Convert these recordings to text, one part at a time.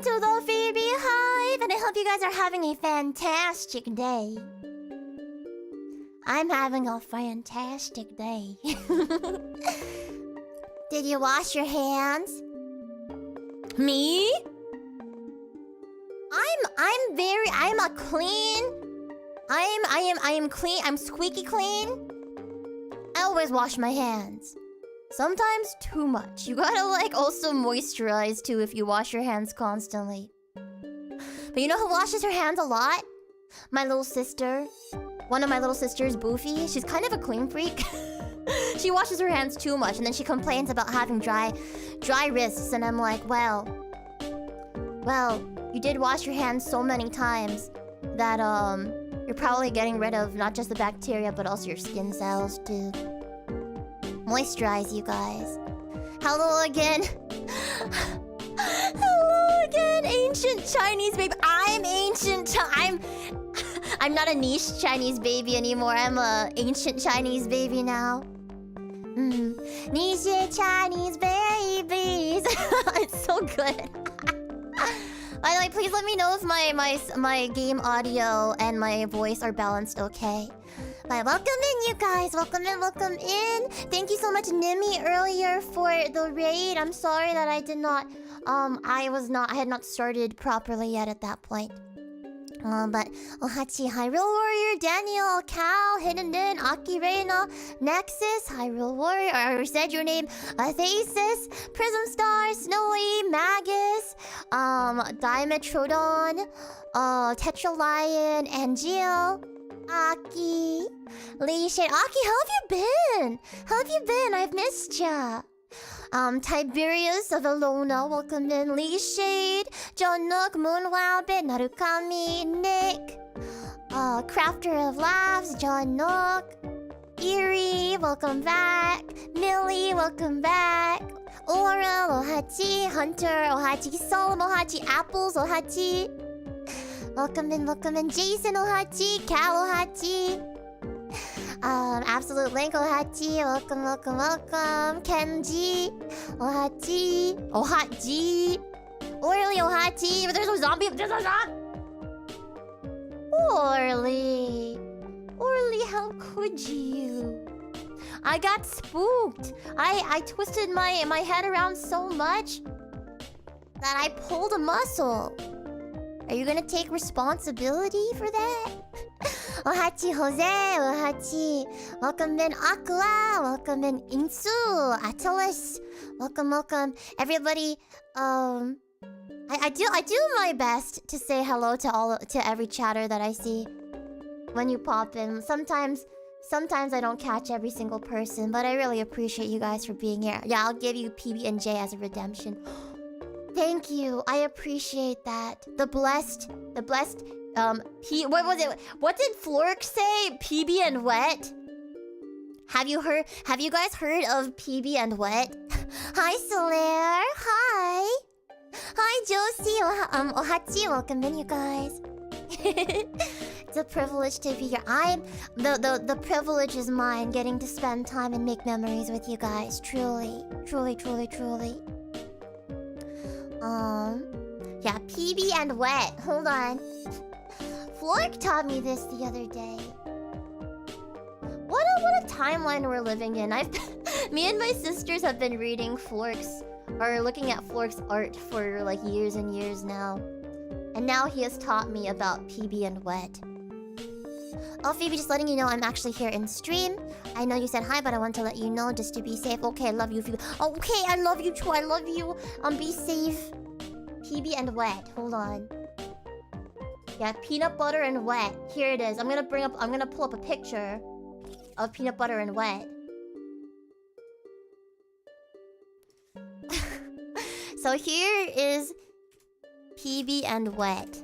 welcome to the Phoebe Hive, and I hope you guys are having a fantastic day. I'm having a fantastic day. Did you wash your hands? Me? I'm a clean. I am clean. I'm squeaky clean. I always wash my hands. Sometimes too much. You gotta like also moisturize too if you wash your hands constantly. But you know who washes her hands a lot? My little sister. One of my little sisters, Boofy. She's kind of a clean freak. She washes her hands too much and then she complains about having dry wrists, and I'm like, well, you did wash your hands so many times that you're probably getting rid of not just the bacteria but also your skin cells too. Moisturize, you guys. Hello again. Hello again, ancient Chinese baby. I'm ancient. I'm not a niche Chinese baby anymore. I'm a ancient Chinese baby now. Niche Chinese babies. It's so good. By the way, please let me know if my game audio and my voice are balanced okay. But welcome in, you guys. Welcome in, welcome in. Thank you so much, Nimi, earlier for the raid. I'm sorry that I did not, I had not started properly yet at that point. But Ohachi, Hyrule Warrior, Daniel, Cal, Hidden Din, Aki Reina, Nexus, Hyrule Warrior, I already said your name, Thesis, Prism Star, Snowy, Magus, Dimetrodon, Tetra Lion, Angeal, Aki, Lee Shade. Aki, how have you been? How have you been? I've missed ya. Tiberius of Alona, welcome in. Lee Shade, John Nook, Moonwowbit, Narukami, Nick, Crafter of Laughs, John Nook, Eerie, welcome back. Millie, welcome back. Oral, Ohachi, Hunter, Ohachi, Solemn, Ohachi, Apples, Ohachi. Welcome in, welcome in. Jason, Ohachi, Cal, Ohachi. Absolute Link, Ohachi, welcome, welcome, welcome. Kenji, Ohachi, Ohachi, Orly, Ohachi. But there's a zombie. There's a zombie. Orly, how could you? I got spooked. I twisted my head around so much that I pulled a muscle. Are you gonna take responsibility for that? Ohachi Jose, Ohachi. Welcome in Aqua, welcome in Insu, Atlas. Welcome, welcome. Everybody, I do my best to say hello to every chatter that I see when you pop in. Sometimes I don't catch every single person, but I really appreciate you guys for being here. Yeah, I'll give you PB and J as a redemption. Thank you. I appreciate that. The blessed, what was it? What did Flork say? PB and Wet? Have you guys heard of PB and Wet? Hi, Solaire. Hi. Hi, Josie. Ohachi, welcome in, you guys. It's a privilege to be here. The privilege is mine, getting to spend time and make memories with you guys. Truly. Yeah, PB and Wet. Hold on. Flork taught me this the other day. What a timeline we're living in. Me and my sisters have been reading looking at Flork's art for like years and years now. And now he has taught me about PB and Wet. Oh, Phoebe, just letting you know I'm actually here in stream. I know you said hi, but I want to let you know just to be safe. Okay, I love you, Phoebe. Okay, I love you too. I love you. Be safe. PB and Wet. Hold on. Yeah, peanut butter and wet. Here it is. I'm gonna pull up a picture of peanut butter and wet. So here is PB and Wet.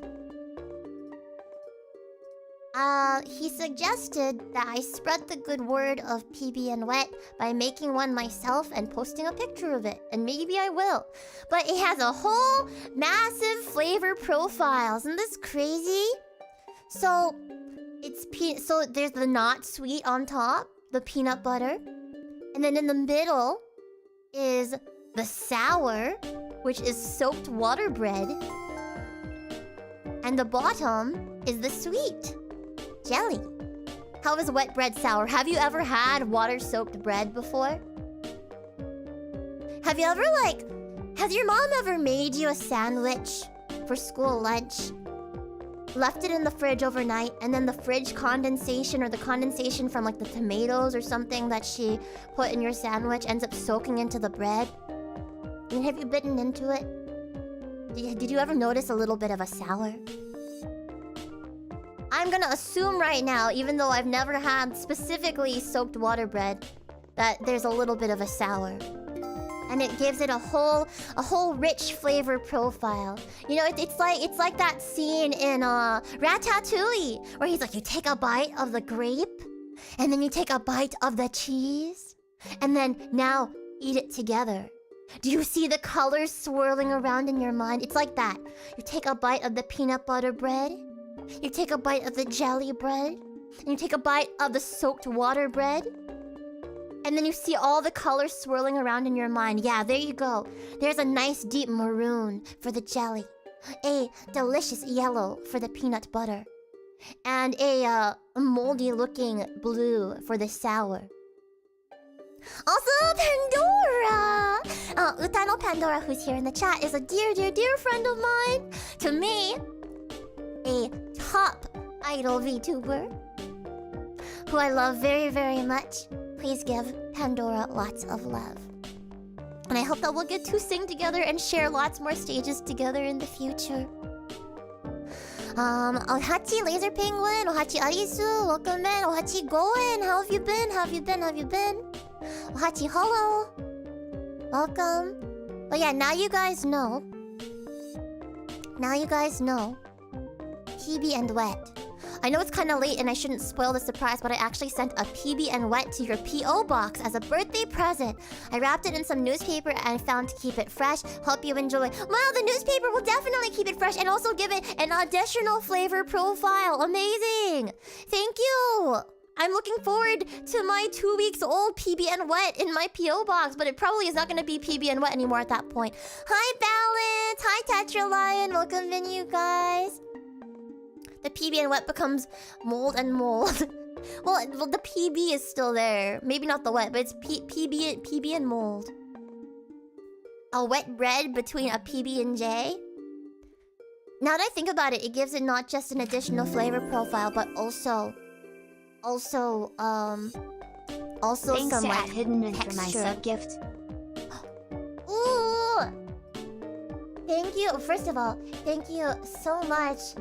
He suggested that I spread the good word of PB and Wet by making one myself and posting a picture of it. And maybe I will. But it has a whole massive flavor profile. Isn't this crazy? So, so there's the not sweet on top, the peanut butter. And then in the middle is the sour, which is soaked water bread. And the bottom is the sweet jelly. How is wet bread sour? Have you ever had water-soaked bread before? Have you ever, has your mom ever made you a sandwich for school lunch? Left it in the fridge overnight, and then the fridge condensation or the condensation from the tomatoes or something that she put in your sandwich ends up soaking into the bread? And have you bitten into it? Did you ever notice a little bit of a sour? I'm gonna assume right now, even though I've never had specifically soaked water bread, that there's a little bit of a sour. And it gives it a whole rich flavor profile. You know, it's like that scene in Ratatouille, where he's like, you take a bite of the grape, and then you take a bite of the cheese, and then now eat it together. Do you see the colors swirling around in your mind? It's like that. You take a bite of the peanut butter bread, you take a bite of the jelly bread, and you take a bite of the soaked water bread. And then you see all the colors swirling around in your mind. Yeah, there you go. There's a nice deep maroon for the jelly. A delicious yellow for the peanut butter. And a moldy looking blue for the sour. Also, Pandora! Utano Pandora, who's here in the chat, is a dear, dear, dear friend of mine. To me, a top idol VTuber who I love very, very much. Please give Pandora lots of love. And I hope that we'll get to sing together and share lots more stages together in the future. Ohachi Laser Penguin, Ohachi Arisu, welcome in. Ohachi Goen, how have you been? How have you been? How have you been? Ohachi Holo, welcome. But yeah, now you guys know. Now you guys know. Phoebe and Wet. I know it's kind of late and I shouldn't spoil the surprise, but I actually sent a Phoebe and Wet to your P.O. box as a birthday present. I wrapped it in some newspaper and found to keep it fresh. Hope you enjoy. Wow, the newspaper will definitely keep it fresh and also give it an additional flavor profile. Amazing! Thank you! I'm looking forward to my 2 weeks old PB and Wet in my P.O. box, but it probably is not going to be PB and Wet anymore at that point. Hi, Balance! Hi, Tetra Lion! Welcome in, you guys! The PB and Wet becomes mold and mold. well, the PB is still there. Maybe not the wet, but it's PB and mold. A wet bread between a PB and J. Now that I think about it, it gives it not just an additional flavor profile, but also Thanks some at Hidden Mint for my texture. sub gift. Ooh! Thank you. First of all, thank you so much.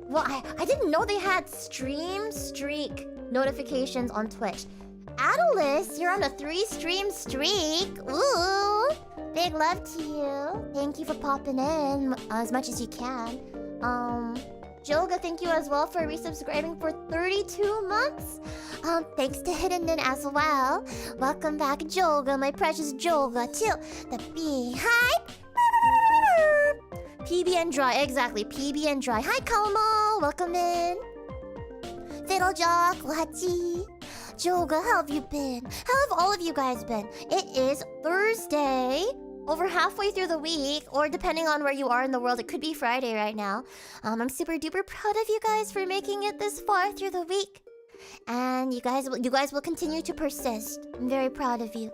Well, I didn't know they had stream streak notifications on Twitch. Adolis, you're on a 3-stream streak. Ooh! Big love to you. Thank you for popping in as much as you can. Joga, thank you as well for resubscribing for 32 months. Thanks to Hidden Nin as well. Welcome back, Joga, my precious Joga, to the Beehive. PB and Dry, exactly, PB and Dry. Hi, Kalmo, welcome in. Fiddlejock, Lachi. Joga, how have you been? How have all of you guys been? It is Thursday. Over halfway through the week, or depending on where you are in the world, it could be Friday right now. I'm super duper proud of you guys for making it this far through the week, and you guys will continue to persist. I'm very proud of you.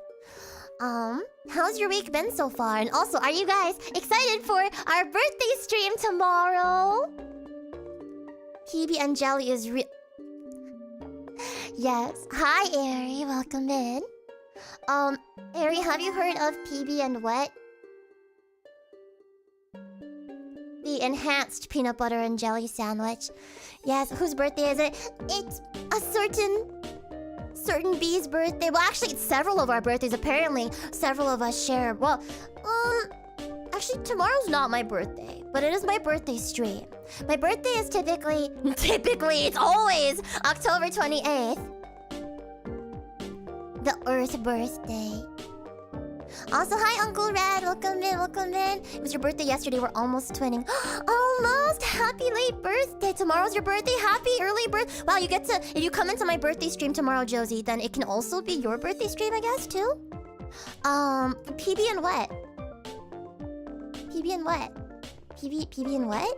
How's your week been so far? And also, are you guys excited for our birthday stream tomorrow? PB and Jelly is real. Yes. Hi, Ari. Welcome in. Ari, have you heard of PB and Wet? The enhanced peanut butter and jelly sandwich. Yes, whose birthday is it? It's a certain Bee's birthday. Well, actually, it's several of our birthdays. Apparently, several of us share. Well, actually, tomorrow's not my birthday, but it is my birthday stream. My birthday is typically, it's always October 28th. The Earth birthday. Also, hi, Uncle Red. Welcome in, welcome in. It was your birthday yesterday. We're almost twinning. Almost! Happy late birthday. Tomorrow's your birthday. Happy early birth. Wow, you get to... If you come into my birthday stream tomorrow, Josie, then it can also be your birthday stream, I guess, too? PB and Wet. PB and Wet. PB and Wet?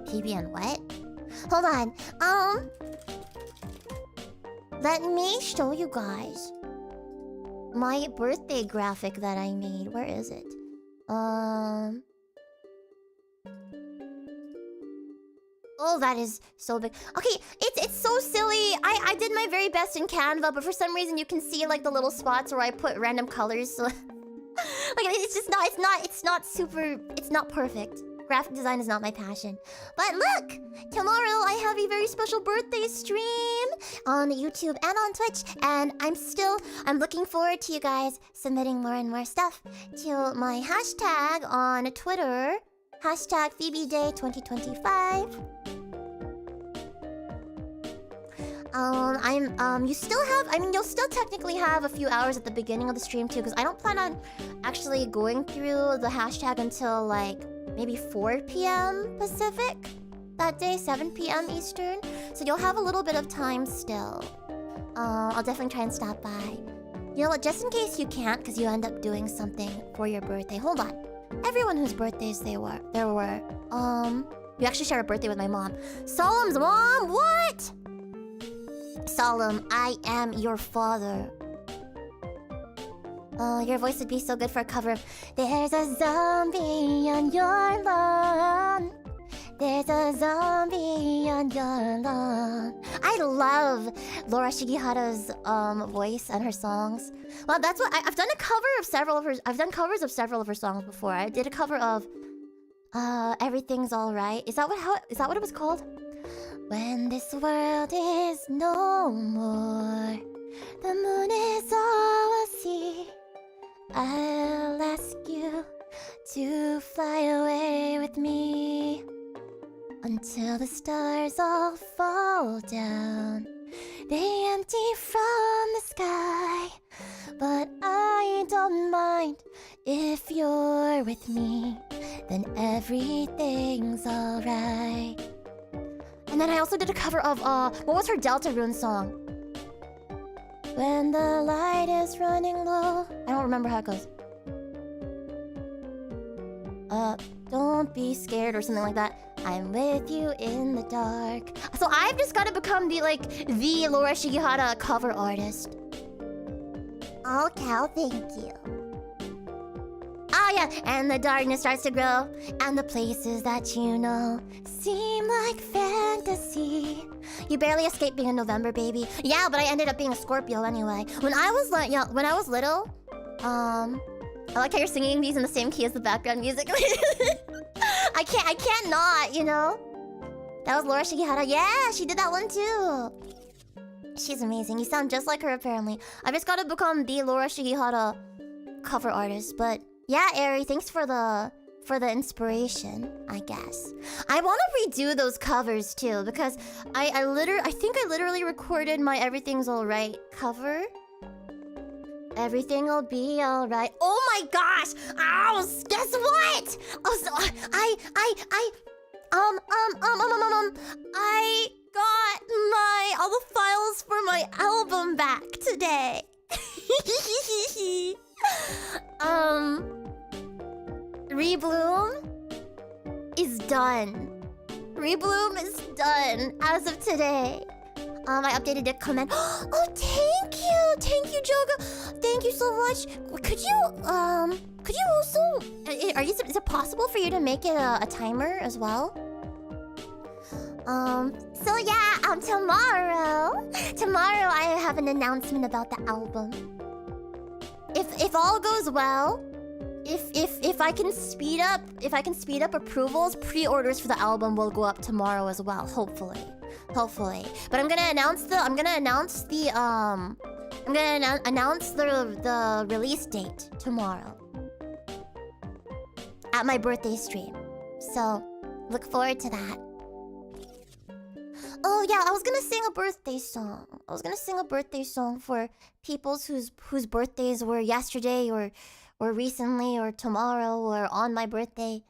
Phoebe and what? Hold on. Let me show you guys my birthday graphic that I made. Where is it? Oh, that is so big. Okay, it's so silly. I did my very best in Canva, but for some reason you can see like the little spots where I put random colors. So like it's not perfect. Graphic design is not my passion. But look, tomorrow I have a very special birthday stream on YouTube and on Twitch, and I'm looking forward to you guys submitting more and more stuff to my hashtag on Twitter, hashtag FeebeeDay2025. You'll still technically have a few hours at the beginning of the stream too, because I don't plan on actually going through the hashtag until like maybe 4 p.m. Pacific that day, 7 p.m. Eastern. So you'll have a little bit of time still. I'll definitely try and stop by. You know what, just in case you can't because you end up doing something for your birthday. Hold on. Everyone whose birthdays there were. You actually share a birthday with my mom. Solemn's mom, what? Solemn, I am your father. Oh, your voice would be so good for a cover of There's a zombie on your lawn. There's a zombie on your lawn. I love Laura Shigihara's voice and her songs. Well, that's what I've done a cover of several of her. I've done covers of several of her songs before. I did a cover of Everything's Alright. Is that what it was called? When this world is no more, the moon is all we'll see. I'll ask you to fly away with me until the stars all fall down. They empty from the sky, but I don't mind if you're with me. Then everything's alright. And then I also did a cover of what was her Deltarune song? When the light is running low. I don't remember how it goes. Don't be scared or something like that. I'm with you in the dark. So I've just gotta become the Laura Shigihara cover artist. Oh, Cal, thank you. Oh yeah, and the darkness starts to grow, and the places that you know seem like fantasy. You barely escaped being a November baby. Yeah, but I ended up being a Scorpio anyway. When I was little, I like how you're singing these in the same key as the background music. I can't not, you know. That was Laura Shigihara. Yeah, she did that one too. She's amazing. You sound just like her apparently. I've just gotta become the Laura Shigihara cover artist, but. Yeah, Ari, thanks for the inspiration, I guess. I want to redo those covers too because I think I literally recorded my Everything's Alright cover. Everything'll be alright. Oh my gosh! Oh, guess what? Oh, so I got all the files for my album back today. Rebloom is done. Rebloom is done as of today. I updated the comment. Oh, thank you, Joga. Thank you so much. Could you also? Is it possible for you to make it a timer as well? So yeah, tomorrow I have an announcement about the album. If all goes well, if I can speed up approvals, pre-orders for the album will go up tomorrow as well, hopefully. But I'm gonna announce the release date tomorrow at my birthday stream. So look forward to that. Oh yeah, I was gonna sing a birthday song for people whose birthdays were yesterday or recently or tomorrow or on my birthday.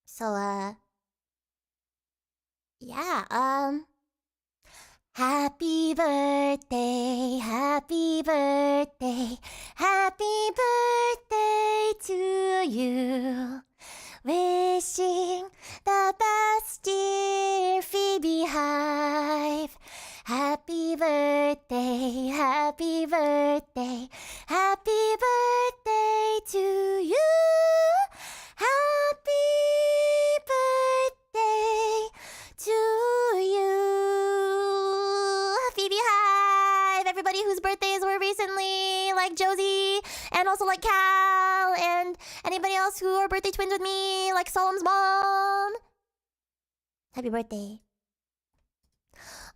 So yeah, happy birthday to you. Wishing the best, dear FeebeeHive. Happy birthday, happy birthday, happy birthday to you. Happy birthday to you. FeebeeHive, everybody whose birthdays were recently, like Josie, and also like Cal, and anybody else who are birthday twins with me, like Solemn's mom. Happy birthday.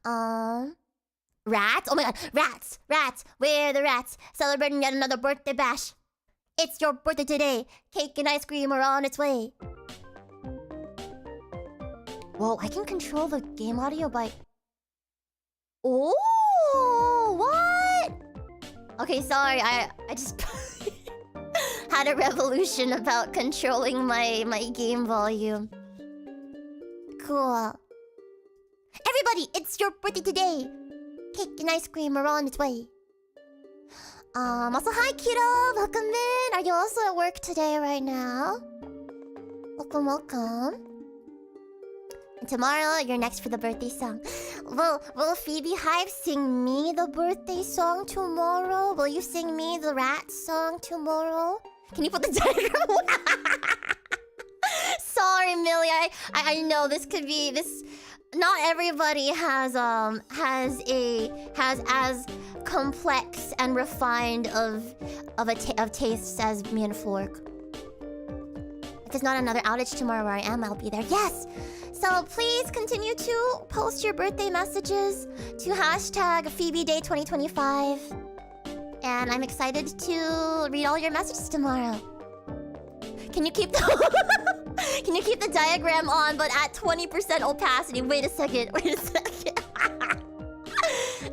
Rats? Oh my god, rats! Rats! Where are the rats? Celebrating yet another birthday bash. It's your birthday today. Cake and ice cream are on its way. Whoa, I can control the game audio by... Oh, what? Okay, sorry, I just had a revolution about controlling my game volume. Cool. Everybody, it's your birthday today. Cake and ice cream are on its way. Also, hi, kiddo. Welcome in. Are you also at work today right now? Welcome, welcome. And tomorrow, you're next for the birthday song. Will FeebeeHive sing me the birthday song tomorrow? Will you sing me the rat song tomorrow? Can you put the diagram? Sorry, Millie. I know this could be this. Not everybody has as complex and refined of tastes as me and Flork. If there's not another outage tomorrow where I am, I'll be there. Yes. So please continue to post your birthday messages to hashtag FeebeeDay2025, and I'm excited to read all your messages tomorrow. Can you keep the Can you keep the diagram on, but at 20% opacity? Wait a second.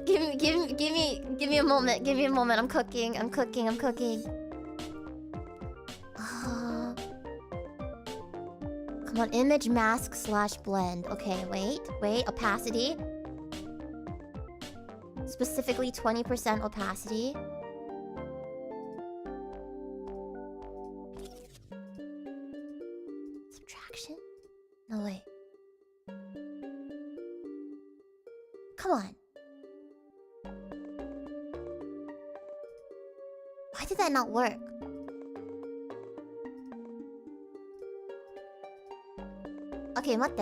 Give me a moment. Give me a moment. I'm cooking. Come on, image mask / blend. Okay, wait. Opacity. Specifically 20% opacity. Subtraction? No way. Come on. Why did that not work? Okay, 待って。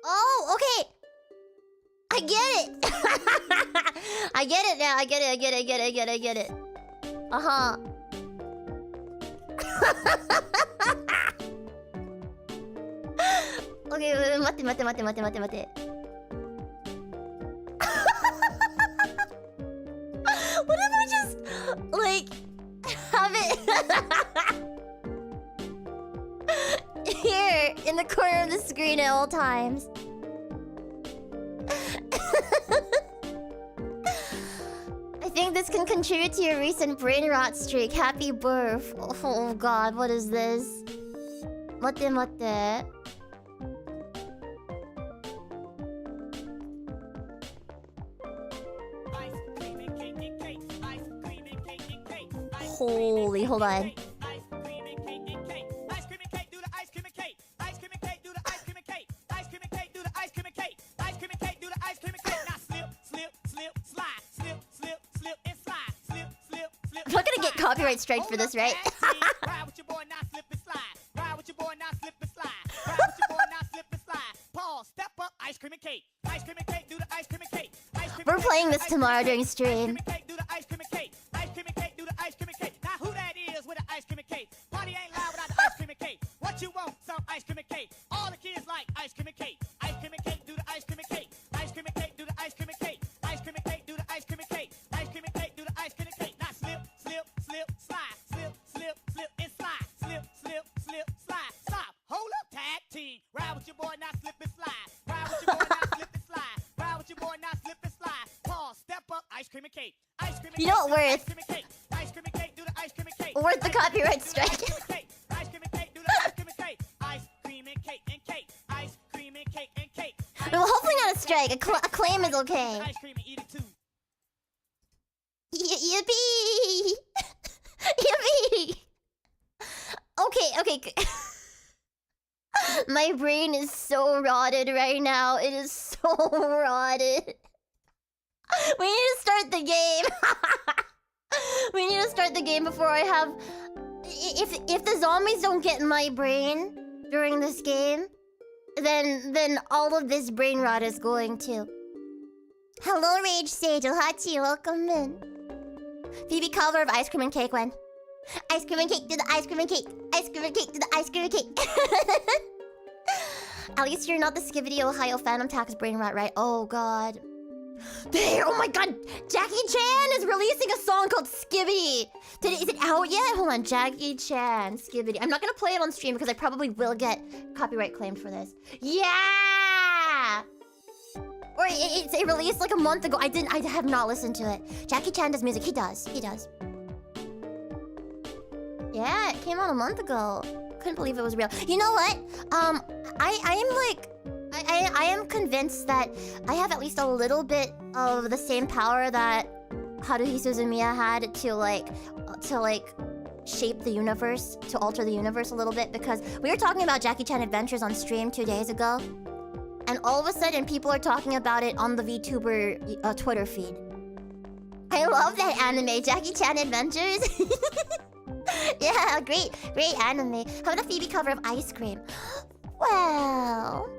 Oh, okay. I get it. I get it now. I get it. Uh-huh. Okay, 待って。What if I just, like, have it here in the corner of the screen at all times? I think this can contribute to your recent brain rot streak. Happy birth. Oh god, what is this? 待って。Holy, hold on. I'm not gonna get copyright strike for this, right? We're playing this tomorrow during stream. You know what worth the copyright strike. Well, hopefully not a strike. A claim is okay. Yippee! Yippee! Okay. My brain is so rotted right now. It is so rotted. We need to start the game. We need to start the game before I have... If the zombies don't get in my brain during this game, then all of this brain rot is going to. Hello, Rage Sage. Ohachi, welcome in. Phoebe cover of Ice Cream and Cake when? Ice cream and cake, do the ice cream and cake. Ice cream and cake, do the ice cream and cake. At least you're not the Skibbity Ohio Phantom Tax brain rot, right? Oh, God. There! Oh my God! Jackie Chan is releasing a song called Skibbity! Is it out yet? Hold on. Jackie Chan, Skibbity. I'm not gonna play it on stream because I probably will get copyright claimed for this. Yeah! Or it released like a month ago. I have not listened to it. Jackie Chan does music. He does. Yeah, it came out a month ago. Couldn't believe it was real. You know what? I am convinced that I have at least a little bit of the same power that Haruhi Suzumiya had to like shape the universe, to alter the universe a little bit, because we were talking about Jackie Chan Adventures on stream 2 days ago, and all of a sudden people are talking about it on the VTuber Twitter feed. I love that anime, Jackie Chan Adventures. Yeah, great anime. How about a Phoebe cover of Ice Cream? Well,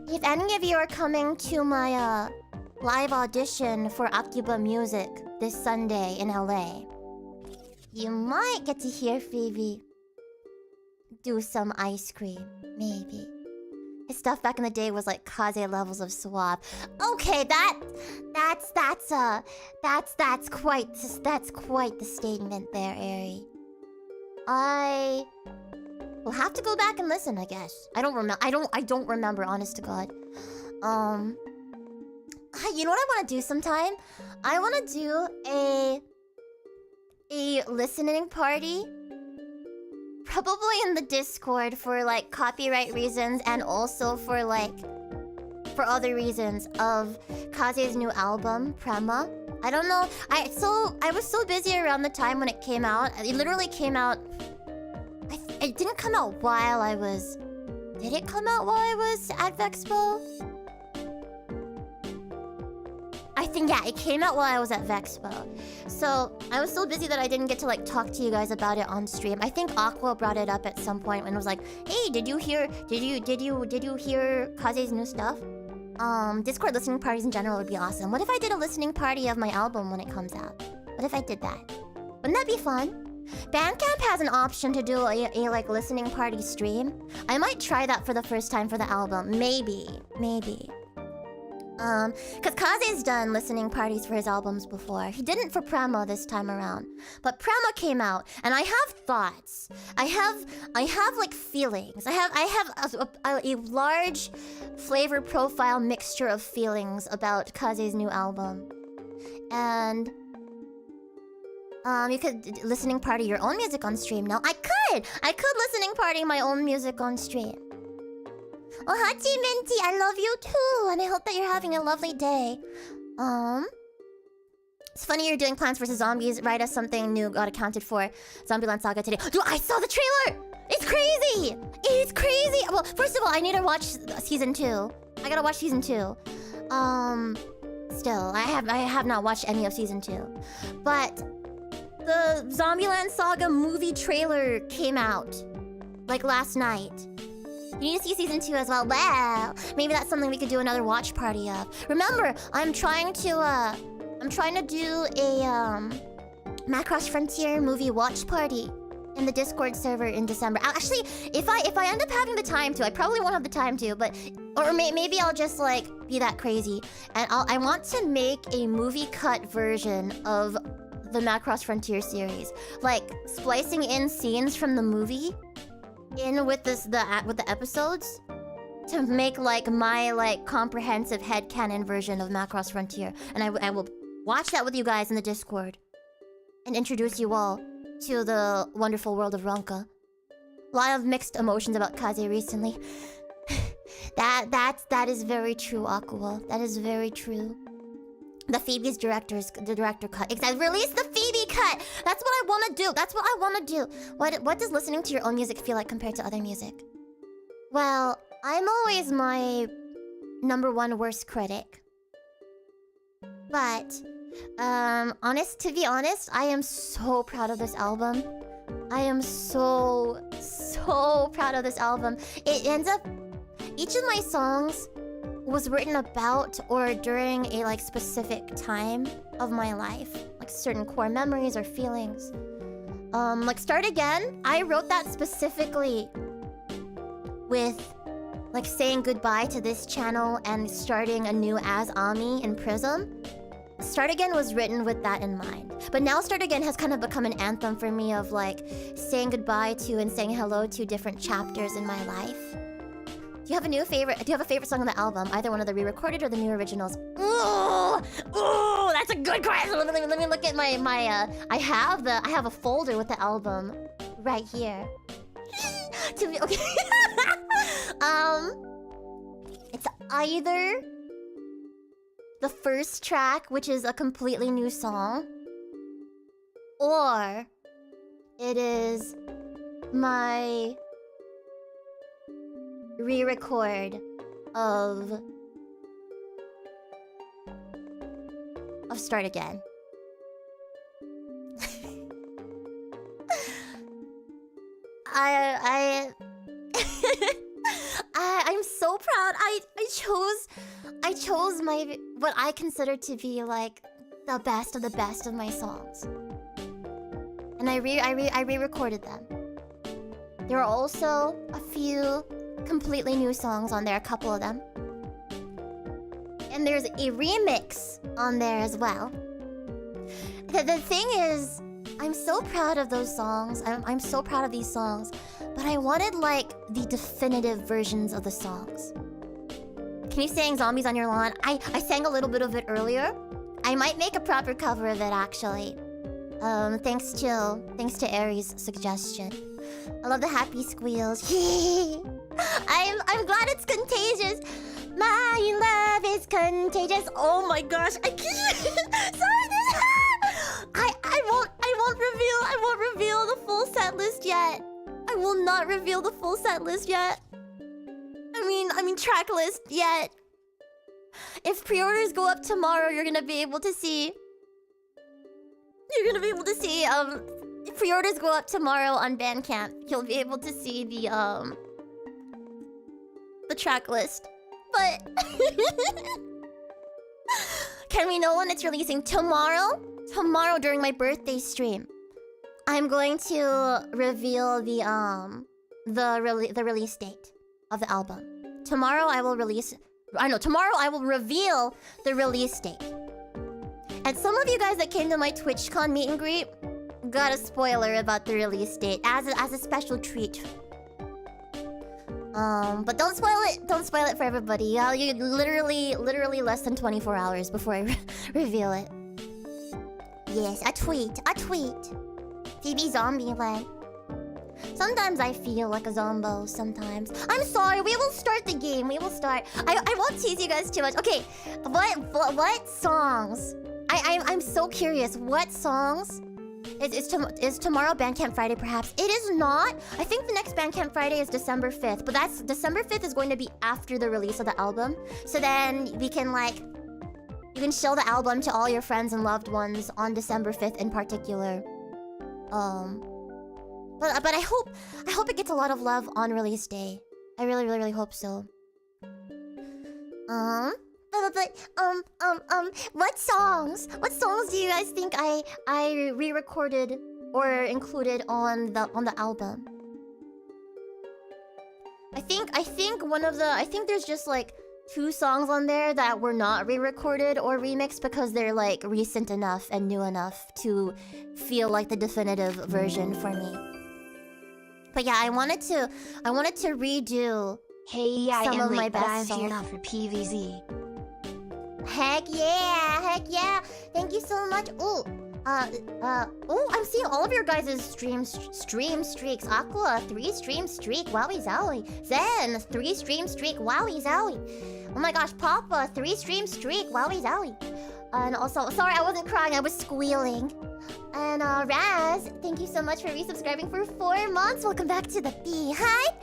if any of you are coming to my live audition for Akiba Music this Sunday in LA, you might get to hear Phoebe do some Ice Cream, maybe. His stuff back in the day was like Kaze levels of suave. Okay, that's quite the statement there, Ari. I will have to go back and listen, I guess. I don't remember, honest to God. You know what I want to do sometime? I want to do a listening party. Probably in the Discord for like copyright reasons and also for other reasons of Kaze's new album, Prema. I don't know. I was so busy around the time when it came out. It literally came out. It didn't come out while I was. Did it come out while I was at Vexpo? I think, yeah, it came out while I was at Vexpo. So I was so busy that I didn't get to like talk to you guys about it on stream. I think Aqua brought it up at some point and was like, "Hey, did you hear Kaze's new stuff?" Discord listening parties in general would be awesome. What if I did a listening party of my album when it comes out? What if I did that? Wouldn't that be fun? Bandcamp has an option to do a like listening party stream. I might try that for the first time for the album. Maybe. Because Kaze's done listening parties for his albums before. He didn't for Prema this time around. But Prema came out, and I have thoughts. I have like feelings. I have a large flavor profile mixture of feelings about Kaze's new album. And you could listening party your own music on stream. Now I could listening party my own music on stream. Oh, Hachi Minty, I love you too, and I hope that you're having a lovely day. It's funny you're doing Plants vs. Zombies right as something new got accounted for Zombieland Saga today. Dude, I saw the trailer! It's crazy! It's crazy! Well, first of all, I need to watch season 2. I gotta watch season 2. Still, I have not watched any of season 2. But the Zombieland Saga movie trailer came out like last night. You need to see season 2 as well. Well, maybe that's something we could do another watch party of. Remember, I'm trying to do a Macross Frontier movie watch party in the Discord server in December. Actually, if I end up having the time to, I probably won't have the time to, but maybe I'll just like be that crazy, and I want to make a movie cut version of the Macross Frontier series, like splicing in scenes from the movie in with the episodes to make like my like comprehensive headcanon version of Macross Frontier, and I will watch that with you guys in the Discord and introduce you all to the wonderful world of Ronka. A lot of mixed emotions about Kaze recently. That is very true, Aqua. That is very true. The Phoebe's director cut. Exactly. Release the Phoebe cut. That's what I want to do. That's what I want to do. What does listening to your own music feel like compared to other music? Well, I'm always my #1 worst critic. But to be honest, I am so proud of this album. I am so proud of this album. It ends up, each of my songs was written about or during a like specific time of my life, like certain core memories or feelings. Like Start Again, I wrote that specifically with like saying goodbye to this channel and starting anew as Ami in Prism. Start Again was written with that in mind. But now Start Again has kind of become an anthem for me of like saying goodbye to and saying hello to different chapters in my life. Do you have a favorite song on the album? Either one of the re-recorded or the new originals? Ooh, that's a good question. Let me look at my I have a folder with the album right here. Okay. It's either the first track, which is a completely new song, or it is my re-record of Start Again. I'm so proud. I chose my what I consider to be like the best of my songs, and I re-recorded them. There are also a few completely new songs on there, a couple of them, and there's a remix on there as well. The thing is, I'm so proud of those songs. I'm so proud of these songs, but I wanted like the definitive versions of the songs. Can you sing Zombies on Your Lawn? I sang a little bit of it earlier. I might make a proper cover of it actually. Thanks to Aries' suggestion. I love the happy squeals. I'm glad it's contagious. My love is contagious. Oh my gosh, I can't. Sorry, I won't reveal the full set list yet. I will not reveal the full set list yet. I mean track list yet. If pre-orders go up tomorrow, you're gonna be able to see. If pre-orders go up tomorrow on Bandcamp, you'll be able to see the track list. But can we know when it's releasing? Tomorrow during my birthday stream, I'm going to reveal the release date of the album. Tomorrow I will reveal the release date. And some of you guys that came to my TwitchCon meet and greet got a spoiler about the release date as a special treat. But don't spoil it for everybody. You literally less than 24 hours before I reveal it. Yes, a tweet. Phoebe Zombieland. Sometimes I feel like a zombo, sometimes. I'm sorry, we will start the game. We will start. I won't tease you guys too much. Okay, what songs? I'm so curious. What songs? Is tomorrow Bandcamp Friday perhaps? It is not. I think the next Bandcamp Friday is December 5th. But that's December 5th is going to be after the release of the album. So then we can like... You can show the album to all your friends and loved ones on December 5th in particular. But I hope it gets a lot of love on release day. I really hope so. What songs do you guys think I re-recorded or included on the album? I think there's just like 2 songs on there that were not re-recorded or remixed because they're like recent enough and new enough to feel like the definitive version for me. But yeah, I wanted to redo some of my best songs. I'm here now for PVZ. Heck yeah! Thank you so much. Ooh, Oh, I'm seeing all of your guys' stream streaks. Aqua, 3 stream streak. Wowie zowie. Zen, 3 stream streak. Wowie zowie. Oh my gosh, Papa, 3 stream streak. Wowie zowie. And also, sorry, I wasn't crying. I was squealing. And Raz, thank you so much for resubscribing for 4 months. Welcome back to the Beehive.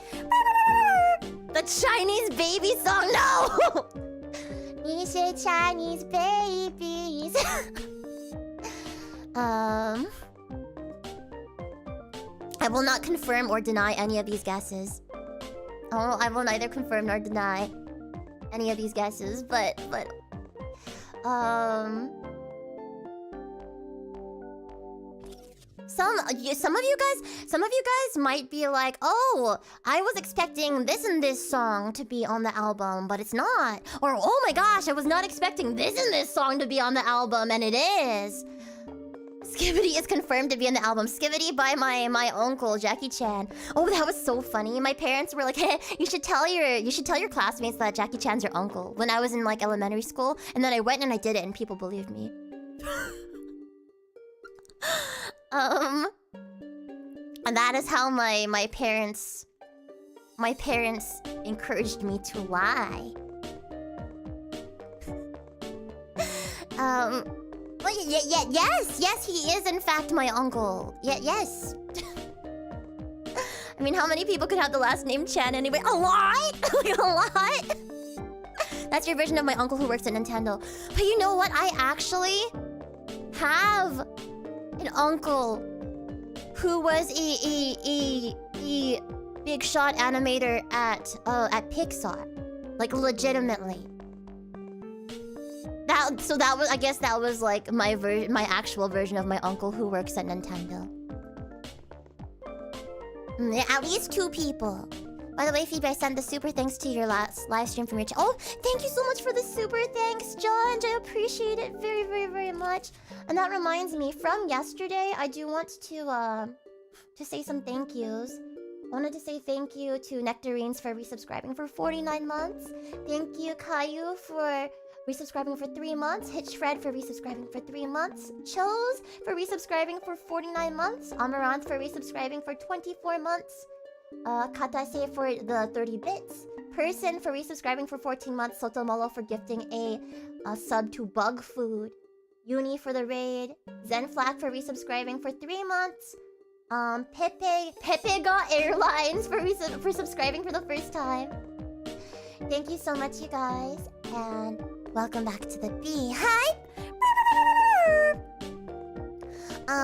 The Chinese baby song. No. These are Chinese babies. I will not confirm or deny any of these guesses. I will neither confirm nor deny any of these guesses, but some of you guys might be like, oh, I was expecting this and this song to be on the album, but it's not. Or, oh my gosh, I was not expecting this and this song to be on the album, and it is. Skibidi is confirmed to be in the album. Skibidi by my uncle Jackie Chan. Oh, that was so funny. My parents were like, "Hey, you should tell your classmates that Jackie Chan's your uncle." When I was in like elementary school, and then I went and I did it, and people believed me. And that is how my parents encouraged me to lie. Well, yes, he is in fact my uncle. Yes. I mean, how many people could have the last name Chan anyway? A lot! Like, a lot! That's your version of my uncle who works at Nintendo. But you know what? I actually have an uncle who was a big shot animator at Pixar. Like, legitimately. I guess that was like my actual version of my uncle who works at Nintendo. At least 2 people. By the way, Phoebe, I sent the super thanks to your last live stream from your channel. Oh, thank you so much for the super thanks, John. I appreciate it very, very, very much. And that reminds me, from yesterday, I do want to say some thank yous. I wanted to say thank you to Nectarines for resubscribing for 49 months. Thank you, Caillou, for resubscribing for 3 months. Hitchfred for resubscribing for 3 months. Chose for resubscribing for 49 months. Amaranth for resubscribing for 24 months. Katase for the 30 bits. Person for resubscribing for 14 months. Sotomolo for gifting a sub to Bug Food. Uni for the raid. Zenflack for resubscribing for 3 months. Pepe got Airlines for subscribing for the first time. Thank you so much, you guys, and welcome back to the Beehive.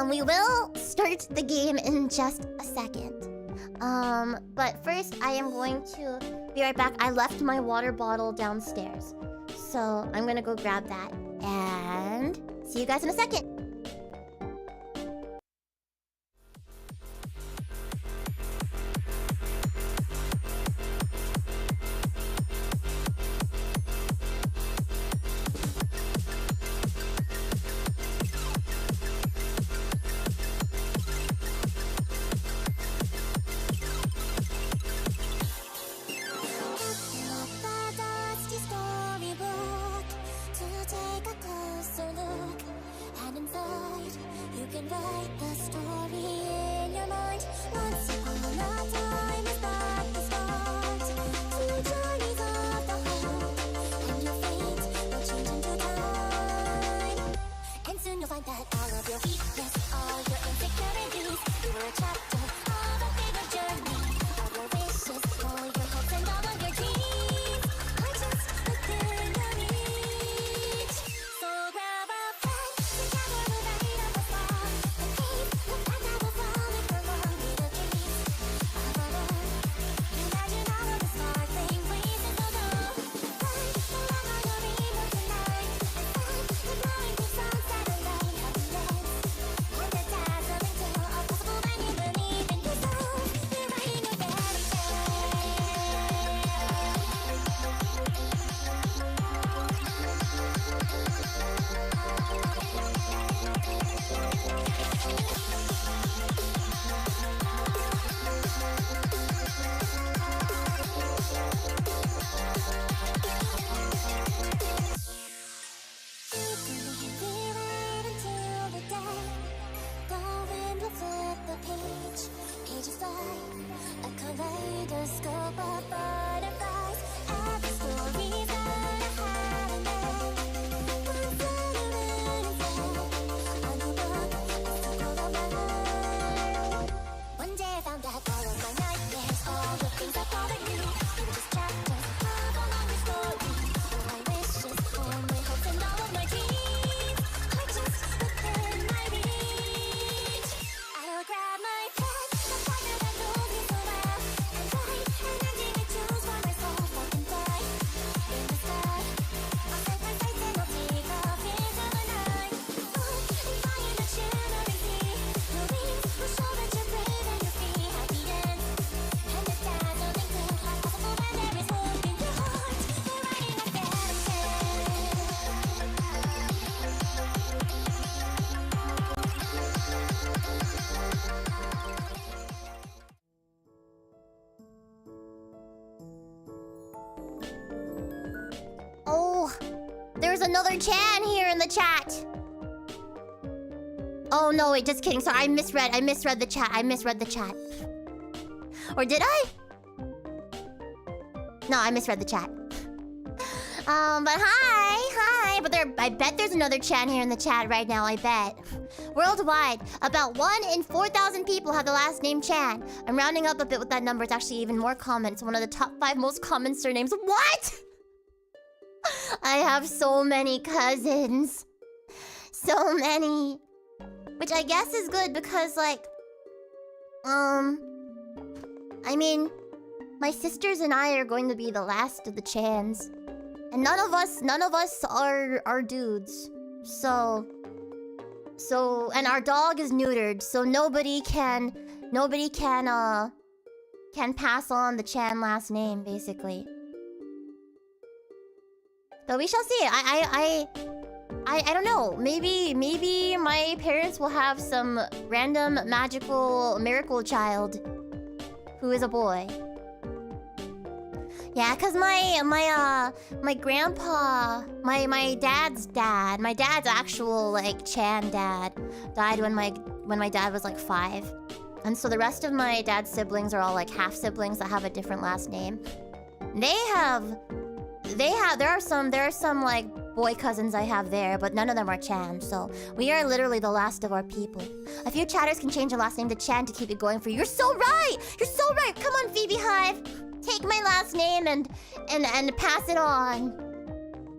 We will start the game in just a second. But first I am going to be right back. I left my water bottle downstairs, so I'm gonna go grab that and see you guys in a second. Oh, there's another Chan here in the chat. Oh no, wait, just kidding. Sorry, I misread the chat. I misread the chat. Or did I? No, I misread the chat. But hi. But I bet there's another Chan here in the chat right now, I bet. Worldwide, about 1 in 4,000 people have the last name Chan. I'm rounding up a bit with that number. It's actually even more common. It's one of the top 5 most common surnames. What? I have so many cousins. So many. Which I guess is good because, like... I mean... My sisters and I are going to be the last of the Chans. And none of us are dudes. So... And our dog is neutered, so nobody can pass on the Chan last name, basically. But we shall see. I don't know. Maybe my parents will have some random magical miracle child who is a boy. Yeah, cause my grandpa, my dad's dad, my dad's actual like Chan dad died when my dad was like 5. And so the rest of my dad's siblings are all like half siblings that have a different last name. There are some like boy cousins I have there, but none of them are Chan, so we are literally the last of our people. A few chatters can change their last name to Chan to keep it going for you. You're so right! You're so right! Come on, FeebeeHive! Take my last name and pass it on.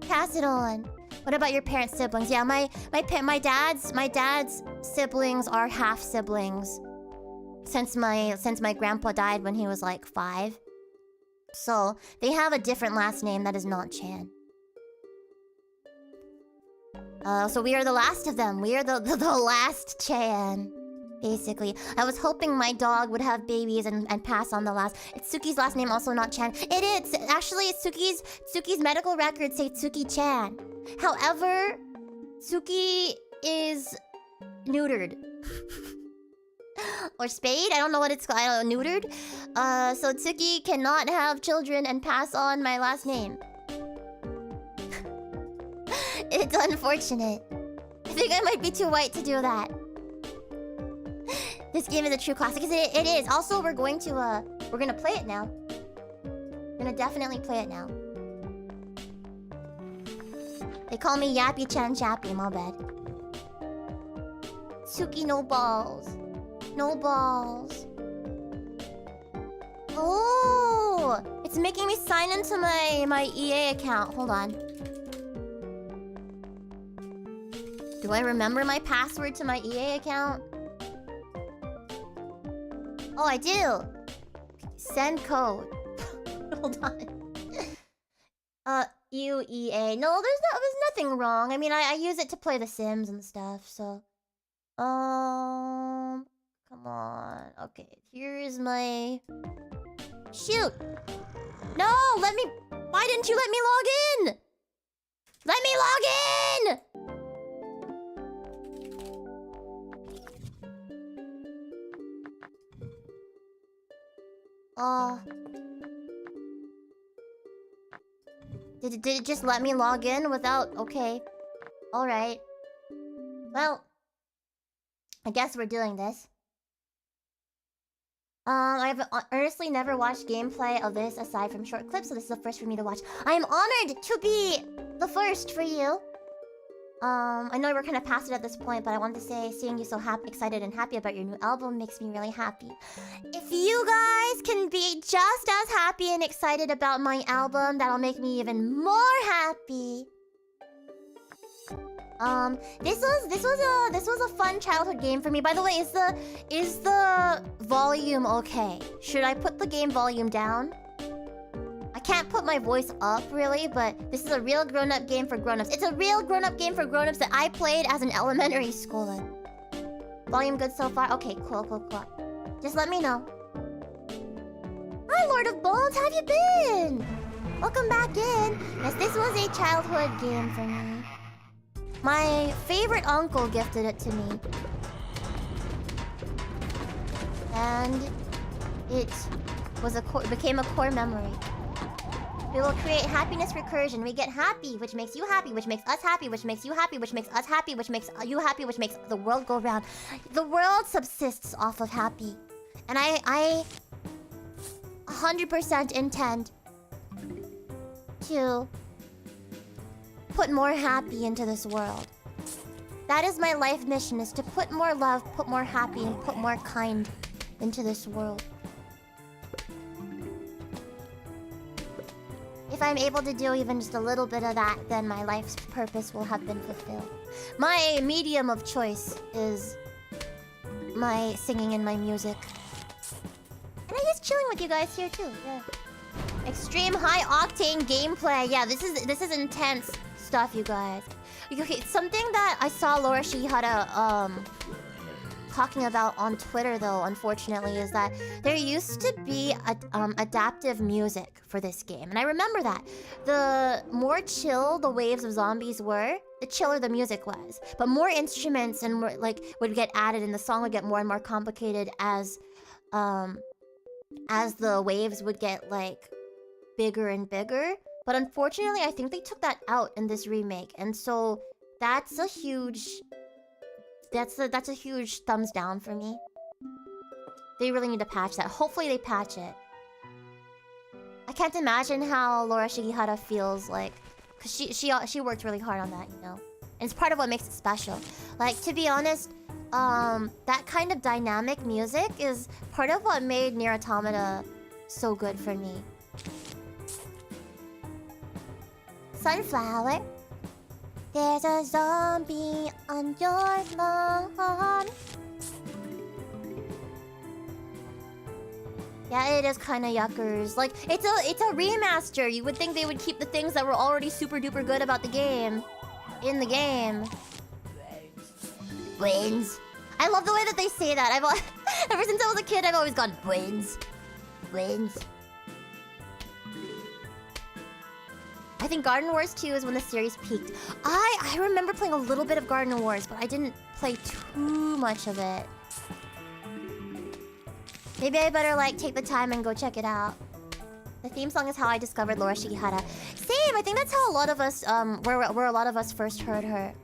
Pass it on. What about your parents' siblings? Yeah, my dad's siblings are half siblings. Since my grandpa died when he was like 5. So they have a different last name that is not Chan. So we are the last of them. We are the last Chan. Basically. I was hoping my dog would have babies and pass on the last. It's Suki's last name also not Chan. It is! Actually, Suki's medical records say Tsuki-chan. However, Tsuki is neutered. Or spayed? I don't know what it's called. I don't know, neutered? So Tsuki cannot have children and pass on my last name. It's unfortunate. I think I might be too white to do that. This game is a true classic. It is. Also, we're gonna play it now. We're gonna definitely play it now. They call me Yappy-chan Chappy, my bad. Tsuki, no balls. No balls. Oh! It's making me sign into my EA account. Hold on. Do I remember my password to my EA account? Oh, I do! Send code. Hold on. UEA. No, there's nothing wrong. I mean, I use it to play The Sims and stuff, so... Come on. Okay, here is my... Shoot! No! Why didn't you let me log in? Let me log in! Did it just let me log in without... Okay. Alright. Well... I guess we're doing this. I've earnestly never watched gameplay of this aside from short clips, so this is the first for me to watch. I am honored to be the first for you. I know we're kind of past it at this point, but I wanted to say seeing you so excited and happy about your new album makes me really happy. If you guys can be just as happy and excited about my album, that'll make me even more happy. This was a fun childhood game for me. By the way, is the volume okay? Should I put the game volume down? I can't put my voice up really, but this is a real grown-up game for grown-ups. It's a real grown-up game for grown-ups that I played as an elementary schooler. Volume good so far? Okay, cool. Just let me know. Hi, Lord of Bones, how have you been? Welcome back in. Yes, this was a childhood game for me. My favorite uncle gifted it to me. And it became a core memory. We will create happiness recursion. We get happy, which makes you happy, which makes us happy, which makes you happy, which makes us happy, which makes you happy, which makes the world go round. The world subsists off of happy. And I 100% intend to put more happy into this world. That is my life mission, is to put more love, put more happy, and put more kind into this world. If I'm able to do even just a little bit of that, then my life's purpose will have been fulfilled. My medium of choice is my singing and my music. And I'm just chilling with you guys here too. Yeah. Extreme high octane gameplay. Yeah, this is intense stuff, you guys. Okay, something that I saw Laura Shihara talking about on Twitter, though, unfortunately, is that there used to be adaptive music for this game. And I remember that. The more chill the waves of zombies were, the chiller the music was. But more instruments and more, would get added, and the song would get more and more complicated as the waves would get, bigger and bigger. But unfortunately, I think they took that out in this remake. And so that's a huge... That's a huge thumbs down for me. They really need to patch that. Hopefully they patch it. I can't imagine how Laura Shigihara feels like, because she worked really hard on that, you know. And it's part of what makes it special. To be honest, that kind of dynamic music is part of what made Nier Automata so good for me. Sunflower. There's a zombie on your lawn. Yeah, it is kind of yuckers. It's a remaster. You would think they would keep the things that were already super duper good about the game in the game. Brains. I love the way that they say that. Ever since I was a kid, I've always gone brains. Brains. I think Garden Wars 2 is when the series peaked. I remember playing a little bit of Garden Wars, but I didn't play too much of it. Maybe I better take the time and go check it out. The theme song is how I discovered Laura Shigihara. Same, I think that's how a lot of us where a lot of us first heard her.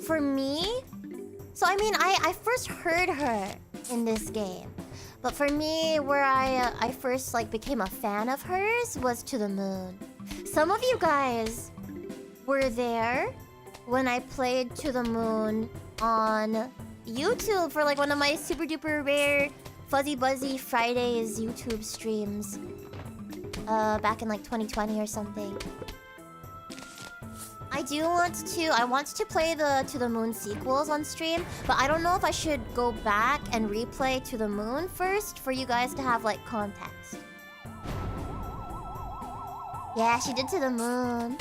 For me, so I mean I first heard her in this game. But for me, where I first became a fan of hers was To the Moon. Some of you guys were there when I played To the Moon on YouTube for one of my super duper rare Fuzzy Buzzy Fridays YouTube streams. Back in 2020 or something. I want to play the To the Moon sequels on stream, but I don't know if I should go back and replay To the Moon first for you guys to have context. Yeah, she did To the Moon.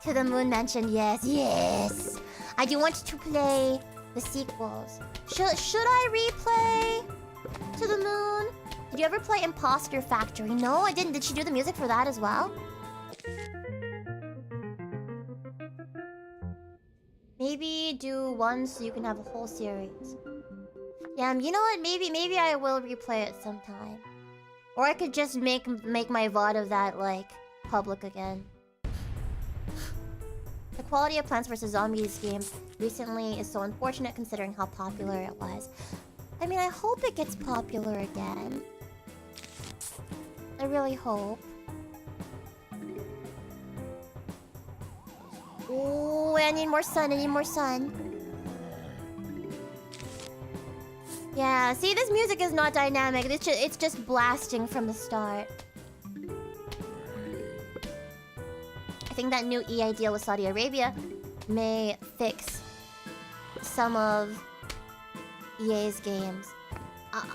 To the Moon mentioned, yes. I do want to play the sequels. Should I replay To the Moon? Did you ever play Imposter Factory? No, I didn't. Did she do the music for that as well? Maybe do one so you can have a whole series. Yeah, you know what? Maybe I will replay it sometime. Or I could just make my VOD of that public again. The quality of Plants vs. Zombies games recently is so unfortunate considering how popular it was. I mean, I hope it gets popular again. I really hope. Oh, I need more sun, I need more sun. Yeah, see, this music is not dynamic. It's just blasting from the start. I think that new EA deal with Saudi Arabia may fix some of EA's games.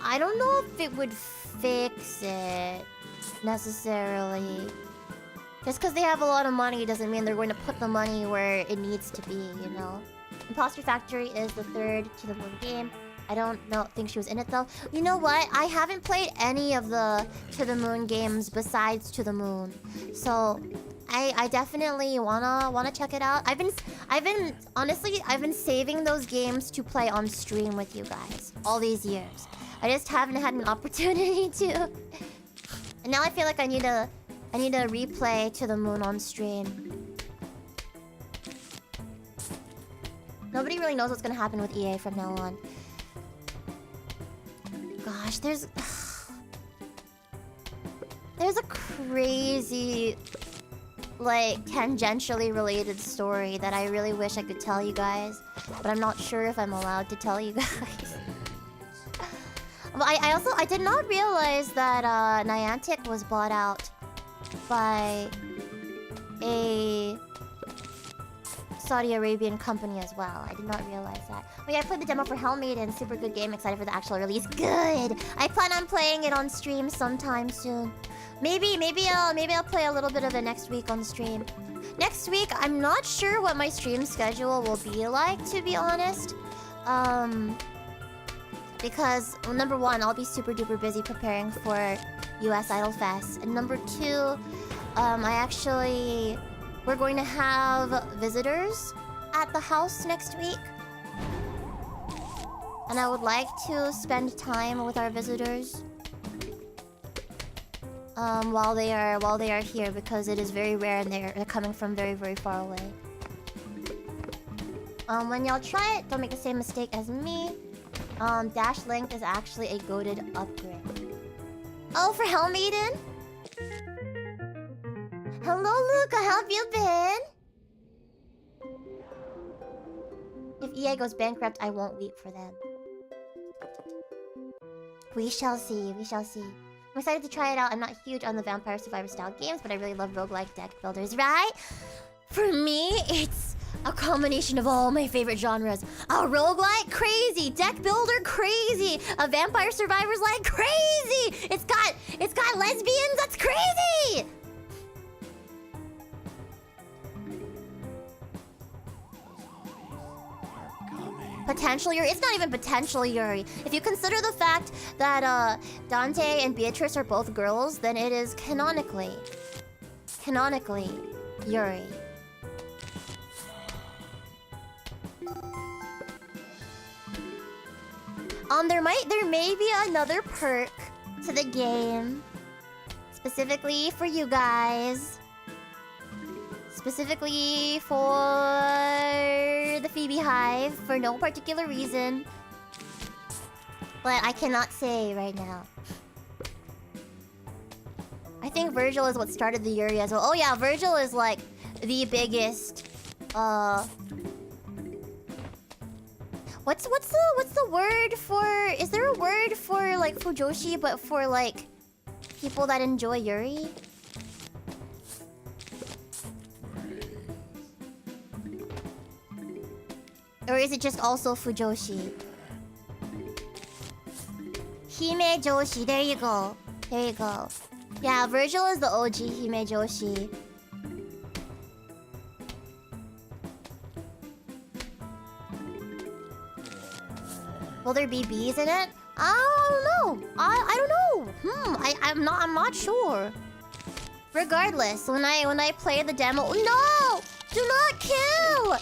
I don't know if it would fix it necessarily. Just because they have a lot of money doesn't mean they're going to put the money where it needs to be, you know? Imposter Factory is the third To the Moon game. I don't think she was in it though. You know what? I haven't played any of the To the Moon games besides To the Moon. So I definitely wanna check it out. I've been saving those games to play on stream with you guys all these years. I just haven't had an opportunity to. And now I feel like I need to replay To the Moon on stream. Nobody really knows what's gonna happen with EA from now on. Gosh, there's a crazy, like, tangentially related story that I really wish I could tell you guys, but I'm not sure if I'm allowed to tell you guys. But I did not realize that Niantic was bought out by a Saudi Arabian company as well. I did not realize that. Oh yeah, I played the demo for Hellmaiden. Super good game. Excited for the actual release. Good. I plan on playing it on stream sometime soon. Maybe I'll play a little bit of it next week on stream. Next week, I'm not sure what my stream schedule will be like, to be honest. Because well, number one, I'll be super duper busy preparing for US Idol Fest, and number two, we're going to have visitors at the house next week. And I would like to spend time with our visitors while they are here, because it is very rare and they're coming from very, very far away. When y'all try it, don't make the same mistake as me. Dash length is actually a goated upgrade. Oh, for Hellmaiden? Hello, Luca. How have you been? If EA goes bankrupt, I won't weep for them. We shall see. We shall see. I'm excited to try it out. I'm not huge on the Vampire Survivor style games, but I really love roguelike deck builders, right? For me, it's a combination of all my favorite genres. A roguelike, crazy. Deck builder, crazy. A Vampire Survivor's like crazy. It's got lesbians, that's crazy. Potential Yuri? It's not even potential Yuri. If you consider the fact that Dante and Beatrice are both girls, then it is canonically Yuri. There may be another perk to the game, specifically for you guys. Specifically for the FeebeeHive, for no particular reason. But I cannot say right now. I think Virgil is what started the Yuri as well. Oh yeah, Virgil is like the biggest What's the word for... Is there a word for like Fujoshi but for like people that enjoy Yuri? Or is it just also Fujoshi? Hime Joshi, there you go. There you go. Yeah, Virgil is the OG Hime Joshi. Will there be bees in it? I don't know. I don't know. I'm not sure. Regardless, when I play the demo... No! Do not kill!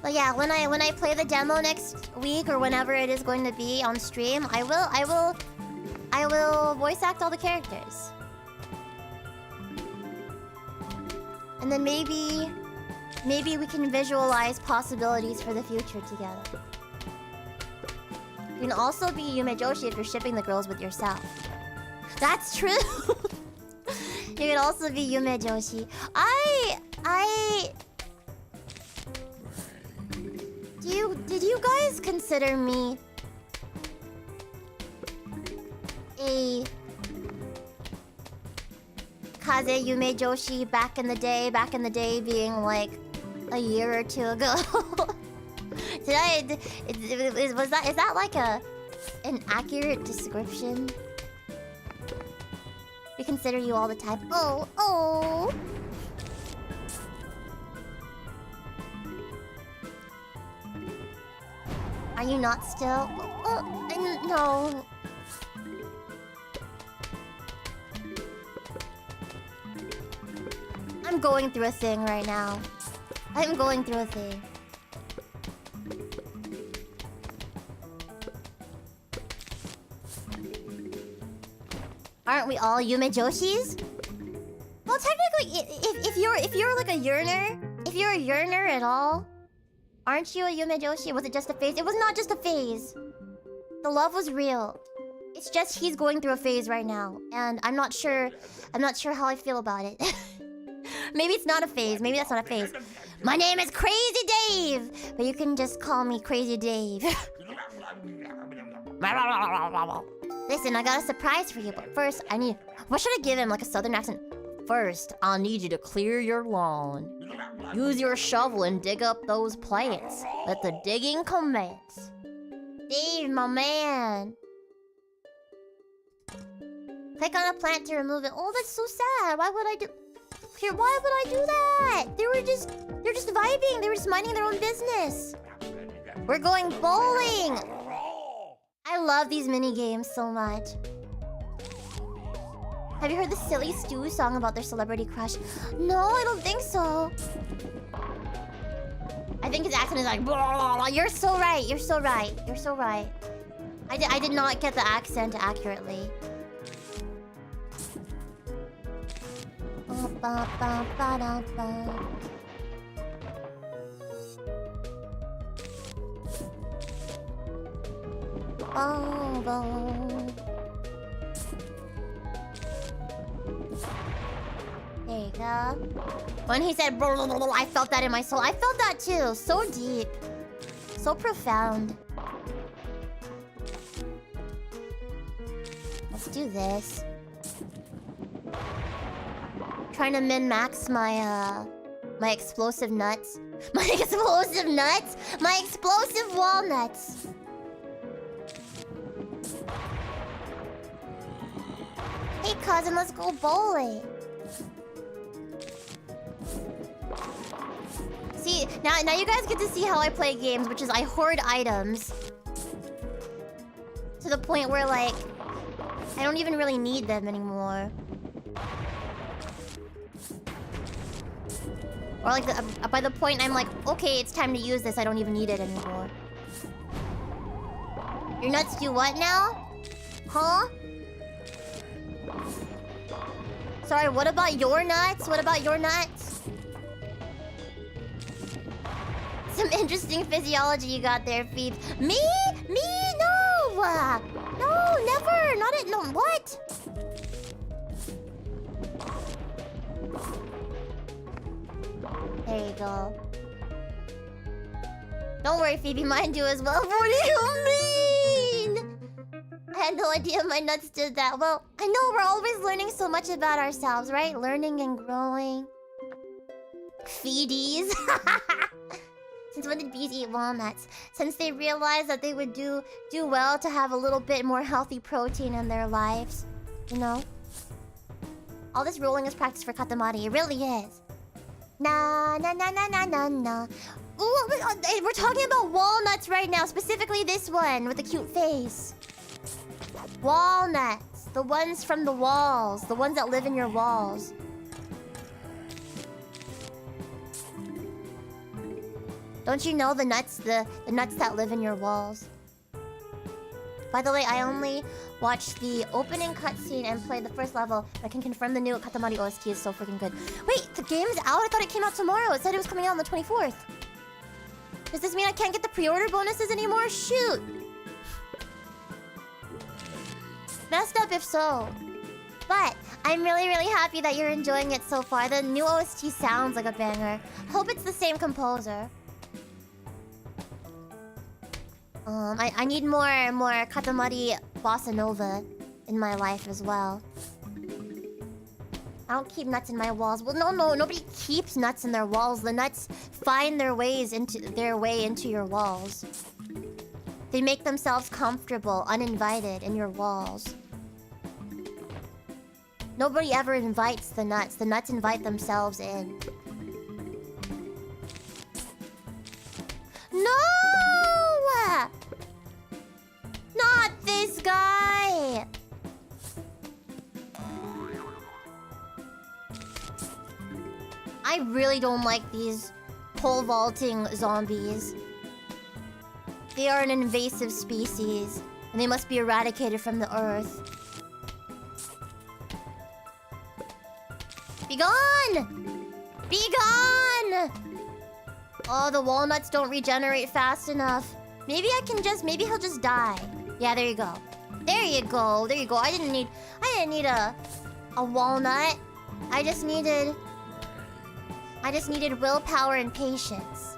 But yeah, when I play the demo next week or whenever it is going to be on stream, I will voice act all the characters. And then maybe we can visualize possibilities for the future together. You can also be Yume Joshi if you're shipping the girls with yourself. That's true. You can also be Yume Joshi. Did you guys consider me a Kaze Yume Joshi back in the day being like a year or two ago? Is that like an accurate description? We consider you all the time. Oh. Are you not still? No. I'm going through a thing right now. I'm going through a thing. Aren't we all Yume Joshis? Well, technically, if you're like a yearner, if you're a yearner at all, aren't you a Yume Joshi? Was it just a phase? It was not just a phase. The love was real. It's just he's going through a phase right now, and I'm not sure how I feel about it. Maybe it's not a phase. Maybe that's not a phase. My name is Crazy Dave, but you can just call me Crazy Dave. Listen, I got a surprise for you, but first I need... What should I give him? Like a southern accent? First, I'll need you to clear your lawn. Use your shovel and dig up those plants. Let the digging commence. Dave, my man. Click on a plant to remove it. Oh, that's so sad. Why would I do... Here, why would I do that? They're just vibing. They were just minding their own business. We're going bowling. I love these mini games so much. Have you heard the Silly Stew song about their celebrity crush? No, I don't think so. I think his accent is like... You're so right. You're so right. You're so right. I did not get the accent accurately. There you go. When he said I felt that in my soul. I felt that too. So deep. So profound. Let's do this. Trying to min-max my my explosive nuts. My explosive nuts? My explosive walnuts. Hey cousin, let's go bowling. See, now you guys get to see how I play games, which is I hoard items. To the point where, like, I don't even really need them anymore. Or like, by the point I'm like, okay, it's time to use this, I don't even need it anymore. Your nuts do what now? Huh? Sorry, what about your nuts? What about your nuts? Some interesting physiology you got there, Phoebe. Me? Me? No! No, never! Not it. No, what? There you go. Don't worry, Phoebe, mine do as well. What do you mean? I had no idea my nuts did that. Well, I know we're always learning so much about ourselves, right? Learning and growing. Feedies. Since when did bees eat walnuts? Since they realized that they would do well to have a little bit more healthy protein in their lives. You know? All this rolling is practice for Katamari. It really is. Na na na na na na na. Ooh, we're talking about walnuts right now. Specifically this one with the cute face. Walnuts. The ones from the walls. The ones that live in your walls. Don't you know the nuts that live in your walls? By the way, I only watched the opening cutscene and played the first level. I can confirm the new Katamari OST is so freaking good. Wait, the game's out? I thought it came out tomorrow. It said it was coming out on the 24th. Does this mean I can't get the pre-order bonuses anymore? Shoot! Messed up if so. But I'm really, really happy that you're enjoying it so far. The new OST sounds like a banger. Hope it's the same composer. I need more Katamari Bossa Nova in my life as well. I don't keep nuts in my walls. Well, no, nobody keeps nuts in their walls. The nuts find their way into your walls. They make themselves comfortable, uninvited in your walls. Nobody ever invites the nuts. The nuts invite themselves in. No! Not this guy! I really don't like these pole vaulting zombies. They are an invasive species, and they must be eradicated from the earth. Be gone! Be gone! Oh, the walnuts don't regenerate fast enough. Maybe he'll just die. Yeah, there you go. There you go. There you go. I didn't need a walnut. I just needed willpower and patience.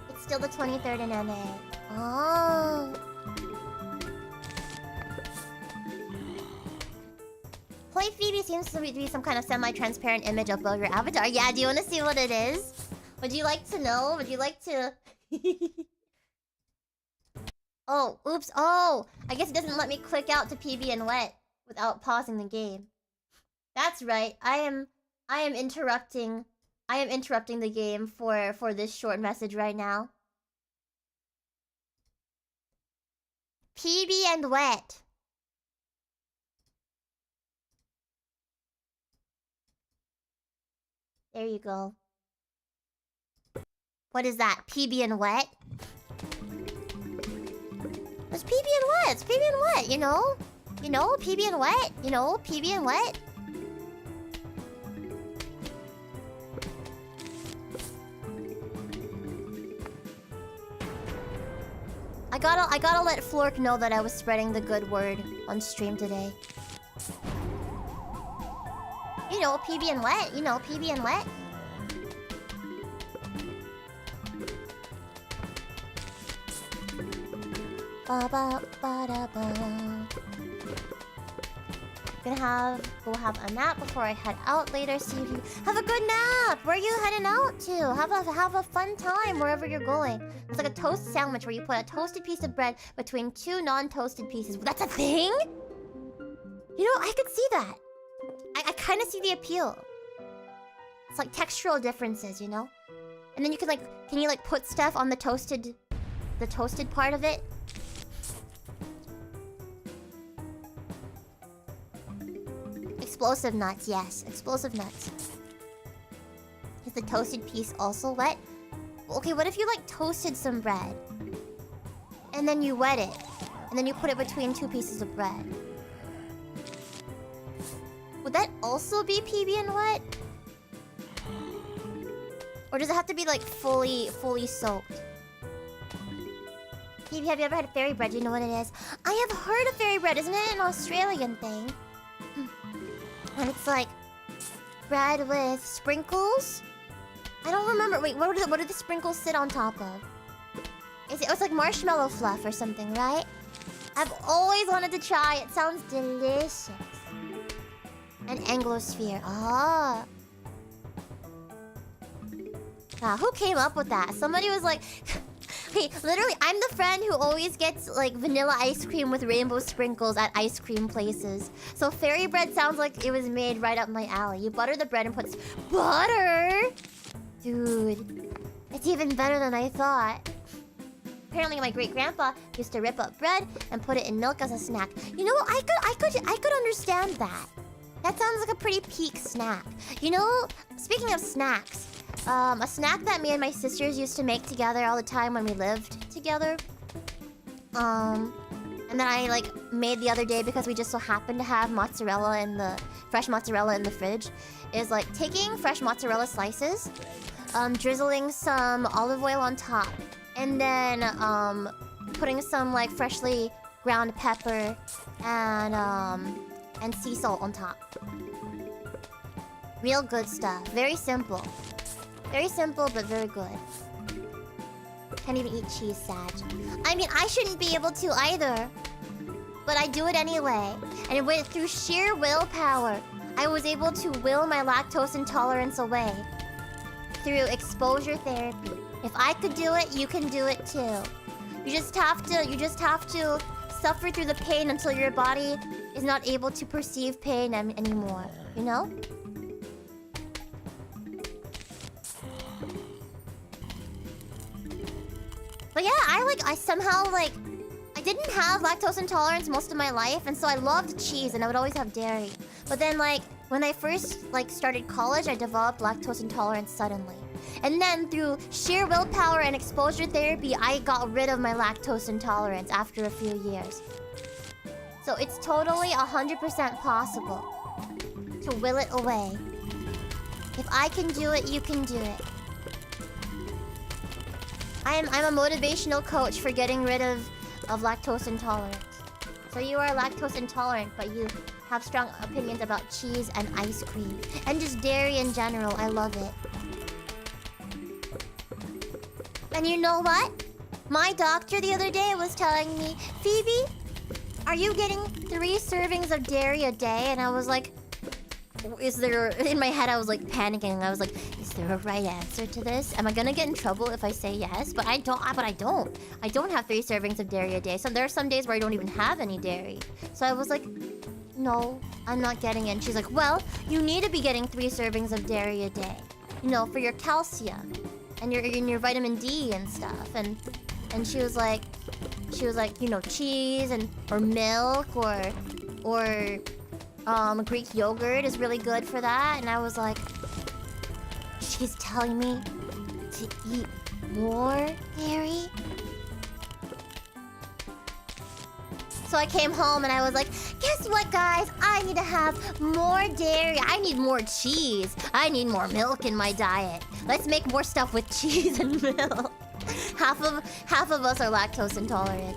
It's still the 23rd in NA. Oh. Play Phoebe seems to be some kind of semi-transparent image above your avatar. Yeah, do you want to see what it is? Would you like to know? Would you like to... Oh, oops. Oh, I guess it doesn't let me click out to PB and Wet without pausing the game. That's right. I am interrupting the game for this short message right now. PB and Wet. There you go. What is that? PB and Wet? It's PB and Wet. It's PB and Wet, you know? You know, PB and Wet. You know, PB and Wet. I gotta let Flork know that I was spreading the good word on stream today. You know, PB and Wet. You know, PB and Wet. Ba ba ba da ba. Gonna go have a nap before I head out later. See if you have a good nap. Where are you heading out to? Have a fun time wherever you're going. It's like a toast sandwich where you put a toasted piece of bread between two non-toasted pieces. That's a thing? You know, I could see that. I kind of see the appeal. It's like textural differences, you know? And then you can you put stuff on the toasted part of it? Explosive nuts, yes. Explosive nuts. Is the toasted piece also wet? Okay, what if you toasted some bread? And then you wet it. And then you put it between two pieces of bread. Would that also be PB and Wet? Or does it have to be fully soaked? PB, have you ever had fairy bread? Do you know what it is? I have heard of fairy bread. Isn't it an Australian thing? And it's like bread with sprinkles? I don't remember. Wait, what do the sprinkles sit on top of? It's like marshmallow fluff or something, right? I've always wanted to try. It sounds delicious. An Anglosphere. Ah. Wow, who came up with that? Somebody was like... Hey, literally, I'm the friend who always gets, vanilla ice cream with rainbow sprinkles at ice cream places. So fairy bread sounds like it was made right up my alley. You butter the bread and put... Butter?! Dude. It's even better than I thought. Apparently, my great-grandpa used to rip up bread and put it in milk as a snack. You know, I could understand that. That sounds like a pretty peak snack. You know, speaking of snacks, a snack that me and my sisters used to make together all the time when we lived together. And then I like made the other day because we just so happened to have fresh mozzarella in the fridge. Is like taking fresh mozzarella slices, drizzling some olive oil on top, and then putting some like freshly ground pepper and sea salt on top. Real good stuff. Very simple. Very simple, but very good. Can't even eat cheese, Sag. I mean, I shouldn't be able to either. But I do it anyway. And it went through sheer willpower. I was able to will my lactose intolerance away. Through exposure therapy. If I could do it, you can do it too. You just have to suffer through the pain until your body is not able to perceive pain anymore. You know? But yeah, I somehow I didn't have lactose intolerance most of my life, and so I loved cheese and I would always have dairy. But then when I first started college, I developed lactose intolerance suddenly. And then through sheer willpower and exposure therapy, I got rid of my lactose intolerance after a few years. So it's totally 100% possible to will it away. If I can do it, you can do it. I'm a motivational coach for getting rid of lactose intolerance. So you are lactose intolerant, but you have strong opinions about cheese and ice cream. And just dairy in general. I love it. And you know what? My doctor the other day was telling me, Phoebe, are you getting 3 servings of dairy a day? And I was like, in my head I was panicking. I was like, is there a right answer to this? Am I gonna get in trouble if I say yes? But I don't. I don't have 3 servings of dairy a day. So there are some days where I don't even have any dairy. So I was like, no, I'm not getting it. And she's like, well, you need to be getting 3 servings of dairy a day. You know, for your calcium and your vitamin D and stuff. And she was like, you know, cheese or milk or Greek yogurt is really good for that. And I was like, she's telling me to eat more dairy? So I came home and I was like, guess what, guys? I need to have more dairy. I need more cheese. I need more milk in my diet. Let's make more stuff with cheese and milk. Half of us are lactose intolerant.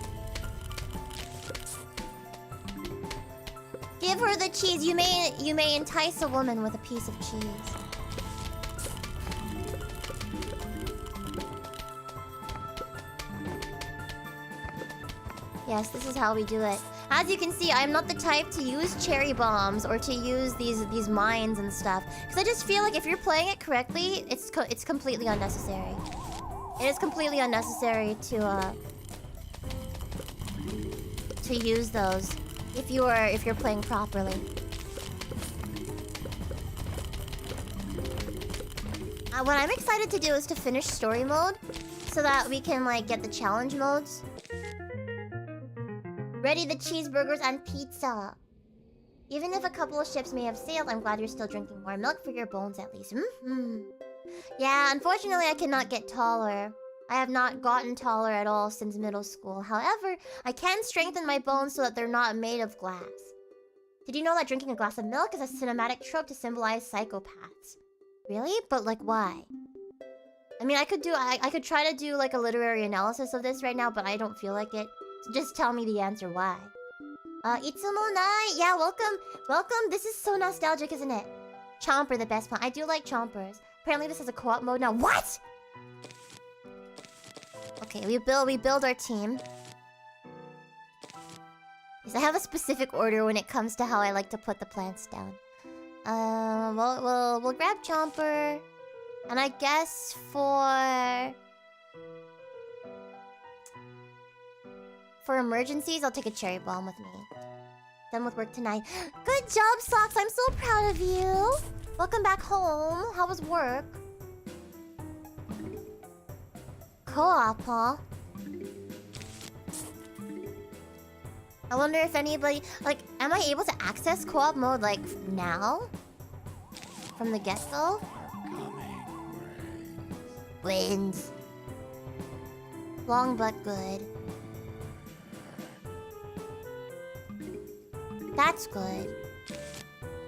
Give her the cheese. You may entice a woman with a piece of cheese. Yes, this is how we do it. As you can see, I'm not the type to use cherry bombs or to use these mines and stuff, because I just feel like if you're playing it correctly, it's completely unnecessary. It is completely unnecessary to use those if you're playing properly. What I'm excited to do is to finish story mode, so that we can get the challenge modes. Ready the cheeseburgers and pizza. Even if a couple of ships may have sailed, I'm glad you're still drinking more milk for your bones at least. Yeah, unfortunately I cannot get taller. I have not gotten taller at all since middle school. However, I can strengthen my bones so that they're not made of glass. Did you know that drinking a glass of milk is a cinematic trope to symbolize psychopaths? Really? But why? I mean, I could try to do a literary analysis of this right now, but I don't feel like it. So just tell me the answer why. Itsumo nai! Yeah, welcome! This is so nostalgic, isn't it? Chomper, the best one. I do like chompers. Apparently this has a co-op mode now. What?! Okay, we build our team. Yes, I have a specific order when it comes to how I like to put the plants down. We'll grab Chomper. And I guess for emergencies, I'll take a cherry bomb with me. Done with work tonight. Good job, Socks! I'm so proud of you! Welcome back home. How was work? Co-op, huh? I wonder if anybody... Like, am I able to access co-op mode, like, now? From the get-go? Wins. Long but good. That's good.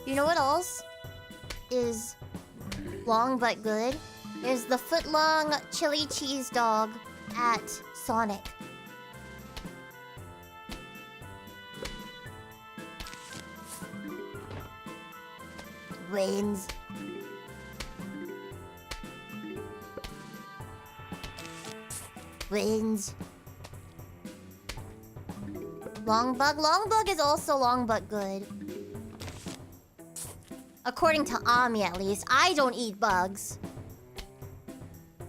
You know what else is long but good? Is the foot-long chili cheese dog at Sonic. Wins. Wins. Long bug is also long but good. According to Ami, at least. I don't eat bugs.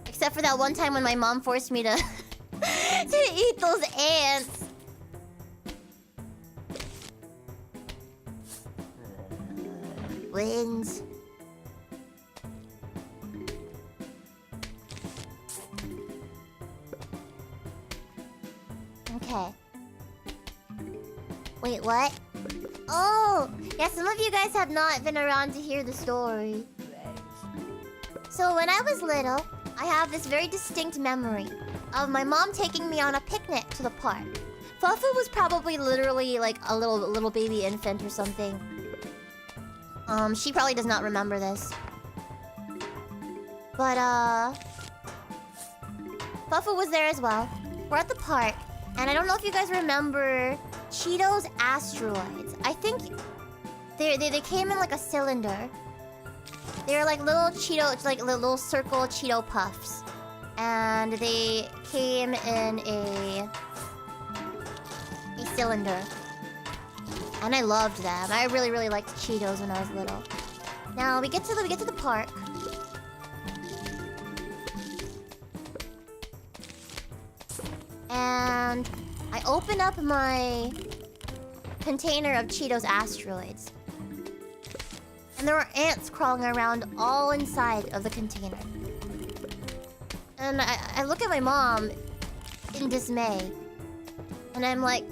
Except for that one time when my mom forced me to to eat those ants. Wins. Okay. Wait, what? Oh! Yeah, some of you guys have not been around to hear the story. So when I was little, I have this very distinct memory of my mom taking me on a picnic to the park. Fufu was probably literally like a little baby infant or something. She probably does not remember this. But Fufu was there as well. We're at the park, and I don't know if you guys remember Cheetos Asteroids. I think they came in like a cylinder. They were like little Cheeto, like little circle Cheeto puffs, and they came in a cylinder. And I loved them. I really liked Cheetos when I was little. Now we get to the park. And I open up my container of Cheetos Asteroids. And there were ants crawling around all inside of the container. And I look at my mom in dismay. And I'm like,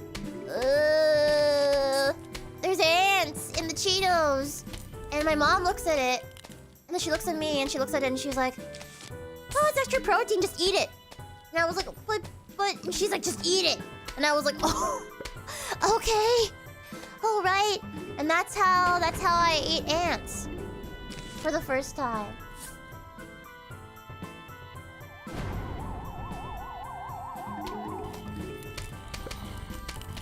there's ants in the Cheetos. And my mom looks at it. And then she looks at me and she looks at it and she's like, oh, it's extra protein, just eat it. And I was like, but... And she's like, just eat it. And I was like, oh, okay. All right. And that's how I ate ants. For the first time.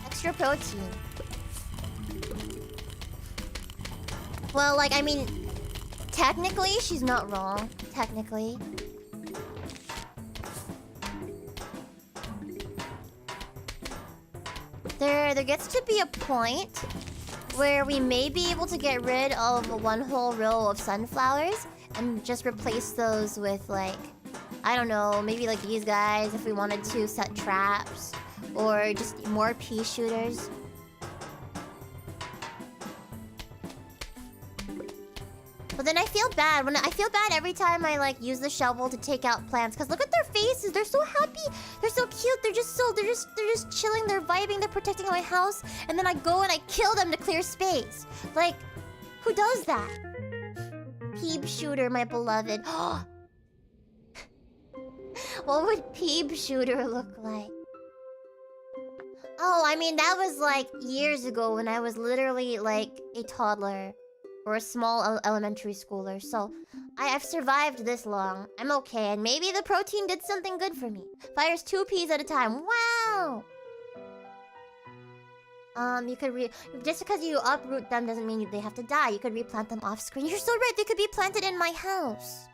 Extra protein. Well, like, I mean, technically, she's not wrong. Technically. There gets to be a point where we may be able to get rid of one whole row of sunflowers and just replace those with, like, I don't know, maybe like these guys if we wanted to set traps, or just more pea shooters. But then I feel bad every time I like use the shovel to take out plants, because look at their faces. They're so happy. They're so cute. They're just chilling. They're vibing. They're protecting my house. And then I go and I kill them to clear space. Like, who does that? Peeb shooter, my beloved. What would Peeb shooter look like? Oh, I mean, that was like years ago when I was literally like a toddler. Or a small elementary schooler, so I've survived this long. I'm okay, and maybe the protein did something good for me. Fires 2 peas at a time. Wow! You could just because you uproot them doesn't mean they have to die. You could replant them off screen. You're so right, they could be planted in my house.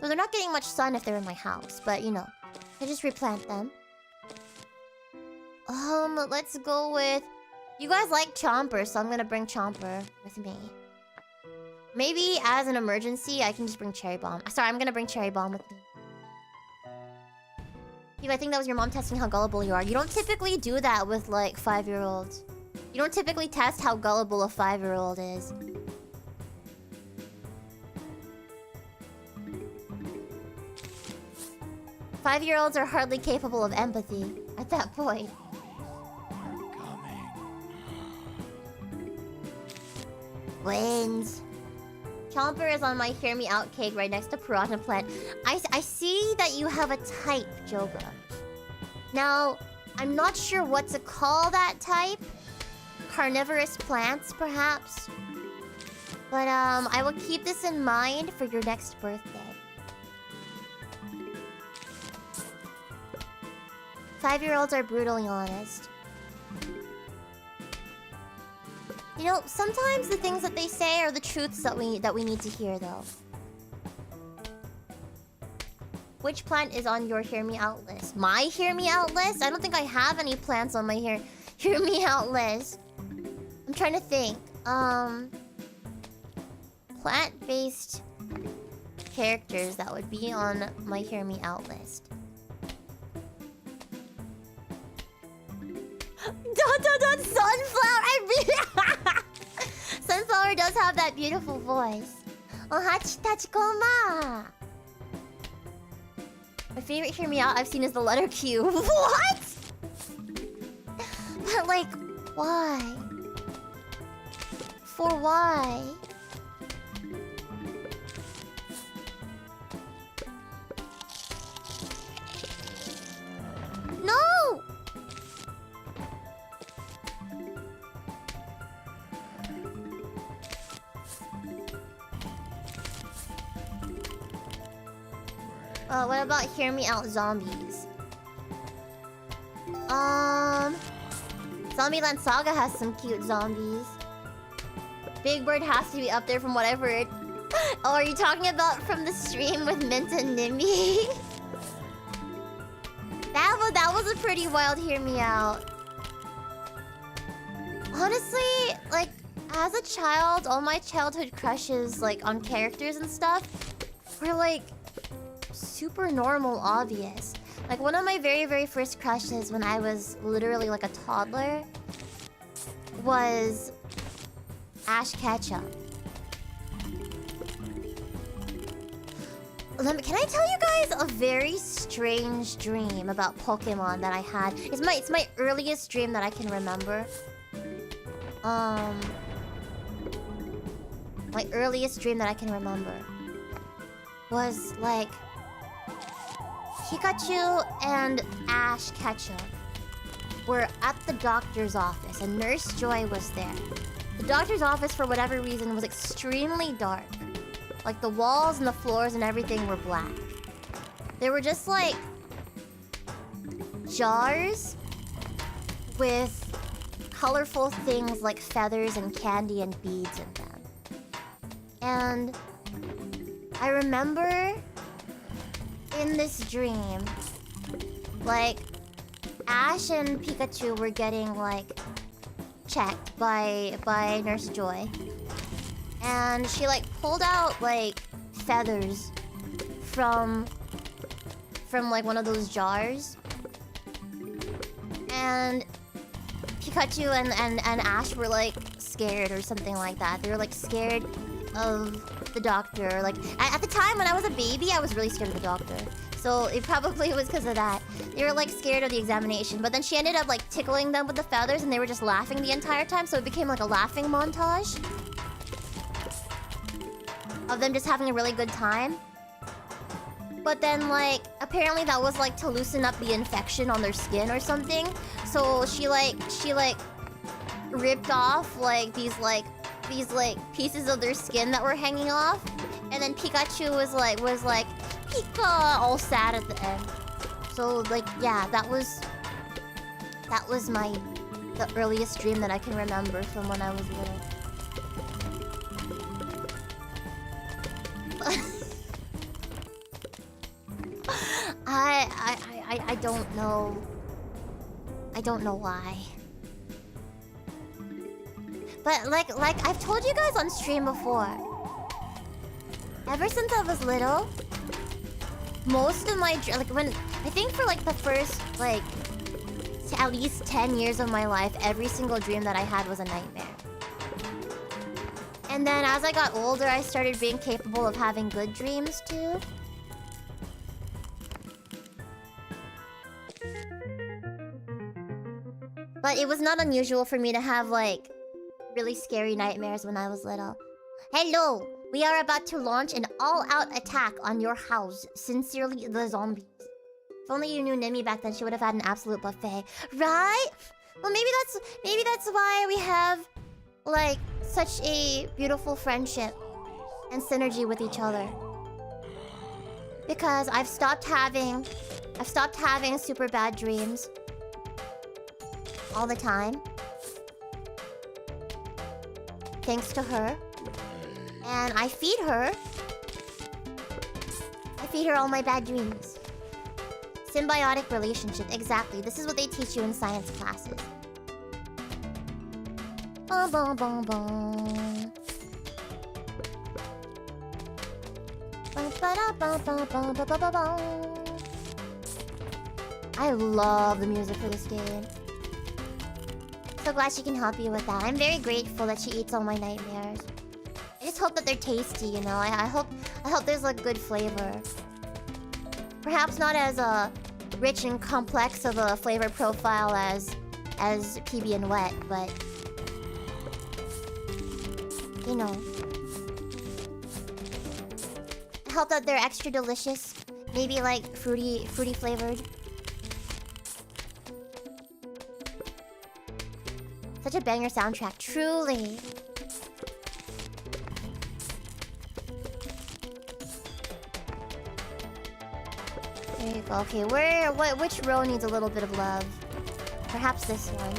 So they're not getting much sun if they're in my house, but you know, I just replant them. Let's go with... You guys like Chomper, so I'm gonna bring Chomper with me. Maybe as an emergency, I can just bring Cherry Bomb. Sorry, I'm gonna bring Cherry Bomb with me. Phoebe, I think that was your mom testing how gullible you are. You don't typically do that with, like, 5-year-olds. You don't typically test how gullible a 5-year-old is. Five-year-olds are hardly capable of empathy at that point. Wins. Chomper is on my Hear Me Out cake right next to Piranha Plant. I see that you have a type, Joga. Now, I'm not sure what to call that type. Carnivorous plants, perhaps? But, I will keep this in mind for your next birthday. 5-year-olds are brutally honest. You know, sometimes the things that they say are the truths that we need to hear, though. Which plant is on your Hear Me Out list? My Hear Me Out list? I don't think I have any plants on my Hear Me Out list. I'm trying to think. Plant-based characters that would be on my Hear Me Out list. Sunflower! Sunflower does have that beautiful voice. Ohachitachikoma! My favorite Hear Me Out I've seen is the letter Q. What? But like, why? For why? No! What about Hear Me Out zombies? Zombieland Saga has some cute zombies. Big Bird has to be up there from what I've heard. Oh, are you talking about from the stream with Mint and Nimby? That was a pretty wild Hear Me Out. Honestly, like, as a child, all my childhood crushes, like, on characters and stuff, were, like, super normal, obvious. Like, one of my very, very first crushes when I was literally, like, a toddler was Ash Ketchum. Can I tell you guys a very strange dream about Pokemon that I had? It's my earliest dream that I can remember. My earliest dream that I can remember was like Pikachu and Ash Ketchum were at the doctor's office and Nurse Joy was there. The doctor's office, for whatever reason, was extremely dark. Like, the walls and the floors and everything were black. They were just, like, jars with colorful things like feathers and candy and beads in them. And I remember in this dream, like, Ash and Pikachu were getting, like, checked by Nurse Joy. And she, like, pulled out, like, feathers from like, one of those jars. And Pikachu and Ash were, like, scared or something like that. They were, like, scared of the doctor. Like, at the time when I was a baby, I was really scared of the doctor. So it probably was because of that. They were, like, scared of the examination. But then she ended up, like, tickling them with the feathers and they were just laughing the entire time. So it became, like, a laughing montage of them just having a really good time. But then, like, apparently that was, like, to loosen up the infection on their skin or something. So she ripped off, like, these pieces of their skin that were hanging off. And then Pikachu was like, Pika, all sad at the end. So, like, yeah, that was the earliest dream that I can remember from when I was little. I don't know. I don't know why. But like I've told you guys on stream before. Ever since I was little, most of my I think for like the first like at least 10 years of my life, every single dream that I had was a nightmare. And then as I got older, I started being capable of having good dreams too. But it was not unusual for me to have like really scary nightmares when I was little. Hello! We are about to launch an all-out attack on your house. Sincerely, the zombies. If only you knew Nemi back then, she would have had an absolute buffet. Right? Well, maybe that's why we have, like, such a beautiful friendship and synergy with each other. Because I've stopped having super bad dreams all the time. Thanks to her. And I feed her all my bad dreams. Symbiotic relationship, exactly. This is what they teach you in science classes. Bum, bum, bum, bum. I love the music for this game. So glad she can help you with that. I'm very grateful that she eats all my nightmares. I just hope that they're tasty, you know. I hope there's like good flavor. Perhaps not as rich and complex of a flavor profile as Phoebe and Wet, but you know. I hope that they're extra delicious. Maybe like fruity flavored. Such a banger soundtrack, truly. There you go. Okay, which row needs a little bit of love? Perhaps this one.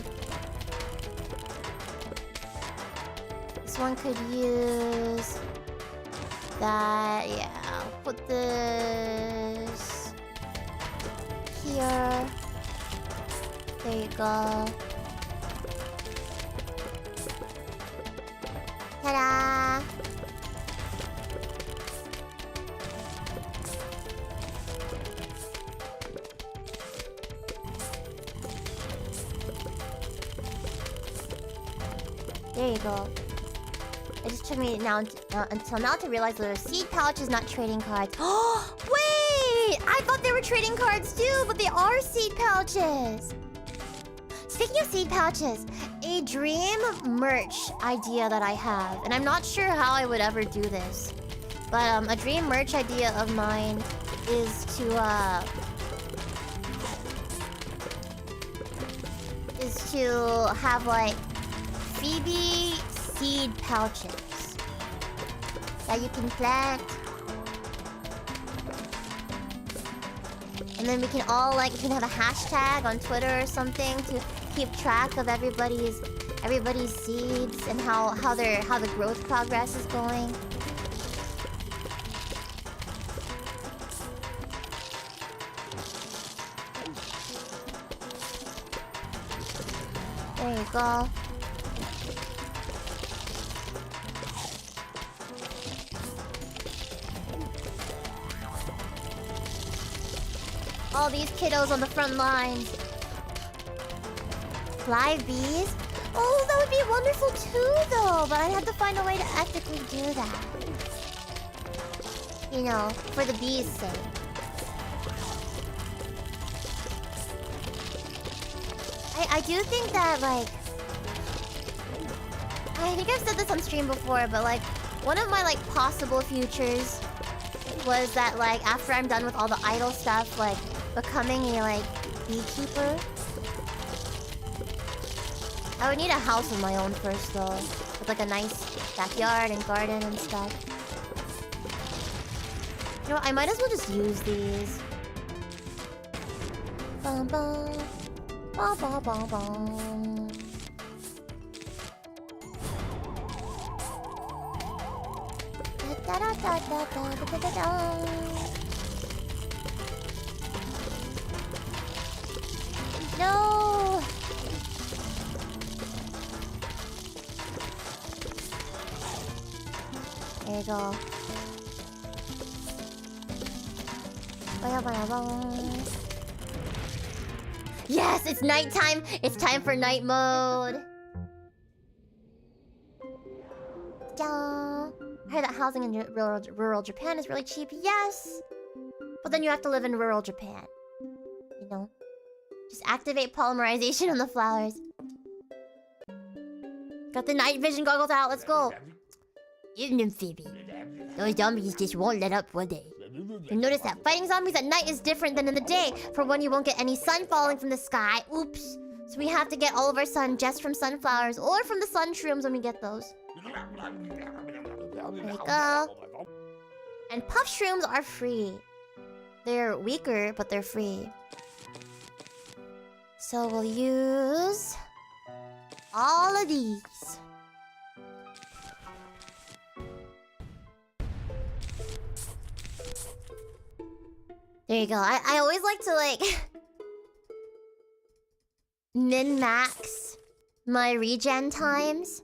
This one could use that. Yeah, I'll put this here. There you go. Ta-da! There you go. It just took me until now to realize that a seed pouch is not trading cards. Oh, wait! I thought they were trading cards too, but they are seed pouches. Speaking of seed pouches, a dream merch idea that I have, and I'm not sure how I would ever do this, but a dream merch idea of mine is to have like Feebee seed pouches that you can plant, and then we can all like, you can have a hashtag on Twitter or something to keep track of everybody's seeds and how the growth progress is going. There you go. All these kiddos on the front lines. Live bees? Oh, that would be wonderful too, though. But I'd have to find a way to ethically do that. You know, for the bees' sake. I do think that, like... I think I've said this on stream before, but, like, one of my, like, possible futures was that, like, after I'm done with all the idol stuff, like, becoming a, like, beekeeper. I would need a house of my own first, though. With, like, a nice backyard and garden and stuff. You know, I might as well just use these. Bum bum. Bum bum bum bum. Da da da da da da da da. No! There you go. Yes, it's nighttime. It's time for night mode. I heard that housing in rural Japan is really cheap. Yes, but then you have to live in rural Japan. You know, just activate polymerization on the flowers. Got the night vision goggles out. Let's go. Evening, Phoebe. Those zombies just won't let up, will they? You notice that fighting zombies at night is different than in the day. For one, you won't get any sun falling from the sky. Oops. So we have to get all of our sun just from sunflowers or from the sun shrooms when we get those. There we go. And puff shrooms are free. They're weaker, but they're free. So we'll use all of these. There you go. I always like to like min-max my regen times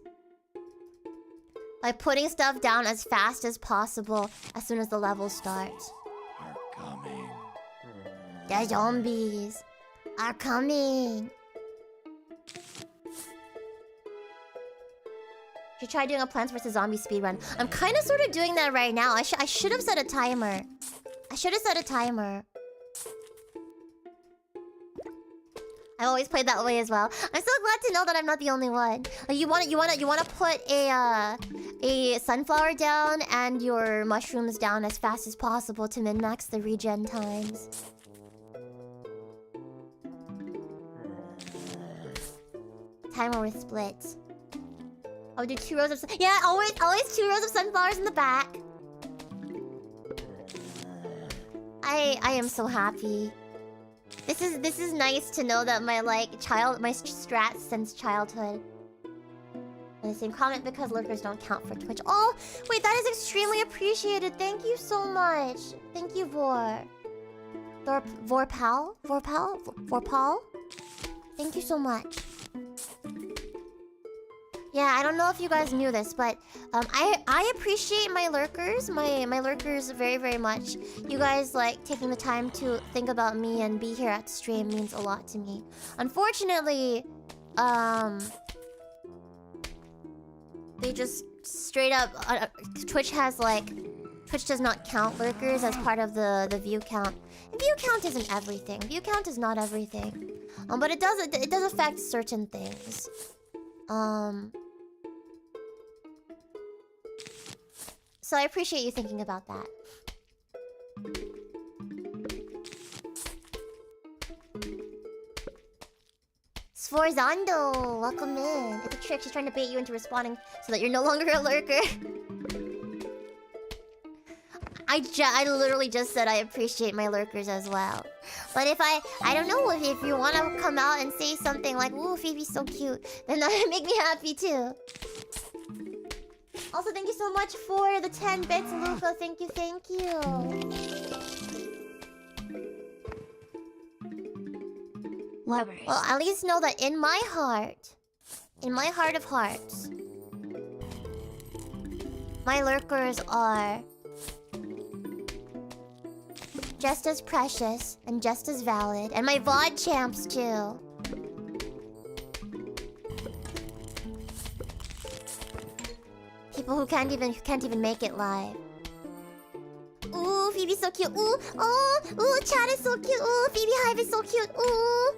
by putting stuff down as fast as possible as soon as the level starts. Are coming. The zombies are coming. Should try doing a Plants vs. Zombies speedrun. I'm kind of sort of doing that right now. I should have set a timer. I should have set a timer. I've always played that way as well. I'm so glad to know that I'm not the only one. You wanna put a sunflower down and your mushrooms down as fast as possible to min-max the regen times. Timer with splits. I'll do 2 rows of always 2 rows of sunflowers in the back. I am so happy. This is nice to know that my strats since childhood. And the same comment because lurkers don't count for Twitch. Oh, wait, that is extremely appreciated. Thank you so much. Thank you, Vorpal. Thank you so much. Yeah, I don't know if you guys knew this, but I appreciate my lurkers, my lurkers very, very much. You guys like taking the time to think about me and be here at the stream means a lot to me. Unfortunately, they just straight up Twitch does not count lurkers as part of the view count. And view count isn't everything. View count is not everything. But it does affect certain things. So I appreciate you thinking about that. Sforzando, welcome in. It's a trick. She's trying to bait you into responding so that you're no longer a lurker. I literally just said I appreciate my lurkers as well. But if I don't know, if you want to come out and say something like, "Ooh, Phoebe's so cute," then that would make me happy too. Also, thank you so much for the 10 bits, Luca. Thank you, thank you. Lovers. Well, at least know that in my heart of hearts, my lurkers are just as precious and just as valid. And my VOD champs, too. People who can't even make it live. Ooh, Phoebe's so cute. Ooh, oh, ooh, chat is so cute. Ooh, FeebeeHive is so cute. Ooh.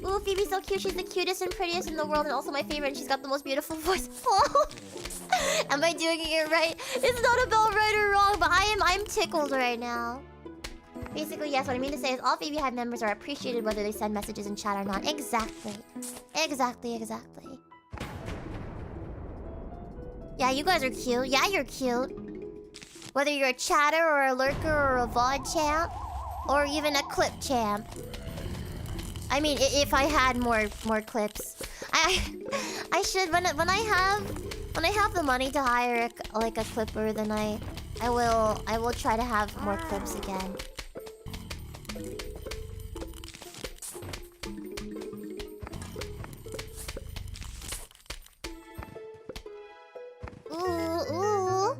Ooh, Phoebe's so cute. She's the cutest and prettiest in the world, and also my favorite. And she's got the most beautiful voice. Oh. Am I doing it right? It's not about right or wrong, but I'm tickled right now. Basically, yes, what I mean to say is all FeebeeHive members are appreciated whether they send messages in chat or not. Exactly. Exactly. Yeah, you guys are cute. Yeah, you're cute. Whether you're a chatter or a lurker or a VOD champ, or even a clip champ. I mean, if I had more clips, I should when I have the money to hire a clipper, then I will try to have more clips again. Ooh.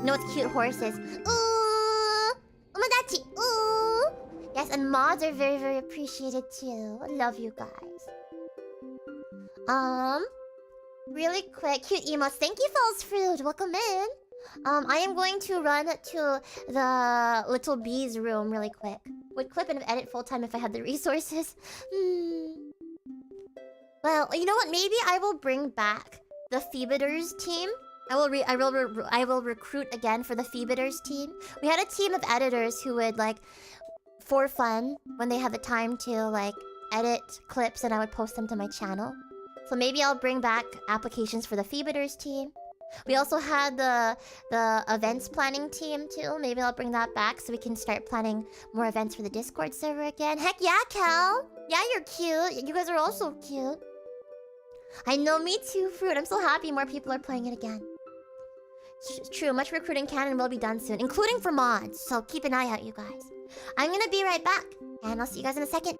No, it's cute horses. Ooh. Omadachi. Ooh. Yes, and mods are very, very appreciated too. I love you guys. Really quick, cute emotes. Thank you, False Fruit. Welcome in. I am going to run to the little bee's room really quick. Would clip and edit full time if I had the resources. Well, you know what? Maybe I will bring back the Feebeders team. I will recruit again for the Feebeders team. We had a team of editors who would like, for fun, when they had the time to like edit clips, and I would post them to my channel. So maybe I'll bring back applications for the Feebeders team. We also had the events planning team too. Maybe I'll bring that back so we can start planning more events for the Discord server again. Heck yeah, Cal! Yeah, you're cute. You guys are also cute. I know, me too, Fruit. I'm so happy more people are playing it again. True, much recruiting can and will be done soon, including for mods. So keep an eye out, you guys. I'm gonna be right back, and I'll see you guys in a second.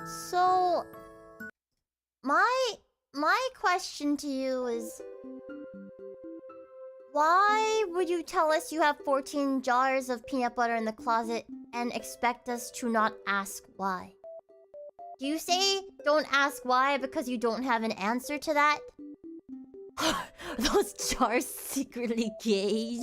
So, my question to you is, why would you tell us you have 14 jars of peanut butter in the closet and expect us to not ask why? Do you say don't ask why because you don't have an answer to that? Those jars secretly gauge.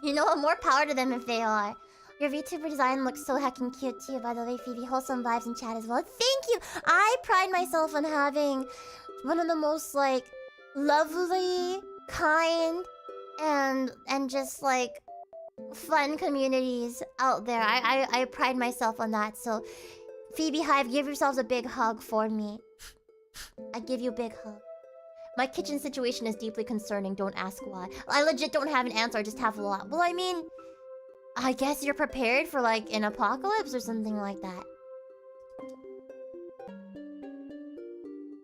You know, more power to them if they are. Your VTuber design looks so heckin' cute too, by the way, Phoebe. Wholesome vibes in chat as well. Thank you! I pride myself on having one of the most, like, lovely, kind, and just, like, fun communities out there. I pride myself on that, so... FeebeeHive, give yourselves a big hug for me. I give you a big hug. My kitchen situation is deeply concerning, don't ask why. I legit don't have an answer, I just have a lot. Well, I mean... I guess you're prepared for, like, an apocalypse or something like that.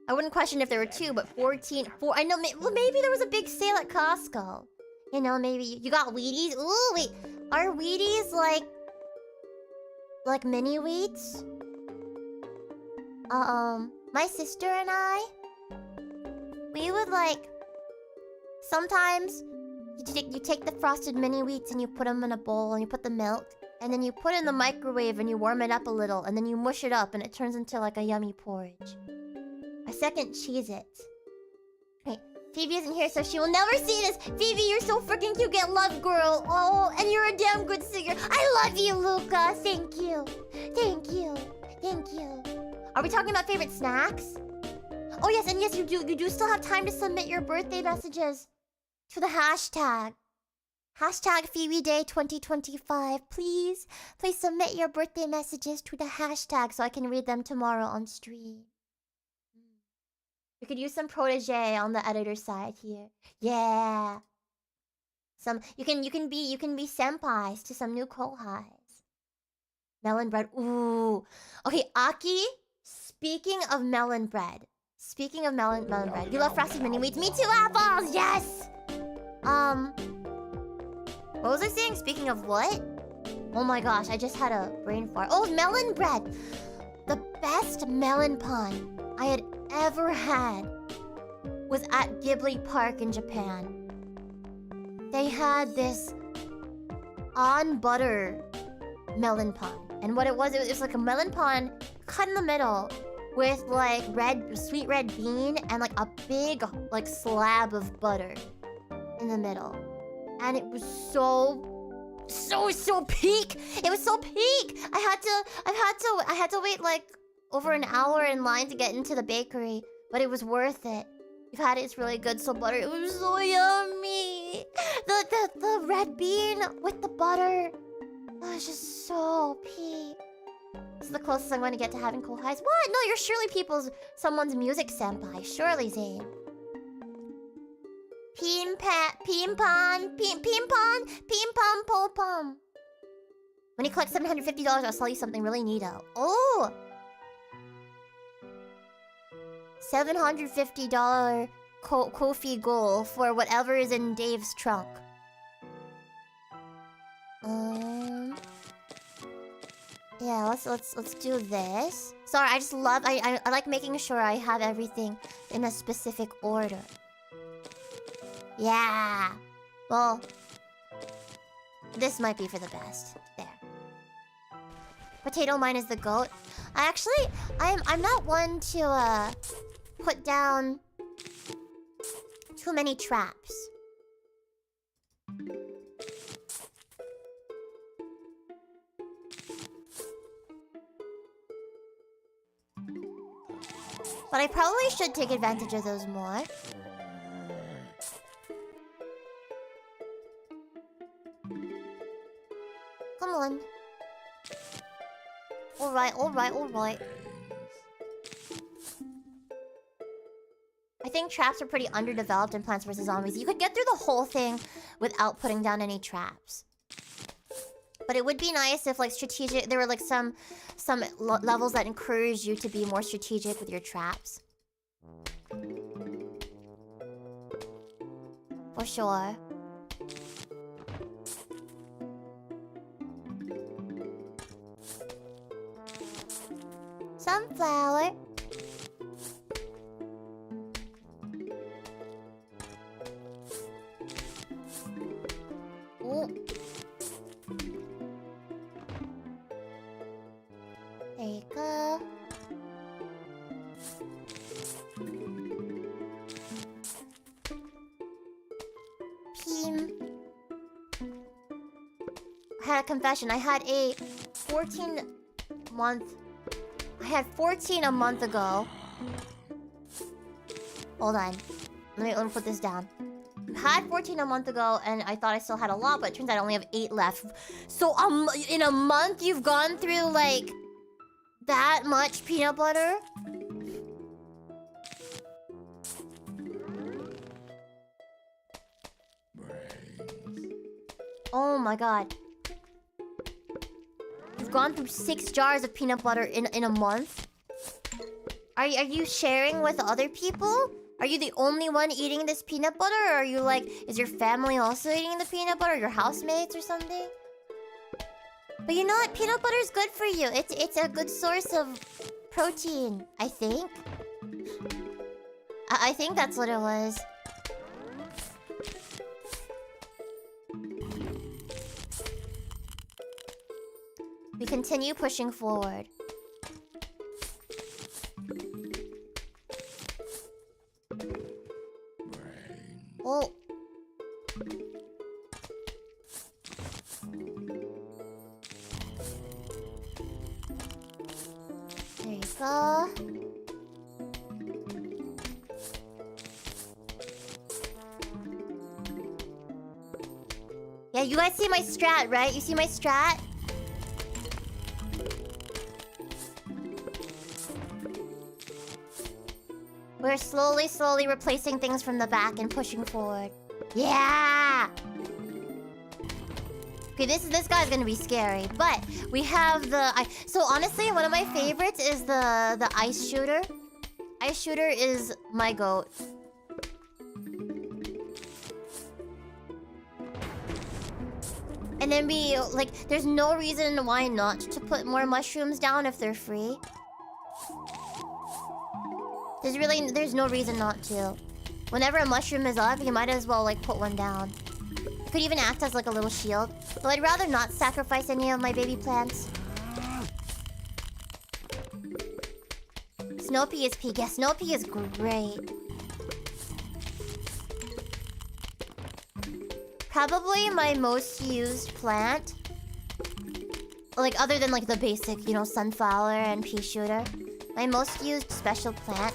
I wouldn't question if there were 2, but 14... I know, well, maybe there was a big sale at Costco. You know, maybe... You got Wheaties? Ooh, wait. Are Wheaties, like... Like mini wheats? My sister and I... We would, like... Sometimes... You take the frosted mini wheats and you put them in a bowl and you put the milk. And then you put it in the microwave and you warm it up a little. And then you mush it up and it turns into like a yummy porridge. I second cheese it. Wait, Phoebe isn't here so she will never see this. Phoebe, you're so freaking cute. Get love, girl. Oh, and you're a damn good singer. I love you, Luca. Thank you. Thank you. Thank you. Are we talking about favorite snacks? Oh yes, and yes, you do still have time to submit your birthday messages. To the hashtag. Hashtag Phoebe Day 2025. Please submit your birthday messages to the hashtag so I can read them tomorrow on stream. We could use some protege on the editor side here. Yeah. You can be senpais to some new kohais. Melon bread. Ooh. Okay, Aki, speaking of melon bread. Speaking of melon bread. You love frosted mini wheats? Me too, apples! Yes! What was I saying? Speaking of what? Oh my gosh, I just had a brain fart. Oh, melon bread! The best melon pun I had ever had was at Ghibli Park in Japan. They had this on butter melon pun. And what it was like a melon pun cut in the middle with like sweet red bean and like a big like slab of butter in the middle. And it was so peak. It was so peak. I had to wait like over an hour in line to get into the bakery, but it was worth it. You've had it, it's really good. So butter, it was so yummy. The red bean with the butter. It was just so peak. This is the closest I'm going to get to having kohais. What? No, you're surely someone's music senpai. Surely, Zane. Pim pam po pum. When you collect $750, I'll sell you something really neato. Oh! $750 Kofi goal for whatever is in Dave's trunk. Yeah, let's do this. Sorry, I just love I like making sure I have everything in a specific order. Yeah. Well, this might be for the best. There. Potato mine is the goat. I'm not one to put down too many traps. But I probably should take advantage of those more. Come on. Alright. I think traps are pretty underdeveloped in Plants vs. Zombies. You could get through the whole thing without putting down any traps. But it would be nice if, like, there were, like, some levels that encourage you to be more strategic with your traps. For sure. Sunflower. Oh. There you go. Peem. I had a confession. I had a 14-month... I had 14 a month ago. Hold on. Let me put this down. I had 14 a month ago, and I thought I still had a lot, but it turns out I only have 8 left. So in a month, you've gone through, like, that much peanut butter? Oh my god. You've gone through 6 jars of peanut butter in a month? Are you sharing with other people? Are you the only one eating this peanut butter? Or are you like, is your family also eating the peanut butter? Your housemates or something? But you know what? Peanut butter is good for you. It's a good source of protein, I think. I think that's what it was. We continue pushing forward. Oh. There you go. Yeah, you guys see my strat, right? You see my strat? We're slowly replacing things from the back and pushing forward. Yeah! Okay, this guy's gonna be scary, but we have the... So honestly, one of my favorites is the ice shooter. Ice shooter is my goat. And then we, like, there's no reason why not to put more mushrooms down if they're free. There's no reason not to. Whenever a mushroom is up, you might as well, like, put one down. It could even act as, like, a little shield. Though I'd rather not sacrifice any of my baby plants. Snow pea is peak. Yeah, snow pea is great. Probably my most used plant. Like, other than, like, the basic, you know, sunflower and pea shooter. My most used special plant.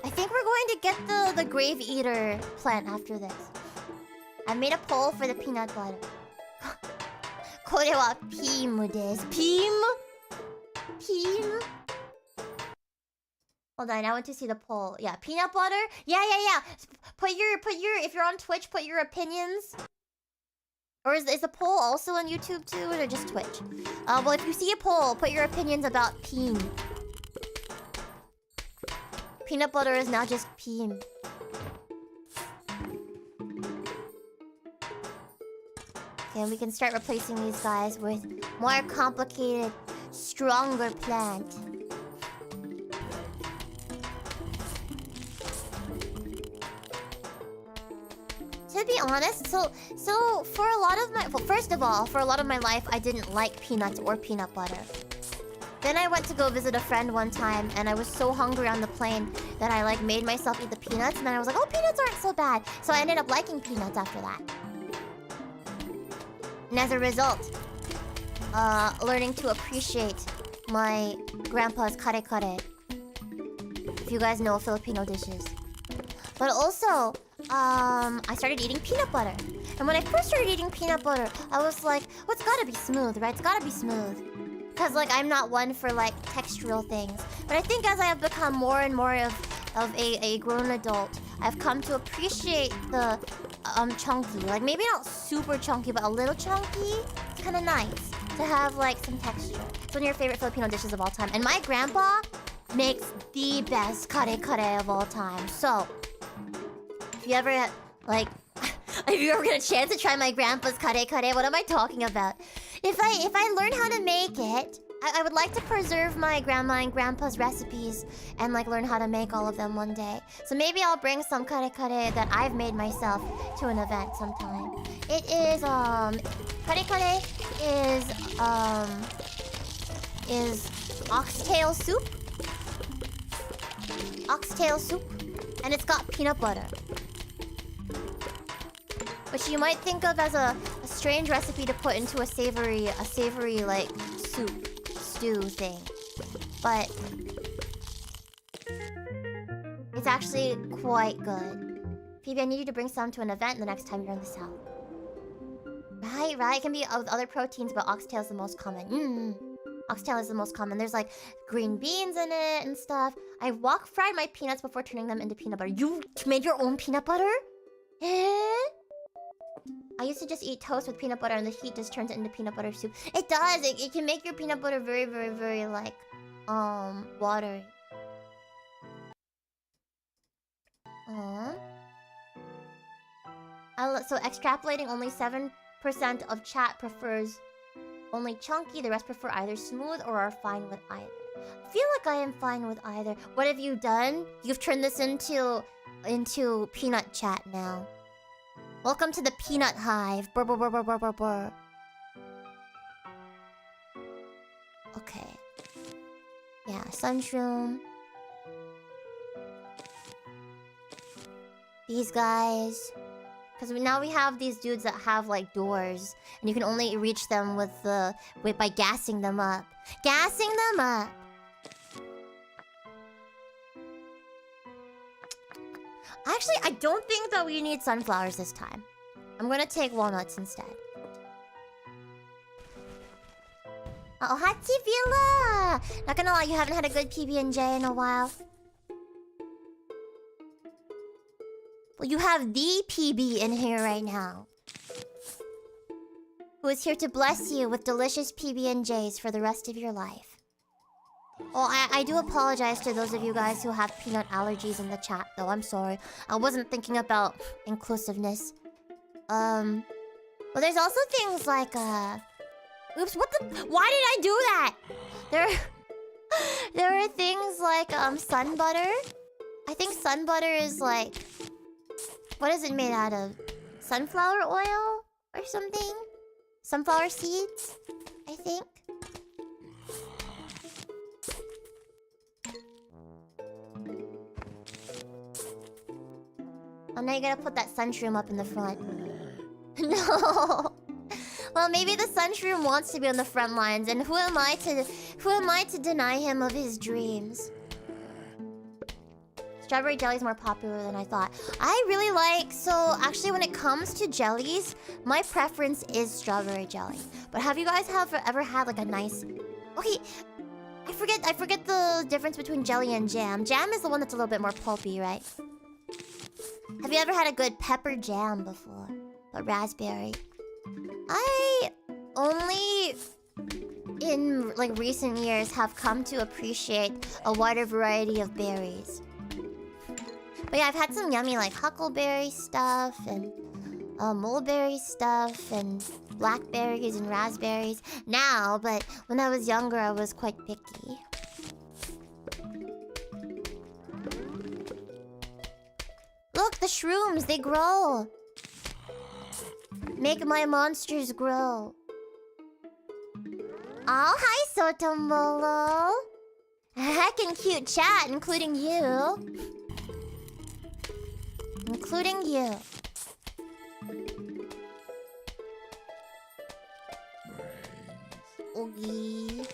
I think we're going to get the grave eater plant after this. I made a poll for the peanut butter. これはピームです。ピーム? Peem? Hold on, I want to see the poll. Yeah, peanut butter? Yeah. Put your if you're on Twitch, put your opinions. Or is the poll also on YouTube too, or just Twitch? Well, if you see a poll, put your opinions about Peem. Peanut butter is not just Peem. Okay, we can start replacing these guys with more complicated, stronger plant. To be honest, so for a lot of my... Well, first of all, for a lot of my life, I didn't like peanuts or peanut butter. Then I went to go visit a friend one time, and I was so hungry on the plane that I, like, made myself eat the peanuts, and then I was like, oh, peanuts aren't so bad. So I ended up liking peanuts after that. And as a result, learning to appreciate my grandpa's kare-kare. If you guys know Filipino dishes. But also... I started eating peanut butter. And when I first started eating peanut butter, I was like, well, it's gotta be smooth, right? It's gotta be smooth. Because, like, I'm not one for, like, textural things. But I think as I have become more and more of a grown adult, I've come to appreciate the chunky. Like, maybe not super chunky, but a little chunky. It's kind of nice to have, like, some texture. It's one of your favorite Filipino dishes of all time. And my grandpa makes the best kare-kare of all time. So... if you ever, like, if you ever get a chance to try my grandpa's kare-kare, what am I talking about? If I learn how to make it, I would like to preserve my grandma and grandpa's recipes and like learn how to make all of them one day. So maybe I'll bring some kare kare that I've made myself to an event sometime. It is kare kare is oxtail soup. Oxtail soup, and it's got peanut butter, which you might think of as a strange recipe to put into a savory like stew thing, but it's actually quite good. Phoebe, I need you to bring some to an event the next time you're in the South. Right. It can be with other proteins, but oxtail is the most common. Oxtail is the most common. There's like green beans in it and stuff. I wok fried my peanuts before turning them into peanut butter. You made your own peanut butter? Eh? I used to just eat toast with peanut butter and the heat just turns it into peanut butter soup. It does. It can make your peanut butter very, very, very like watery. So extrapolating, only 7% of chat prefers only chunky. The rest prefer either smooth or are fine with either. I feel like I am fine with either. What have you done? You've turned this into peanut chat now. Welcome to the peanut hive. Brr, brr, brr, brr, brr, brr, brr. Okay. Yeah, sunshroom. These guys. Because now we have these dudes that have like doors, and you can only reach them by gassing them up. Gassing them up. Actually, I don't think that we need sunflowers this time. I'm gonna take walnuts instead. Oh, Hachi Villa! Not gonna lie, you haven't had a good PB&J in a while. Well, you have the PB in here right now, who is here to bless you with delicious PB&Js for the rest of your life. Well, I do apologize to those of you guys who have peanut allergies in the chat, though. I'm sorry. I wasn't thinking about inclusiveness. But there's also things like, oops, what the... Why did I do that? There are things like, sun butter. I think sun butter is like... What is it made out of? Sunflower oil? Or something? Sunflower seeds? I think. Oh, now you gotta put that sunshroom up in the front. No! Well, maybe the sunshroom wants to be on the front lines, and who am I to deny him of his dreams? Strawberry jelly is more popular than I thought. I really like... So, actually, when it comes to jellies, my preference is strawberry jelly. But have you guys ever had, like, a nice... Okay, I forget the difference between jelly and jam. Jam is the one that's a little bit more pulpy, right? Have you ever had a good pepper jam before? But raspberry. I only... in, like, recent years have come to appreciate a wider variety of berries. But yeah, I've had some yummy like huckleberry stuff and mulberry stuff and blackberries and raspberries now, but when I was younger I was quite picky. Look, the shrooms, they grow. Make my monsters grow. Oh, hi Sotombolo. Heckin' cute chat, including you. Including you. Oogie.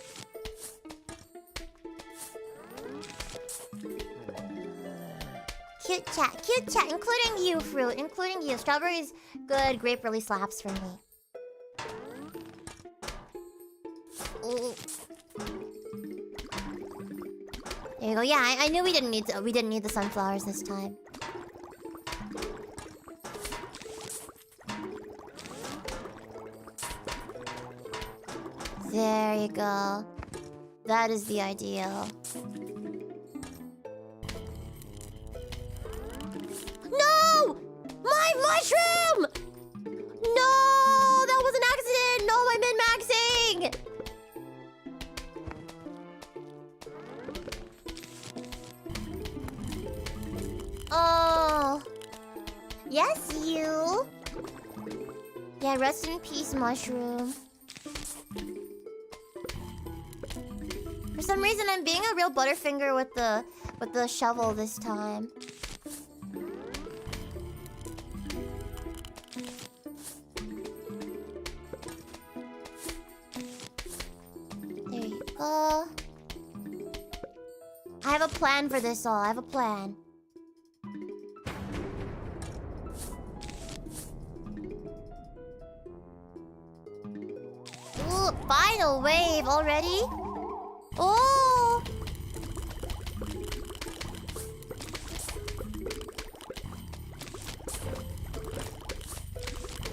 Cute chat, including you, fruit, including you. Strawberry's good, grape really slaps for me. Ooh. There you go. Yeah, I knew we didn't need the sunflowers this time. There you go. That is the ideal. No! My mushroom! No! That was an accident! No, I'm min-maxing! Yes, you. Yeah, rest in peace, mushroom. For some reason, I'm being a real butterfinger with the shovel this time. There you go. I have a plan for this all. I have a plan. Ooh, final wave already? Oh!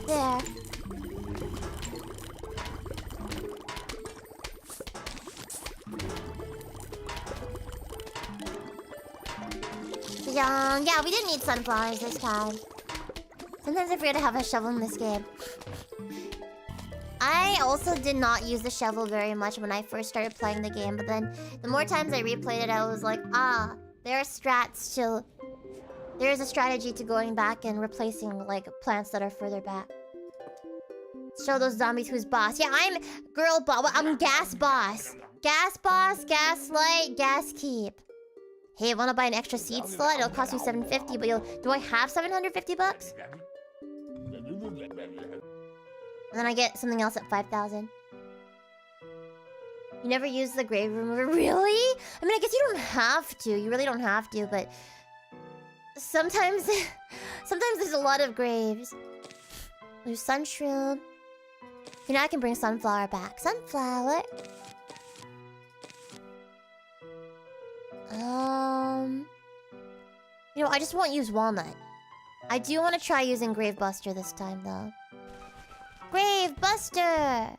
There. Yeah, we didn't need sunflowers this time. Sometimes I forget to have a shovel in this game. I also did not use the shovel very much when I first started playing the game, but then the more times I replayed it, I was like, there are strats to... There is a strategy to going back and replacing, like, plants that are further back. Show those zombies who's boss. Yeah, I'm girl boss. Well, I'm gas boss. Gas boss, gaslight, gas keep. Hey, wanna buy an extra seed slot? It'll cost me $750, but do I have 750 bucks? And then I get something else at 5,000. You never use the grave remover? Really? I mean, I guess you don't have to. You really don't have to, but... Sometimes... sometimes there's a lot of graves. There's sunshroom. You know, I can bring sunflower back. Sunflower. You know, I just won't use walnut. I do want to try using Grave Buster this time, though. Grave Buster!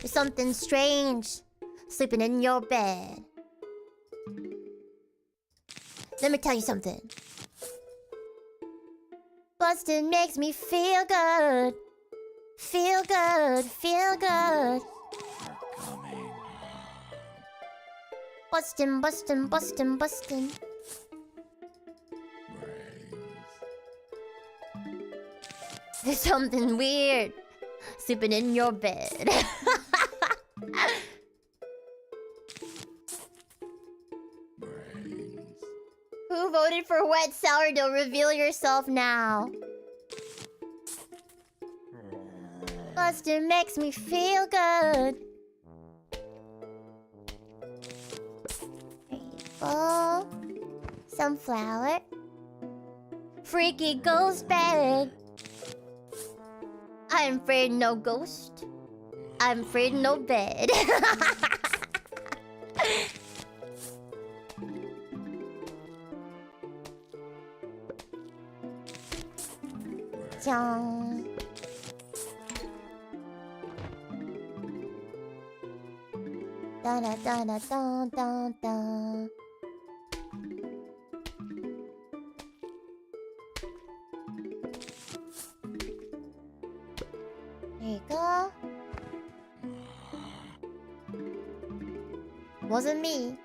There's something strange sleeping in your bed. Let me tell you something. Busting makes me feel good. Feel good, feel good. Bustin', bustin', bustin', bustin'. There's something weird sleeping in your bed. Who voted for wet sourdough? Reveal yourself now. Bustin' makes me feel good. Oh, sunflower. Freaky ghost bed. I'm afraid no ghost. I'm afraid no bed. Chong. Da da da da da da da. There you go. Wasn't me.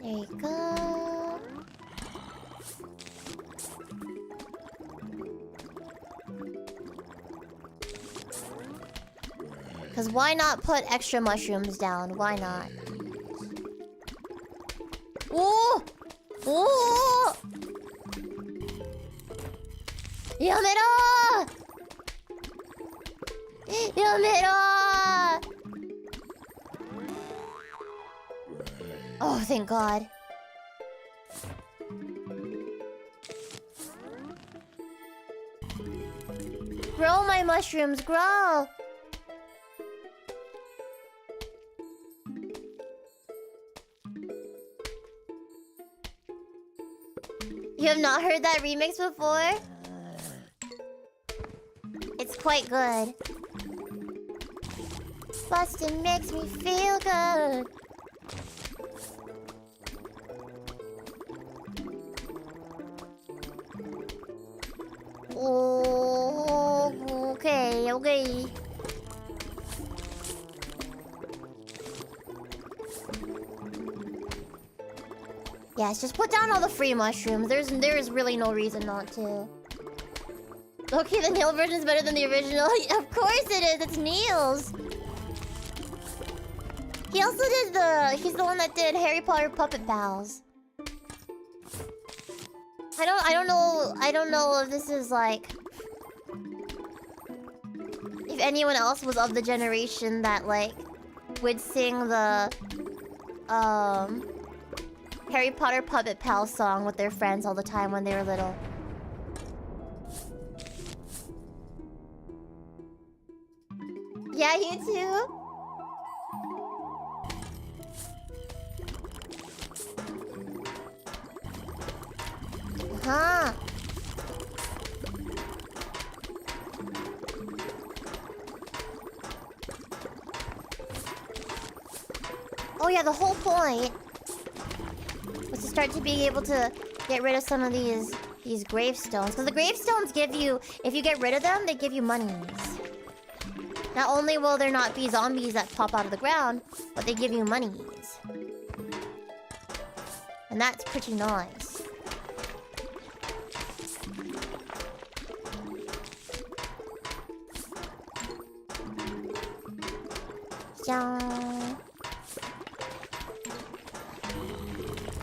There you go. Because why not put extra mushrooms down? Why not? Ooh! Ooh! Yamero! Yamero! Oh, thank God. Grow, my mushrooms, grow! You have not heard that remix before? It's quite good. Bustin' makes me feel good. Oh, okay, okay. Yes, just put down all the free mushrooms. There is really no reason not to. Okay, the Neil version is better than the original. Of course it is. It's Neil's. He also did he's the one that did Harry Potter Puppet Pals. I don't know if this is like, if anyone else was of the generation that like would sing the Harry Potter Puppet Pals song with their friends all the time when they were little. Yeah, you too. Huh. Oh yeah, the whole point was to start to be able to get rid of some of these gravestones. Because the gravestones give you, if you get rid of them, they give you monies. Not only will there not be zombies that pop out of the ground, but they give you monies. And that's pretty nice.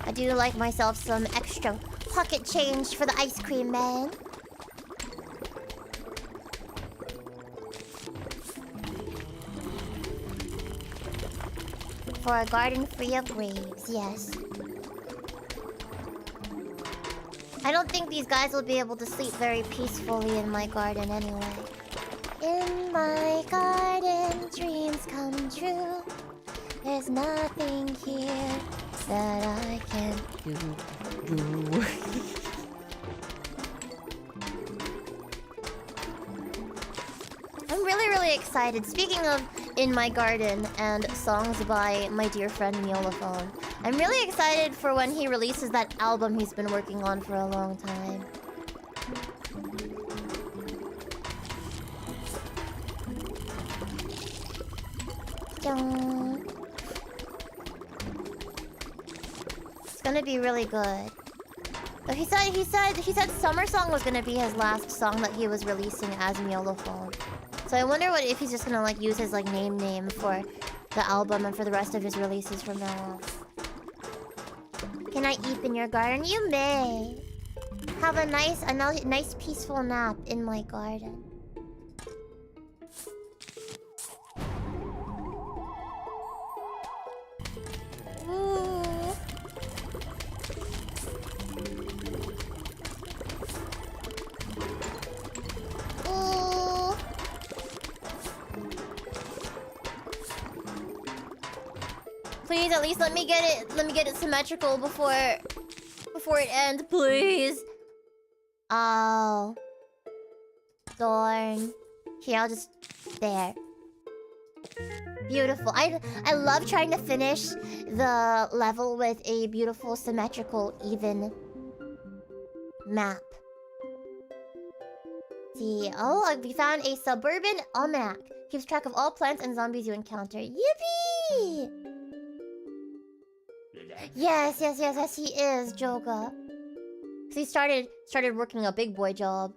I do like myself some extra pocket change for the ice cream man. For a garden free of graves, yes. I don't think these guys will be able to sleep very peacefully in my garden anyway. In my garden, dreams come true. There's nothing here that I can do. I'm really excited. Speaking of In My Garden and songs by my dear friend Miolophone, I'm really excited for when he releases that album he's been working on for a long time. It's gonna be really good. But he said Summer Song was gonna be his last song that he was releasing as Miolophone. So I wonder if he's just gonna like use his like name for the album and for the rest of his releases from now on. Can I eat in your garden? You may. Have a nice peaceful nap in my garden. Please, at least let me get it symmetrical before it ends, please. Oh. Darn. Here, I'll just... There. Beautiful. I love trying to finish the level with a beautiful, symmetrical, even map. See. Oh, we found a suburban almanac. Keeps track of all plants and zombies you encounter. Yippee! Yes, he is, Joga. So he started working a big boy job.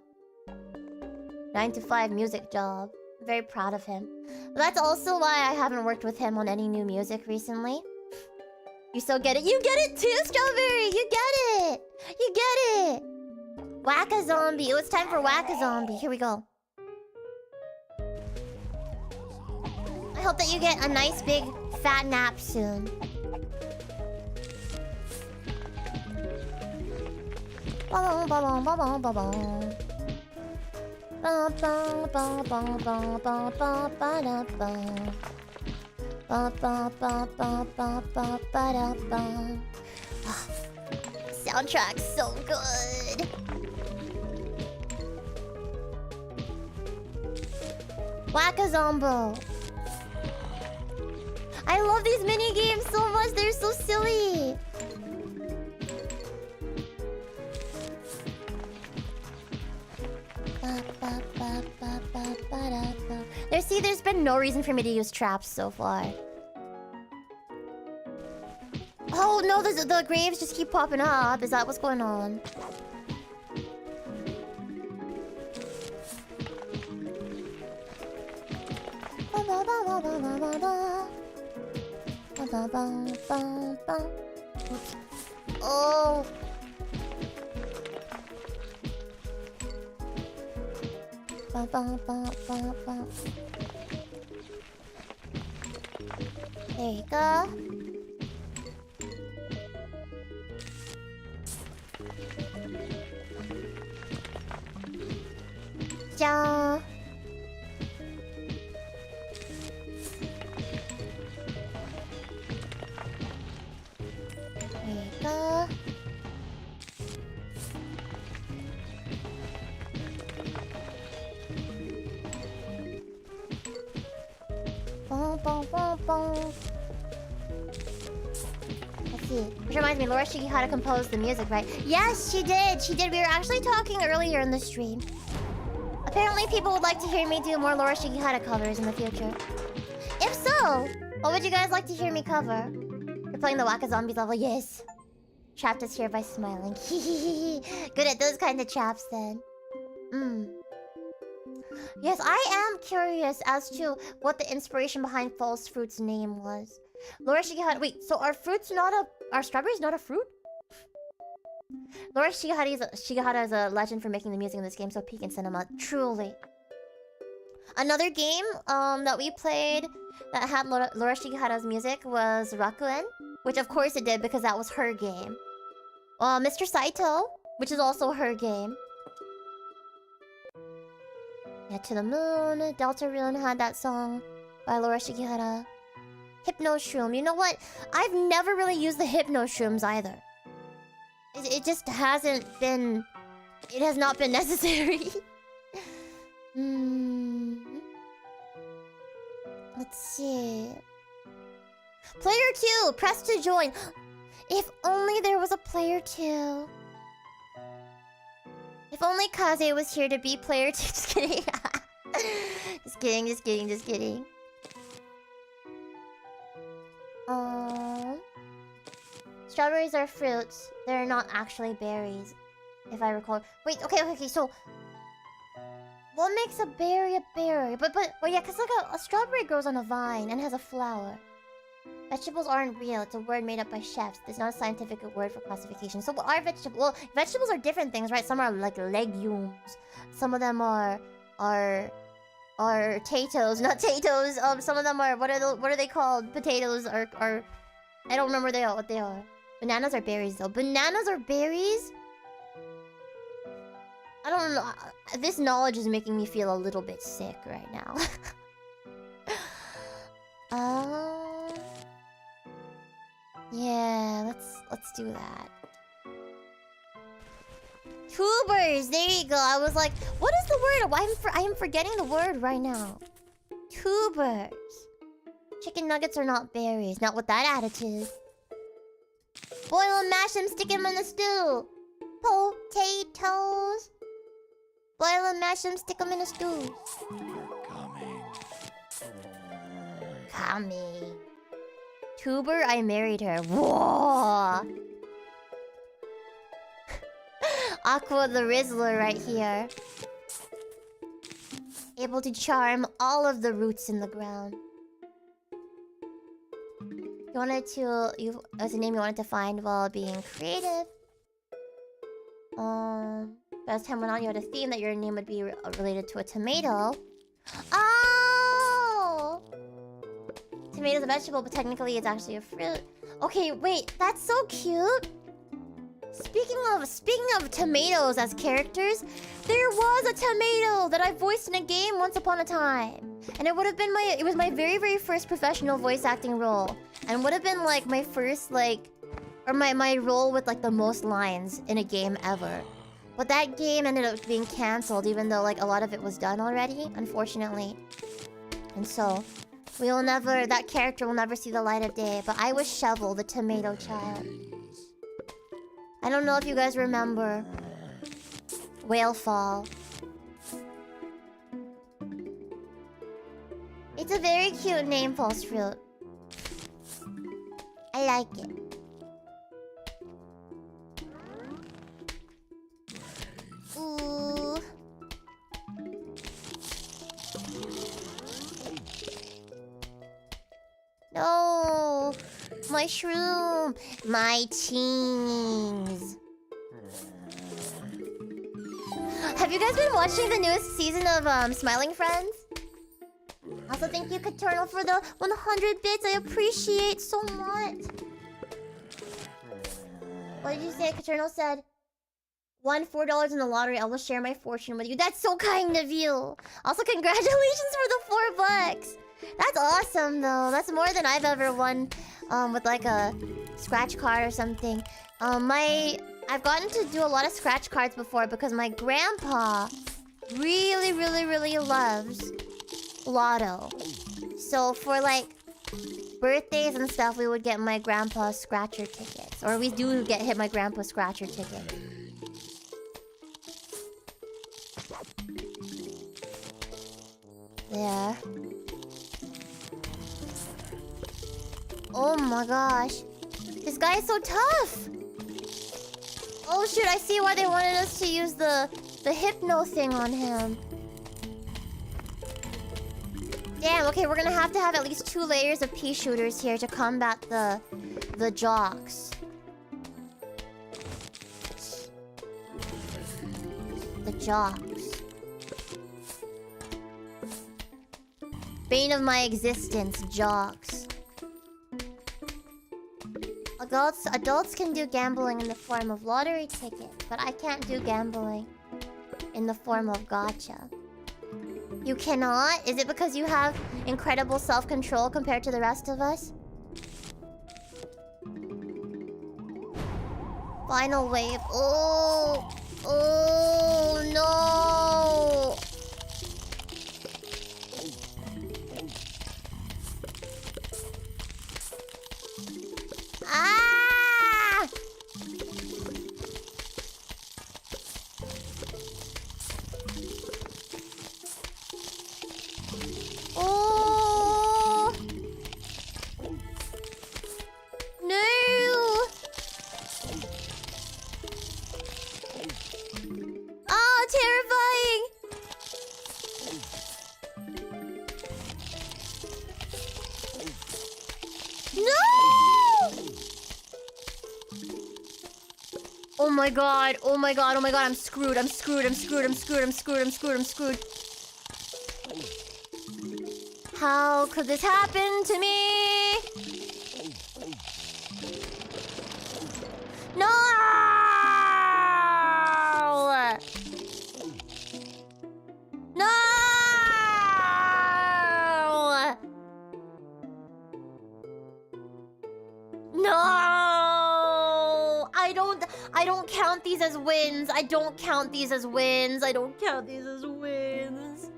9 to 5 music job. I'm very proud of him. But that's also why I haven't worked with him on any new music recently. You still get it? You get it too, Strawberry! You get it! You get it! Whack-a-zombie. It's time for Whack-a-zombie. Here we go. I hope that you get a nice big fat nap soon. Ba-bum, ba-bum, ba-bum, ba-bum. Ba-bum, ba-bum, ba-bum, ba-ba-da-bum. Ba-ba-ba-ba-ba-ba-ba-da-bum. Soundtrack's so good. Whack-a-zombo. I love these mini games so much. They're so silly. There's been no reason for me to use traps so far. Oh no, Oh, the graves just keep popping up. Is that what's going on? Oops. Oh. There you go. Ja. There you go. Boom, boom, boom, boom. Let's see. Which reminds me, Laura Shigihara composed the music, right? Yes, she did. She did. We were actually talking earlier in the stream. Apparently, people would like to hear me do more Laura Shigihara covers in the future. If so, what would you guys like to hear me cover? You're playing the Waka Zombies level? Yes. Trapped us here by smiling. Good at those kind of traps, then. Yes, I am curious as to what the inspiration behind False Fruit's name was. Laura Shigihara... Wait, so are fruits not a... Are strawberries not a fruit? Laura Shigihara is a legend for making the music in this game, so peak in cinema. Truly. Another game that we played that had Laura Shigihara's music was Rakuen, which of course it did because that was her game. Mr. Saito, which is also her game. Yeah, To the Moon, Deltarune had that song by Laura Shigihara. Hypno Shroom. You know what? I've never really used the Hypno Shrooms either. It just hasn't been... It has not been necessary. Let's see. Player 2! Press to join. If only there was a player 2. If only Kaze was here to be player 2. Just kidding. Just kidding. Strawberries are fruits. They're not actually berries, if I recall. Wait, okay, so... What makes a berry? But yeah, because like a strawberry grows on a vine and has a flower. Vegetables aren't real. It's a word made up by chefs. There's not a scientific word for classification. So what are vegetables? Well, vegetables are different things, right? Some are like legumes. Some of them are potatoes, not potatoes. Some of them are what are they called? Potatoes are I don't remember what they are. Bananas are berries though. Bananas are berries? I don't know. This knowledge is making me feel a little bit sick right now. Yeah, let's do that. Tubers, there you go. I was like, what is the word? I am forgetting the word right now. Tubers. Chicken nuggets are not berries. Not with that attitude. Boil and mash them, stick them in the stew. Potatoes. Boil and mash them, stick them in a stew. Coming. Tuber, I married her. Whoa. Aqua the Rizzler right here. Able to charm all of the roots in the ground. As a name you wanted to find while being creative. Best time went on, you had a theme that your name would be related to a tomato. Oh! Tomato's a vegetable, but technically it's actually a fruit. Okay, wait, that's so cute. Speaking of tomatoes as characters, there was a tomato that I voiced in a game once upon a time. And it would have been it was my very, very first professional voice acting role. And would have been like my first or my role with like the most lines in a game ever. But that game ended up being cancelled even though like a lot of it was done already, unfortunately. And so that character will never see the light of day. But I was Shovel, the tomato child. I don't know if you guys remember Whalefall. It's a very cute name, False Fruit. I like it. No! My shroom! My teens! Have you guys been watching the newest season of Smiling Friends? Also, thank you, Caternal, for the 100 bits. I appreciate so much. What did you say? Caternal said, won $4 in the lottery. I will share my fortune with you. That's so kind of you. Also, congratulations for the $4. That's awesome, though. That's more than I've ever won with like a scratch card or something. I've gotten to do a lot of scratch cards before because my grandpa really loves Lotto. So for like birthdays and stuff, we would get my grandpa scratcher tickets. Or we do hit my grandpa scratcher ticket. There. Oh my gosh. This guy is so tough! Oh shoot, I see why they wanted us to use the hypno thing on him. Damn, okay, we're gonna have to have at least 2 layers of pea shooters here to combat the jocks. The jocks. Bane of my existence, jocks. Adults can do gambling in the form of lottery tickets, but I can't do gambling in the form of gacha. You cannot? Is it because you have incredible self-control compared to the rest of us? Final wave. Oh! Oh no! Ah! Oh! No! Oh, terrifying! No! Oh my god, oh my god, oh my god, I'm screwed, I'm screwed, I'm screwed, I'm screwed, I'm screwed, I'm screwed, I'm screwed. How could this happen to me? No! No! No! I don't count these as wins. I don't count these as wins. I don't count these as wins.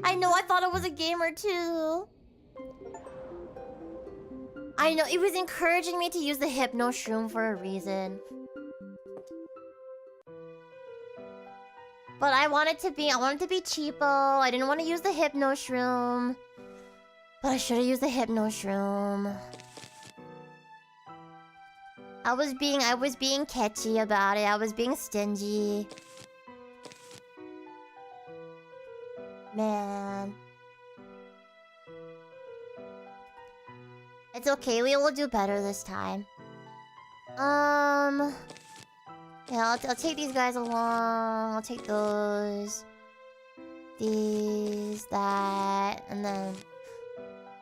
I know, I thought it was a gamer too. I know, it was encouraging me to use the Hypno Shroom for a reason. But I wanted to be cheapo. I didn't want to use the Hypno Shroom. But I should have used the Hypno Shroom. I was being catchy about it. I was being stingy. Man. It's okay, we will do better this time. Yeah, I'll take these guys along. I'll take those. These, that, and then...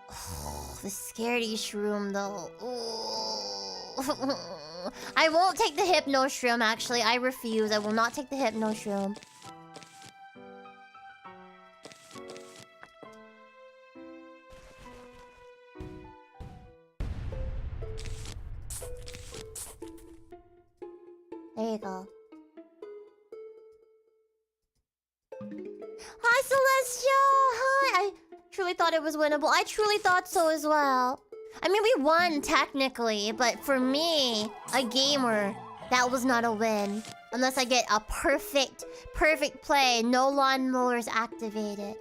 Oh, the scaredy shroom, though. Oh. I won't take the Hypno Shroom, actually. I refuse. I will not take the Hypno Shroom. There you go. Hi, Celestial! Hi! I truly thought it was winnable. I truly thought so as well. I mean, we won, technically. But for me, a gamer, that was not a win. Unless I get a perfect play. No lawnmowers activated.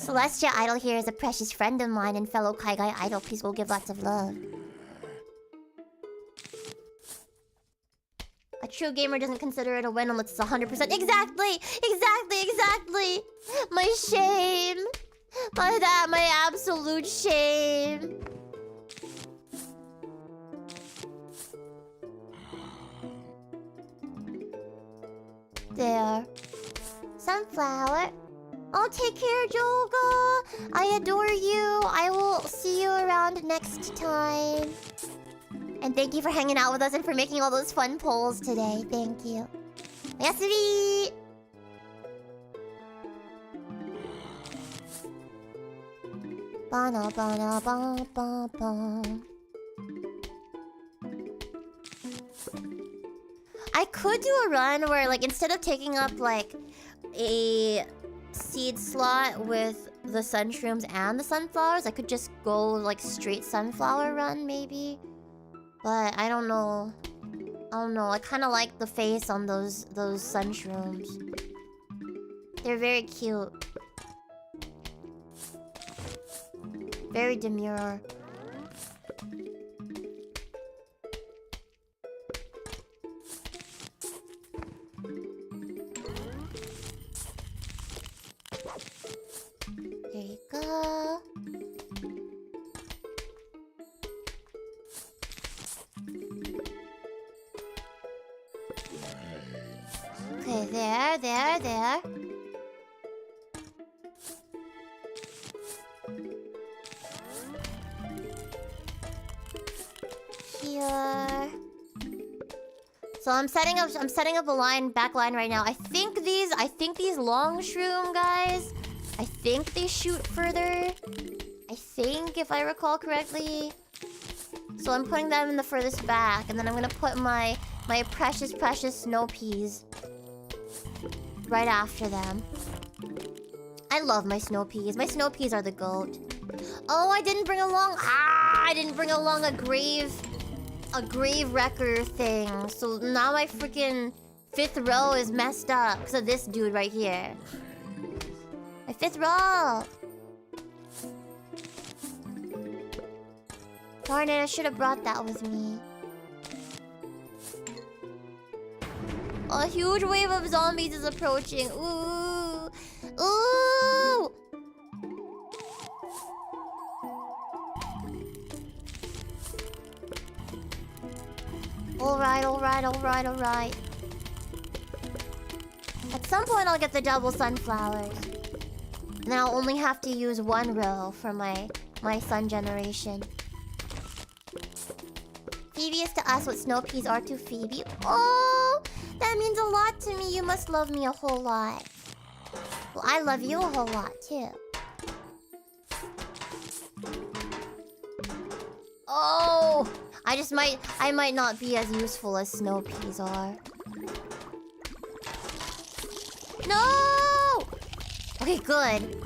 Celestia Idol here is a precious friend of mine and fellow Kai Guy Idol. Please go give lots of love. A true gamer doesn't consider it a win unless it's 100%. Exactly! My shame! My absolute shame! There. Sunflower. Oh, take care, Joga! I adore you. I will see you around next time. And thank you for hanging out with us and for making all those fun polls today. Thank you. Yasumi! Bana bana ba ba ba. I could do a run where, like, instead of taking up, like, a seed slot with the sunshrooms and the sunflowers, I could just go, like, straight sunflower run, maybe. But I don't know. I kind of like the face on those sunshrooms. They're very cute. Very demure. There you go. Okay, there. Here. So I'm setting up a back line right now. I think these long shroom guys, I think they shoot further. I think, if I recall correctly. So I'm putting them in the furthest back, and then I'm gonna put my precious snow peas right after them. I love my snow peas. My snow peas are the goat. Oh, I didn't bring along a grave wrecker thing. So now my freaking 5th row is messed up because of this dude right here. My 5th row. Darn it, I should have brought that with me. A huge wave of zombies is approaching. Ooh. Ooh! Alright. At some point I'll get the double sunflowers. And then I'll only have to use 1 row for my sun generation. Phoebe is to us what snow peas are to Phoebe. Oh! That means a lot to me. You must love me a whole lot. Well, I love you a whole lot, too. Oh! I might not be as useful as snow peas are. No! Okay, good.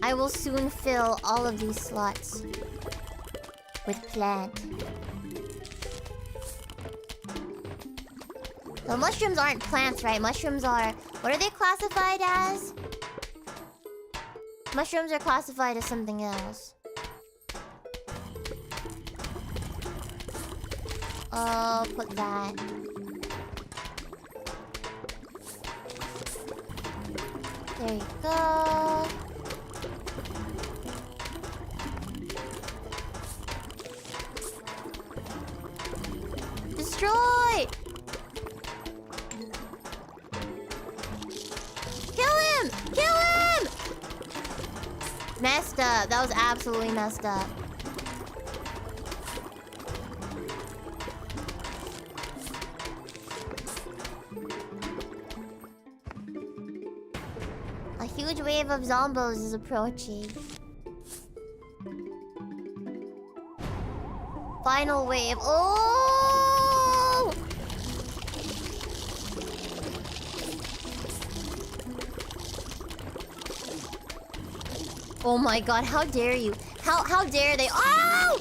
I will soon fill all of these slots with plant. The mushrooms aren't plants, right? Mushrooms are... What are they classified as? Mushrooms are classified as something else. Oh, put that. There you go. Destroy! Kill him! Kill him! Messed up. That was absolutely messed up. A huge wave of zombos is approaching. Final wave. Oh! Oh my god, how dare you? How dare they? Oh!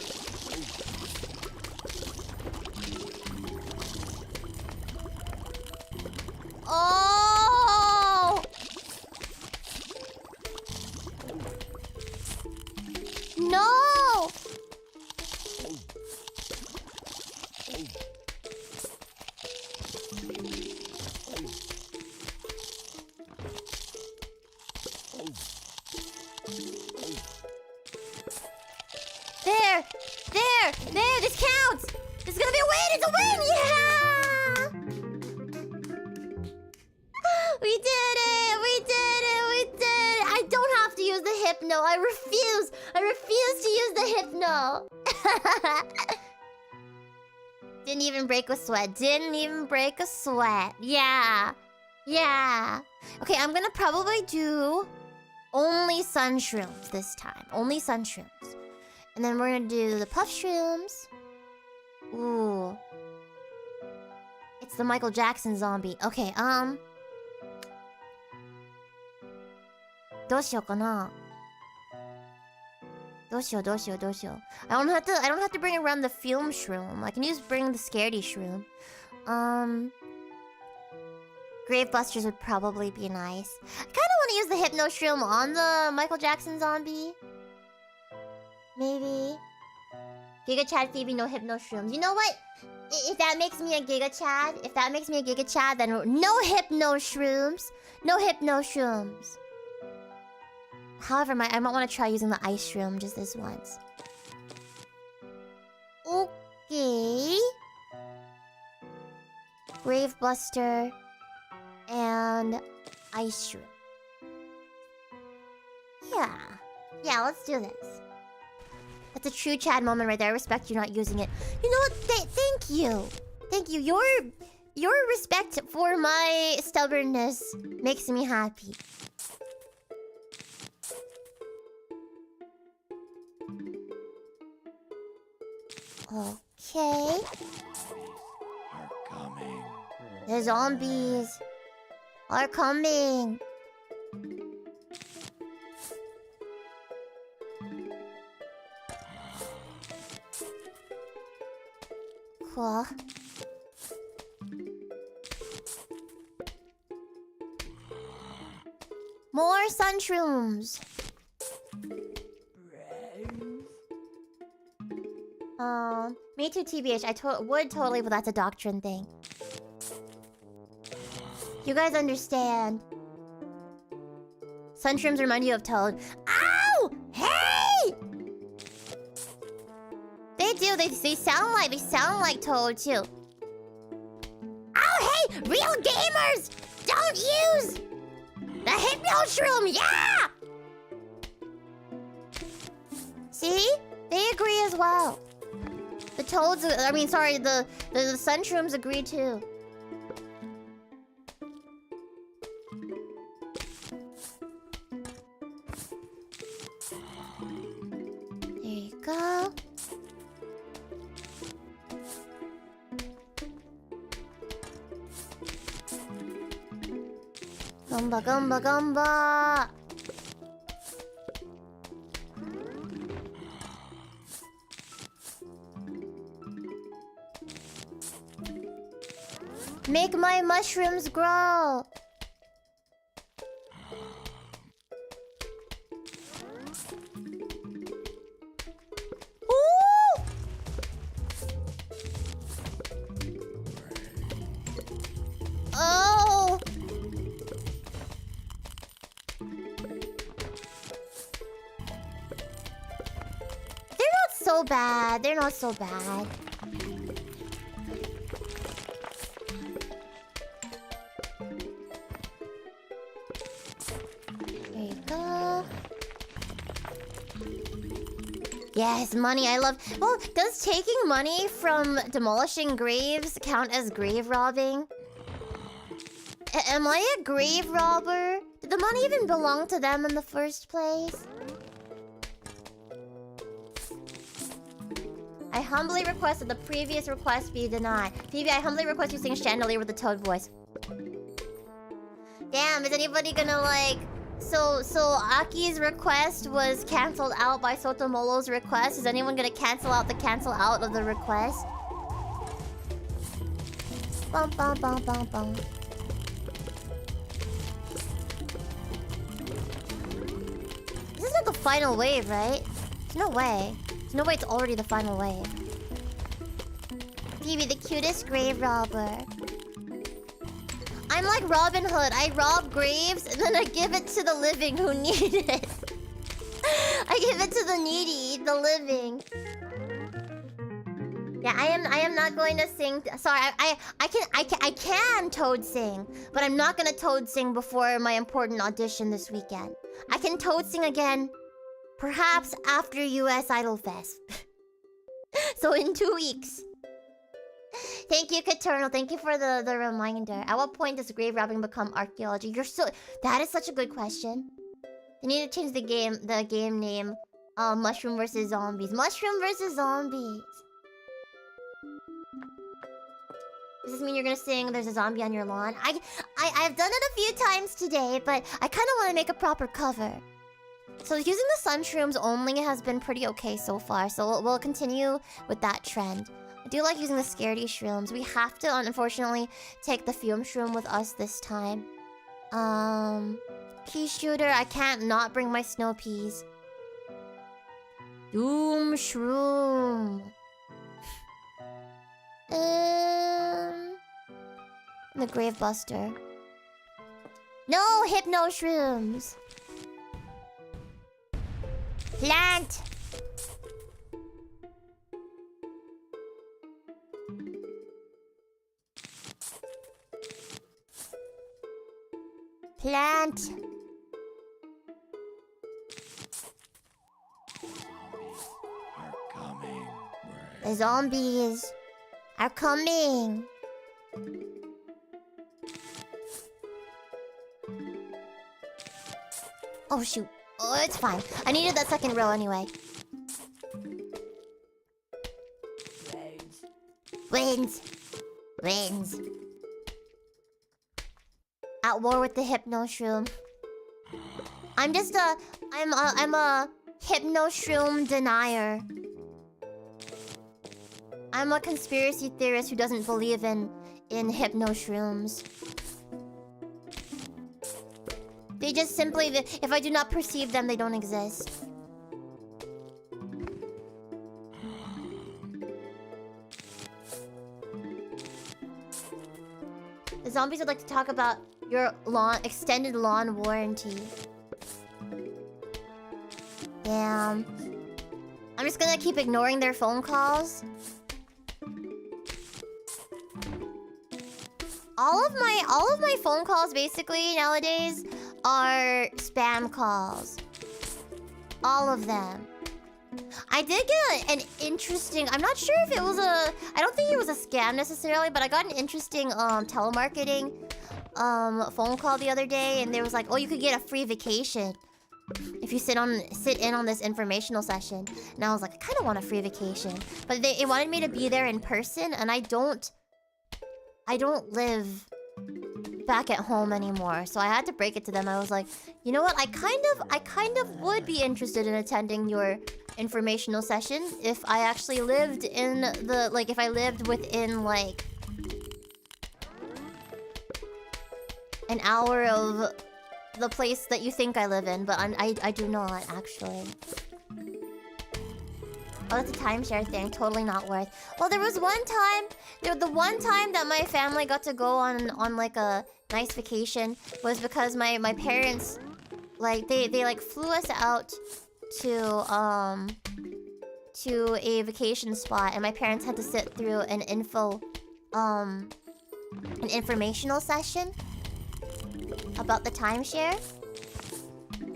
There! There! There! This counts! This is gonna be a win! It's a win! Yeah! We did it! We did it! We did it! I don't have to use the hypno. I refuse! I refuse to use the hypno! Didn't even break a sweat. Didn't even break a sweat. Yeah. Yeah. Okay, I'm gonna probably do only sun shrooms this time. Only sun shrooms. And then we're gonna do the puff shrooms. Ooh. It's the Michael Jackson zombie. Okay, どうしようかな。どうしよう。I don't have to bring around the film shroom. I can just bring the scaredy shroom. Gravebusters would probably be nice. I kinda wanna use the hypno shroom on the Michael Jackson zombie. Maybe. Giga Chad Phoebe, no hypno shrooms. You know what? If that makes me a Giga Chad, then no hypno shrooms. No hypno shrooms. However, I might want to try using the ice shroom just this once. Okay. Gravebuster and ice shroom. Yeah, let's do this. That's a true Chad moment right there. I respect you not using it. You know what? Thank you. Thank you. Your respect for my stubbornness makes me happy. Okay. Are coming. The zombies are coming. Cool. More sun shrooms. Me too, TBH. I would totally, but that's a doctrine thing. You guys understand. Sun shrooms remind you of Toad. Ow! Hey! They do. They sound like Toad too. Oh, hey! Real gamers! Don't use the hypno shroom! Yeah! See? They agree as well. The toads, the sun shrooms agree too. There you go. Gumba. Make my mushrooms grow. Ooh! Oh! They're not so bad. There you go. Yes, money. I love... Well, does taking money from demolishing graves count as grave robbing? Am I a grave robber? Did the money even belong to them in the first place? I humbly request that the previous request be denied. Phoebe, I humbly request you sing Chandelier with the Toad voice. Damn, is anybody gonna like... So Aki's request was cancelled out by Sotomolo's request. Is anyone gonna cancel out the cancel out of the request? Bum bum bum bum bum. This is not the final wave, right? There's no way. There's no way it's already the final wave. Phoebe, the cutest grave robber. I'm like Robin Hood. I rob graves and then I give it to the living who need it. I give it to the needy, the living. Yeah, I am not going to sing. Sorry, I can toad sing, but I'm not gonna toad sing before my important audition this weekend. I can toad sing again, perhaps after US Idol Fest. So in 2 weeks. Thank you, Caternal. Thank you for the reminder. At what point does grave robbing become archaeology? That is such a good question. They need to change the game name. Mushroom versus Zombies. Mushroom versus Zombies. Does this mean you're gonna sing There's a Zombie on Your Lawn? I've done it a few times today, but I kind of want to make a proper cover. So using the Sunshrooms only has been pretty okay so far, so we'll continue with that trend. I do like using the Scaredy Shrooms. We have to, unfortunately, take the Fume Shroom with us this time. Pea Shooter, I can't not bring my snow peas. Doom Shroom. The Grave Buster. No Hypno Shrooms. Plant. Plant. Are coming. The zombies are coming. Oh shoot. Oh, it's fine. I needed that second row anyway. Wins. Wins. At war with the Hypno Shroom. I'm a Hypno Shroom denier. I'm a conspiracy theorist who doesn't believe in Hypno Shrooms. They just simply, if I do not perceive them, they don't exist. The zombies would like to talk about your extended lawn warranty. Damn. I'm just gonna keep ignoring their phone calls. All of my phone calls basically nowadays are spam calls. All of them. I did get an interesting... I'm not sure if it was a... I don't think it was a scam necessarily, but I got an interesting telemarketing phone call the other day, and there was like, oh, you could get a free vacation if you sit in on this informational session. And I was like, I kind of want a free vacation, but they wanted me to be there in person, and I don't live back at home anymore, so I had to break it to them. I was like, you know what? I kind of would be interested in attending your informational session if I actually lived in the if I lived within like an hour of the place that you think I live in, but I do not actually. Oh, that's a timeshare thing. Totally not worth. Well, there was one time... the one time that my family got to go on like a nice vacation was because my parents... Like, they like flew us out to a vacation spot, and my parents had to sit through an informational session about the timeshare.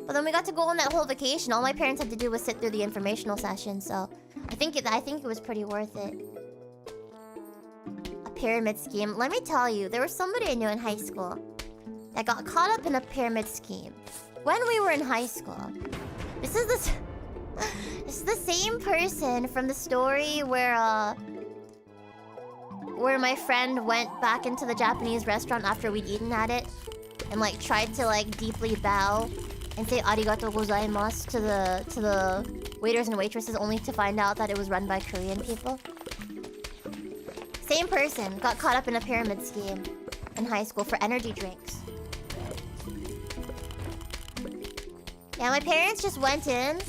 But then we got to go on that whole vacation. All my parents had to do was sit through the informational session, so I think it was pretty worth it. A pyramid scheme. Let me tell you, there was somebody I knew in high school that got caught up in a pyramid scheme when we were in high school. This is the same person from the story where my friend went back into the Japanese restaurant after we'd eaten at it and like tried to like deeply bow and say arigatou gozaimasu to the waiters and waitresses, only to find out that it was run by Korean people. Same person got caught up in a pyramid scheme in high school for energy drinks. Yeah, my parents just went in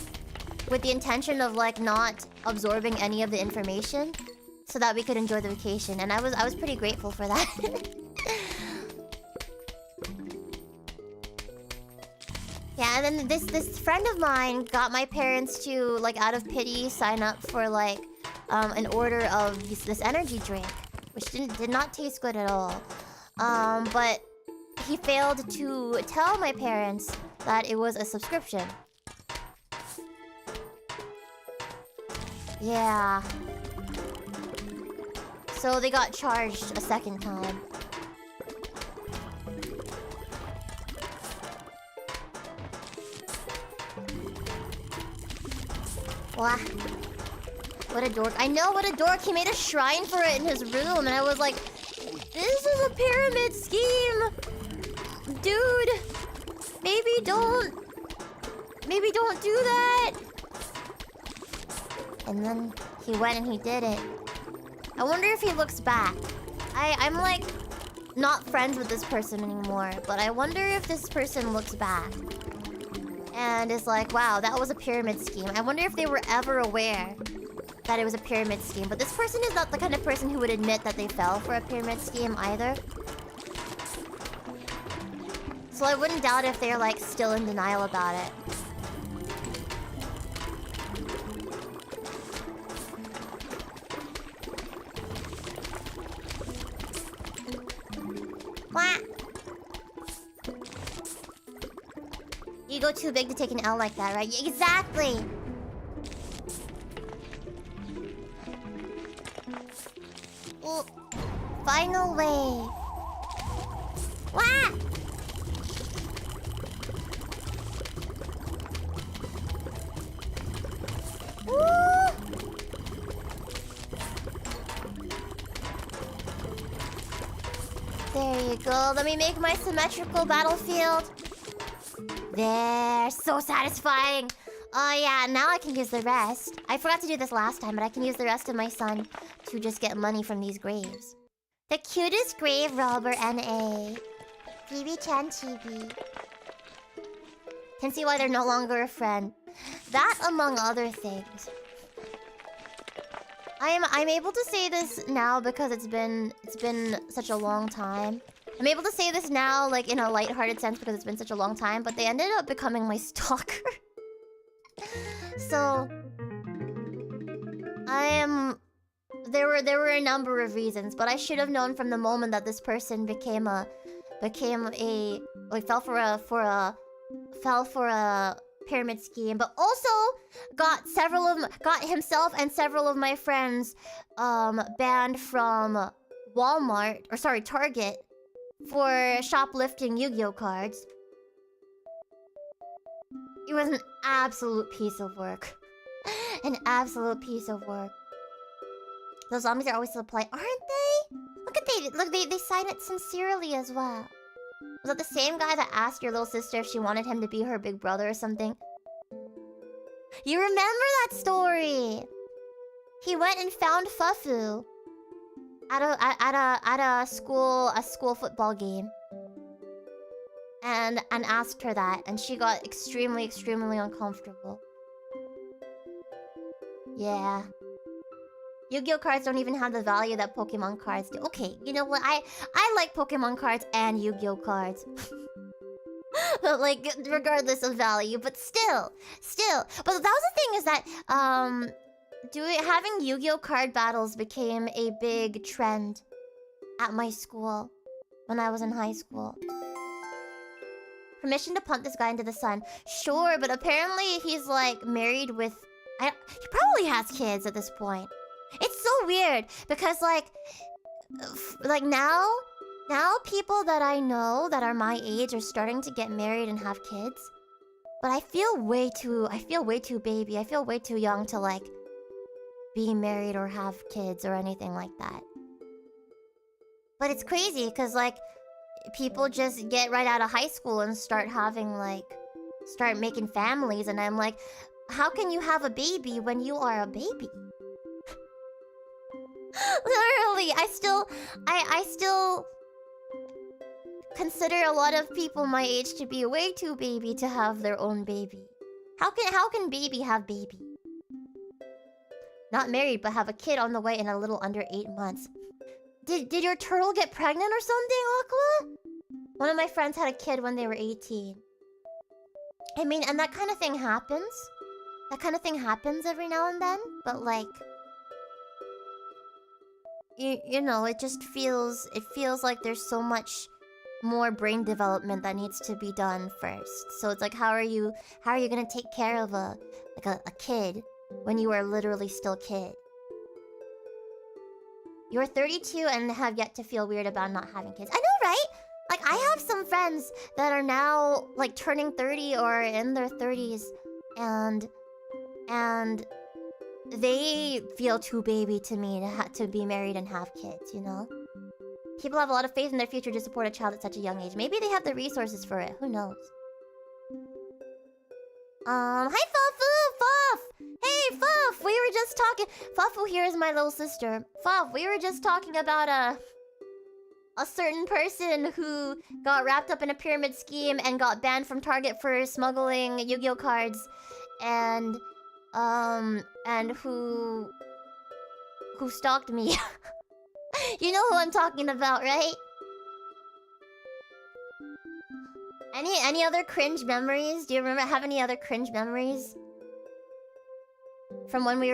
with the intention of like not absorbing any of the information so that we could enjoy the vacation, and I was pretty grateful for that. Yeah, and then this friend of mine got my parents to, like, out of pity, sign up for, like, an order of this energy drink, which did not taste good at all. But he failed to tell my parents that it was a subscription. Yeah. So they got charged a second time. Wow. What a dork. I know, what a dork. He made a shrine for it in his room, and I was like, this is a pyramid scheme! Dude! Maybe don't do that! And then he went and he did it. I wonder if he looks back. I'm like, not friends with this person anymore, but I wonder if this person looks back and is like, wow, that was a pyramid scheme. I wonder if they were ever aware that it was a pyramid scheme. But this person is not the kind of person who would admit that they fell for a pyramid scheme either. So I wouldn't doubt if they're, like, still in denial about it. What? Ego too big to take an L like that, right? Yeah, exactly! Ooh. Final wave. What? Ooh. There you go. Let me make my symmetrical battlefield. There. So satisfying. Oh yeah, now I can use the rest. I forgot to do this last time, but I can use the rest of my sun to just get money from these graves. The cutest grave robber NA. Phoebe Chan Chibi. Can see why they're no longer a friend. That among other things. I'm able to say this now because it's been such a long time. I'm able to say this now, like, in a lighthearted sense because it's been such a long time, but they ended up becoming my stalker. So there were a number of reasons, but I should have known from the moment that this person fell for a pyramid scheme, but also got himself and several of my friends banned from Target for shoplifting Yu-Gi-Oh cards. It was an absolute piece of work. An absolute piece of work. Those zombies are always still play, aren't they? Look, they sign it sincerely as well. Was that the same guy that asked your little sister if she wanted him to be her big brother or something? You remember that story? He went and found Fufu at a school football game. And asked her that, and she got extremely, extremely uncomfortable. Yeah. Yu-Gi-Oh cards don't even have the value that Pokemon cards do. Okay, you know what? I like Pokemon cards and Yu-Gi-Oh cards. But, like, regardless of value, but still. But that was the thing, is that having Yu-Gi-Oh card battles became a big trend at my school when I was in high school. Permission to punt this guy into the sun. Sure, but apparently he's, like, married with... he probably has kids at this point. It's so weird, because, like now people that I know that are my age are starting to get married and have kids. But I feel way too baby. I feel way too young to, like, be married or have kids or anything like that. But it's crazy, because, like, people just get right out of high school and start making families, and I'm like, how can you have a baby when you are a baby? Literally, I still consider a lot of people my age to be way too baby to have their own baby. How can baby have baby? Not married, but have a kid on the way in a little under 8 months. Did your turtle get pregnant or something, Aqua? One of my friends had a kid when they were 18. I mean, and that kind of thing happens. That kind of thing happens every now and then, but like, you know, it just feels like there's so much more brain development that needs to be done first. So it's like, how are you gonna take care of a kid when you are literally still a kid? You're 32 and have yet to feel weird about not having kids. I know, right? Like, I have some friends that are now like turning 30 or in their 30s, and they feel too baby to me to be married and have kids, you know? People have a lot of faith in their future to support a child at such a young age. Maybe they have the resources for it. Who knows? Hi, Fufu! Fuff! Hey, Fuff! We were just talking... Fufu here is my little sister. Fuff, we were just talking about a certain person who got wrapped up in a pyramid scheme and got banned from Target for smuggling Yu-Gi-Oh cards. And who stalked me. You know who I'm talking about, right? Any other cringe memories? Do you have any other cringe memories? From when we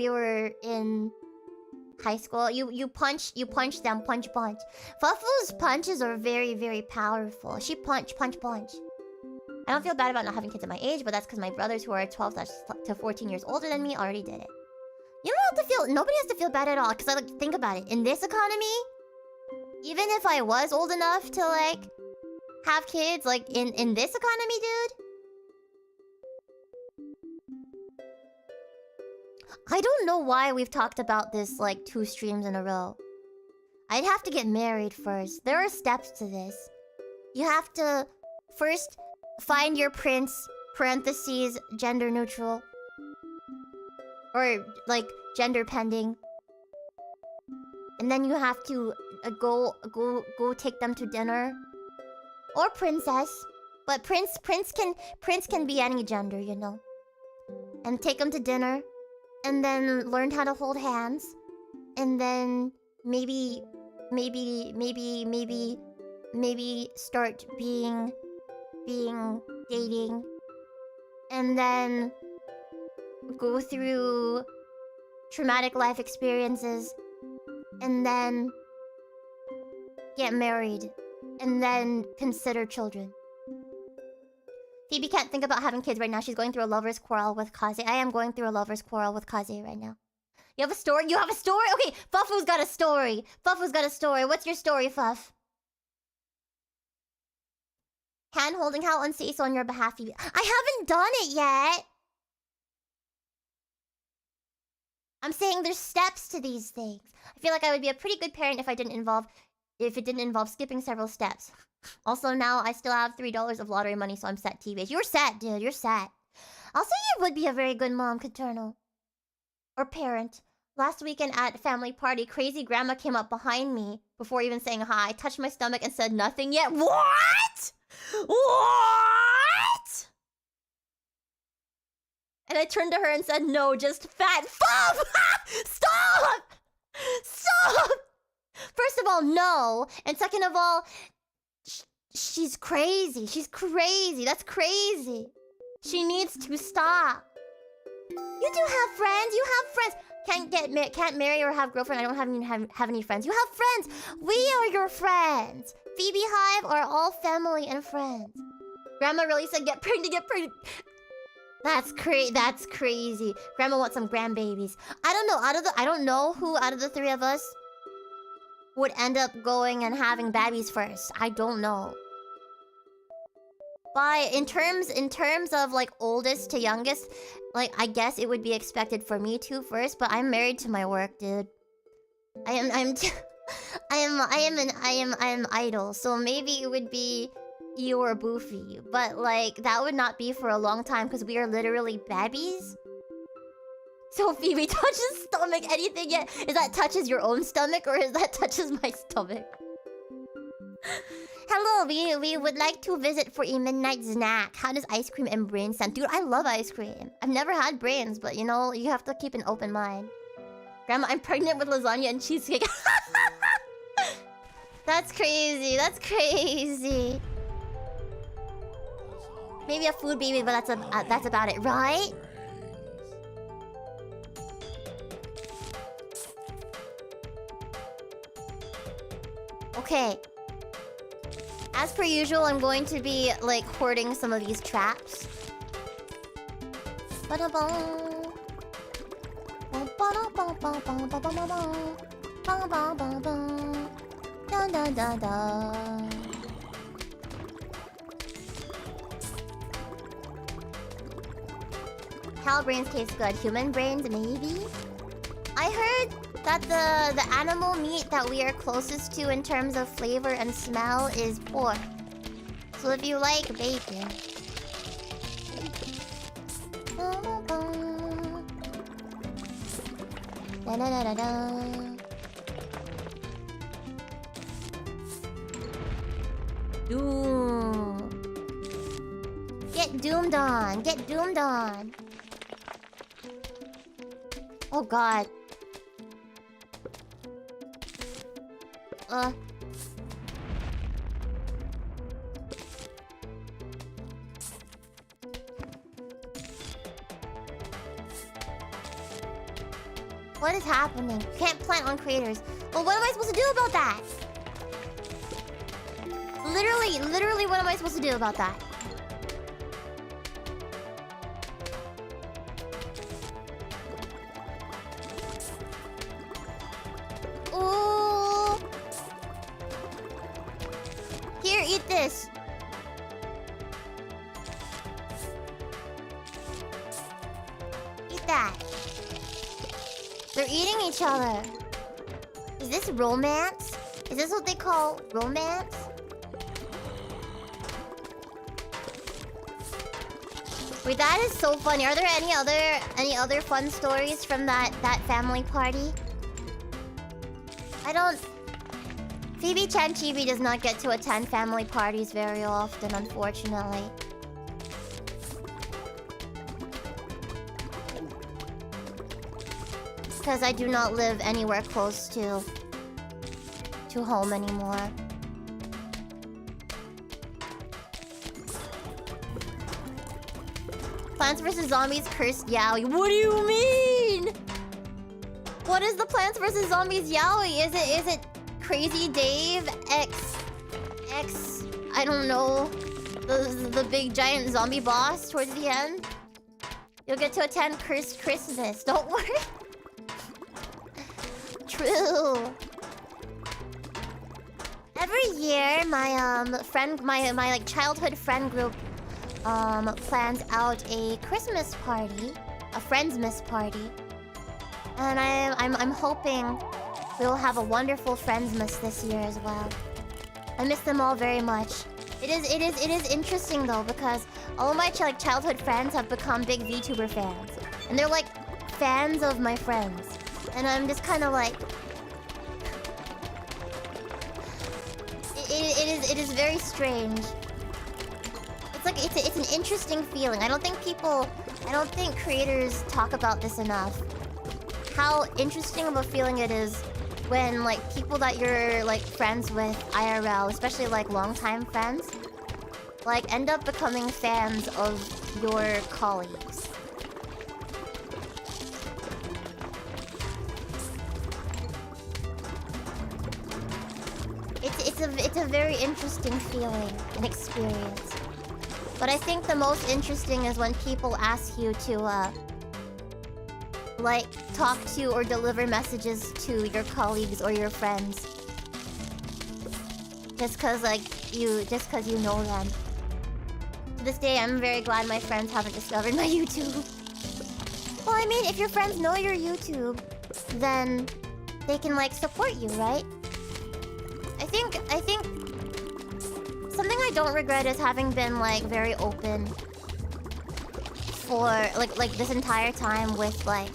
were in high school? You punch them, punch. Fufu's punches are very, very powerful. She punch. I don't feel bad about not having kids at my age, but that's because my brothers who are 12 to 14 years older than me already did it. You don't have to feel... Nobody has to feel bad at all, because like, think about it. In this economy, even if I was old enough to, like, have kids, like, in this economy, dude... I don't know why we've talked about this, like, 2 streams in a row. I'd have to get married first. There are steps to this. You have to first find your prince, parentheses, gender neutral. Or, like, gender pending. And then you have to go take them to dinner. Or princess. But prince can be any gender, you know. And take them to dinner. And then learn how to hold hands. And then maybe start dating. And then go through traumatic life experiences, and then get married, and then consider children. Phoebe can't think about having kids right now. She's going through a lover's quarrel with Kaze. I am going through a lover's quarrel with Kaze right now. You have a story? You have a story? Okay, Fufu's got a story. What's your story, Fuff? Hand holding, how unsay so on your behalf, Phoebe. I haven't done it yet. I'm saying there's steps to these things. I feel like I would be a pretty good parent if it didn't involve skipping several steps. Also, now I still have $3 of lottery money, so I'm set TBH. You're set, dude. You're set. Also, you would be a very good mom, Caternal. Or parent. Last weekend at family party, crazy grandma came up behind me before even saying hi, touched my stomach and said nothing yet. What? What? And I turned to her and said, no, just fat. Fuck! Stop! Stop! First of all, no. And second of all, she's crazy. She's crazy. That's crazy. She needs to stop. You do have friends. You have friends. Can't marry or have girlfriend. I don't even have any friends. You have friends. We are your friends. FeebeeHive are all family and friends. Grandma really said, get pregnant, get pregnant. That's crazy. Grandma wants some grandbabies. I don't know. I don't know who out of the 3 of us would end up going and having babies first. I don't know. But in terms of like oldest to youngest, like I guess it would be expected for me to first. But I'm married to my work, dude. I am idol. So maybe it would be you or Boofy, but like that would not be for a long time because we are literally babies. So Phoebe touches stomach, anything yet? Is that touches your own stomach or is that touches my stomach? Hello, we would like to visit for a midnight snack. How does ice cream and brains sound? Dude, I love ice cream. I've never had brains, but you know, you have to keep an open mind. Grandma, I'm pregnant with lasagna and cheesecake. That's crazy. That's crazy. Maybe a food baby, but that's about it, right? Okay. As per usual, I'm going to be like hoarding some of these traps. Ba-da-bum. Ba-ba-da-bum-bum-bum-bum-bum-bum. Ba-ba-bum-bum. Da-da-da-da. Cow brains taste good. Human brains, maybe? I heard that the animal meat that we are closest to in terms of flavor and smell is pork. So if you like bacon... Da-da-da-da-da. Doom. Get doomed on. Get doomed on. Oh god. What is happening? Can't plant on craters. Well, what am I supposed to do about that? Literally, what am I supposed to do about that? Ooh. Here, eat this. Eat that. They're eating each other. Is this romance? Is this what they call romance? Wait, that is so funny. Are there any other fun stories from that family party? I don't... Phoebe Chan Chibi does not get to attend family parties very often, unfortunately. Because I do not live anywhere close to home anymore. Plants vs. Zombies cursed Yaoi. What do you mean? What is the Plants vs. Zombies Yaoi? Is it Crazy Dave X I don't know, the big giant zombie boss towards the end? You'll get to attend Cursed Christmas. Don't worry. True. Every year, my like childhood friend group plans out a Christmas party, a Friendsmas party, and I'm hoping we'll have a wonderful Friendsmas this year as well. I miss them all very much. It is interesting though, because all of my childhood friends have become big VTuber fans, and they're like fans of my friends, and I'm just kind of like. It is very strange. It's like it's an interesting feeling. I don't think creators talk about this enough. How interesting of a feeling it is when like people that you're like friends with IRL, especially like longtime friends, like end up becoming fans of your colleagues. It's a very interesting feeling and experience. But I think the most interesting is when people ask you to like talk to or deliver messages to your colleagues or your friends. Just cause you know them. To this day, I'm very glad my friends haven't discovered my YouTube. Well, I mean, if your friends know your YouTube, then they can like support you, right? I think something I don't regret is having been like very open for like this entire time with like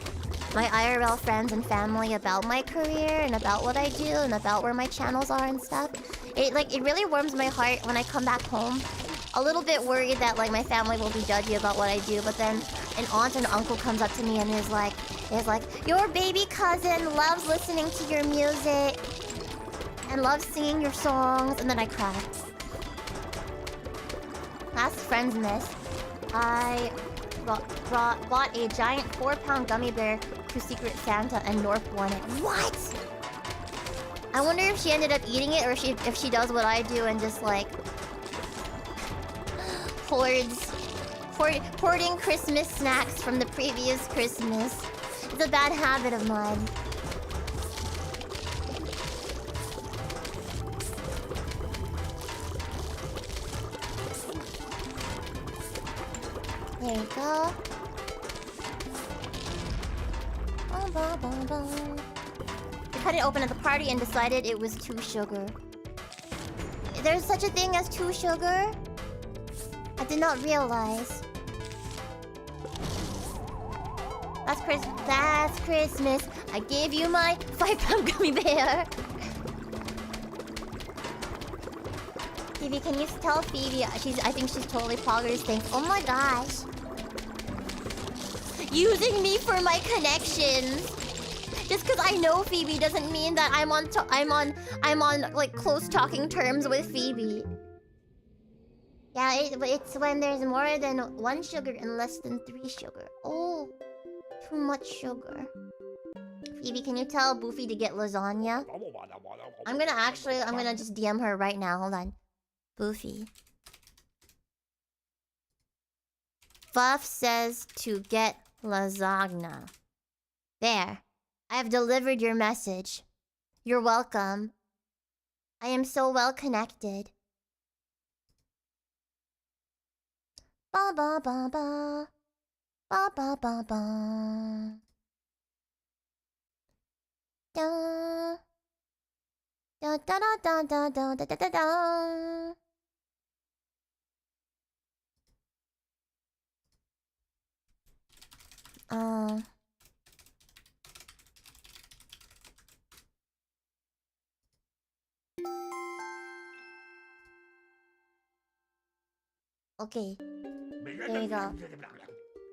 my IRL friends and family about my career and about what I do and about where my channels are and stuff. It really warms my heart when I come back home. A little bit worried that like my family will be judgy about what I do, but then an aunt and uncle comes up to me and is like, your baby cousin loves listening to your music and loves singing your songs, and then I cry. Last Friendsmas, I bought a giant 4-pound gummy bear to Secret Santa and Norp won it. What? I wonder if she ended up eating it or if she does what I do and just like hoarding Christmas snacks from the previous Christmas. It's a bad habit of mine. There you go. We cut it open at the party and decided it was too sugar. There's such a thing as too sugar? I did not realize. That's Christmas. I gave you my 5-pound gummy bear. Phoebe, can you tell Phoebe? I think she's totally Poggers thing. Oh my gosh. Using me for my connections. Just because I know Phoebe doesn't mean that I'm on like close talking terms with Phoebe. Yeah, it's when there's more than 1 sugar and less than 3 sugar. Oh, too much sugar. Phoebe, can you tell Boofy to get lasagna? I'm gonna just DM her right now. Hold on. Boofy. Fuff says to get lasagna. There. I have delivered your message. You're welcome. I am so well connected. Ba ba ba ba. Ba ba ba ba. Da. Da da da da da da da da da. Okay. There you go.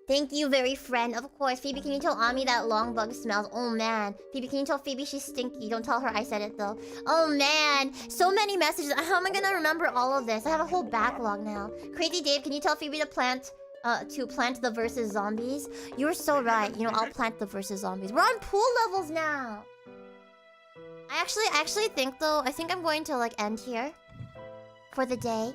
Thank you, very friend. Of course. Phoebe, can you tell Ami that long bug smells? Oh, man. Phoebe, can you tell Phoebe she's stinky? Don't tell her I said it, though. Oh, man. So many messages. How am I gonna remember all of this? I have a whole backlog now. Crazy Dave, can you tell Phoebe to plant the versus zombies? You're so right. You know, I'll plant the versus zombies. We're on pool levels now. I actually think, though, I think I'm going to, like, end here for the day.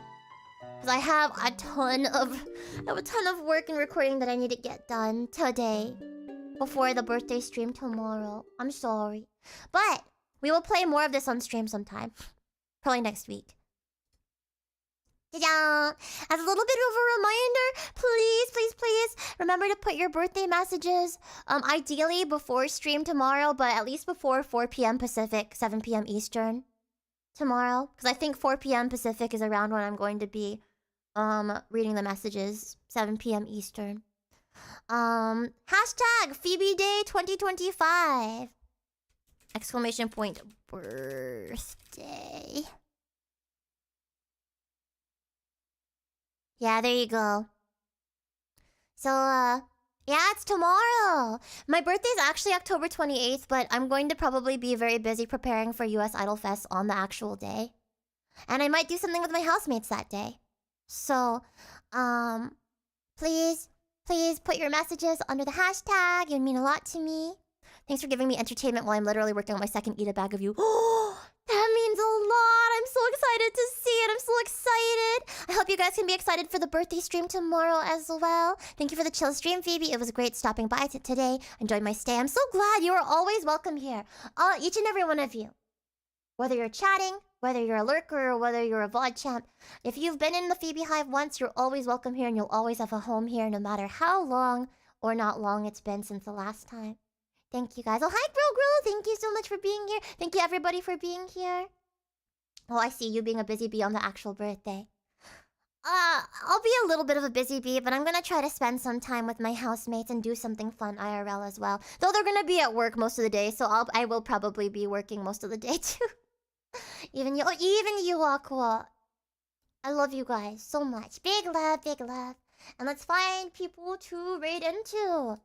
Because I have a ton of work and recording that I need to get done today before the birthday stream tomorrow. I'm sorry. But we will play more of this on stream sometime. Probably next week. Ta-da! As a little bit of a reminder, please remember to put your birthday messages ideally before stream tomorrow, but at least before 4 p.m. Pacific, 7 p.m. Eastern tomorrow. Because I think 4 p.m. Pacific is around when I'm going to be reading the messages, 7 p.m. Eastern. Hashtag Phoebe Day 2025! Exclamation point birthday. Yeah, there you go. So, yeah, it's tomorrow! My birthday is actually October 28th, but I'm going to probably be very busy preparing for US Idol Fest on the actual day. And I might do something with my housemates that day. So, please put your messages under the hashtag. It would mean a lot to me. Thanks for giving me entertainment while I'm literally working on my second Eat a Bag of You. Oh, that means a lot. I'm so excited to see it. I'm so excited. I hope you guys can be excited for the birthday stream tomorrow as well. Thank you for the chill stream, Phoebe. It was great stopping by today. Enjoyed my stay. I'm so glad you are always welcome here. Each and every one of you. Whether you're chatting, whether you're a lurker, or whether you're a VOD champ, if you've been in the FeebeeHive once, you're always welcome here and you'll always have a home here no matter how long or not long it's been since the last time. Thank you guys. Oh, hi, Grill. Thank you so much for being here. Thank you, everybody, for being here. Oh, I see you being a busy bee on the actual birthday. I'll be a little bit of a busy bee, but I'm gonna try to spend some time with my housemates and do something fun IRL as well. Though they're gonna be at work most of the day, so I will probably be working most of the day too. Even you, Aqua. I love you guys so much. Big love, big love. And let's find people to raid into.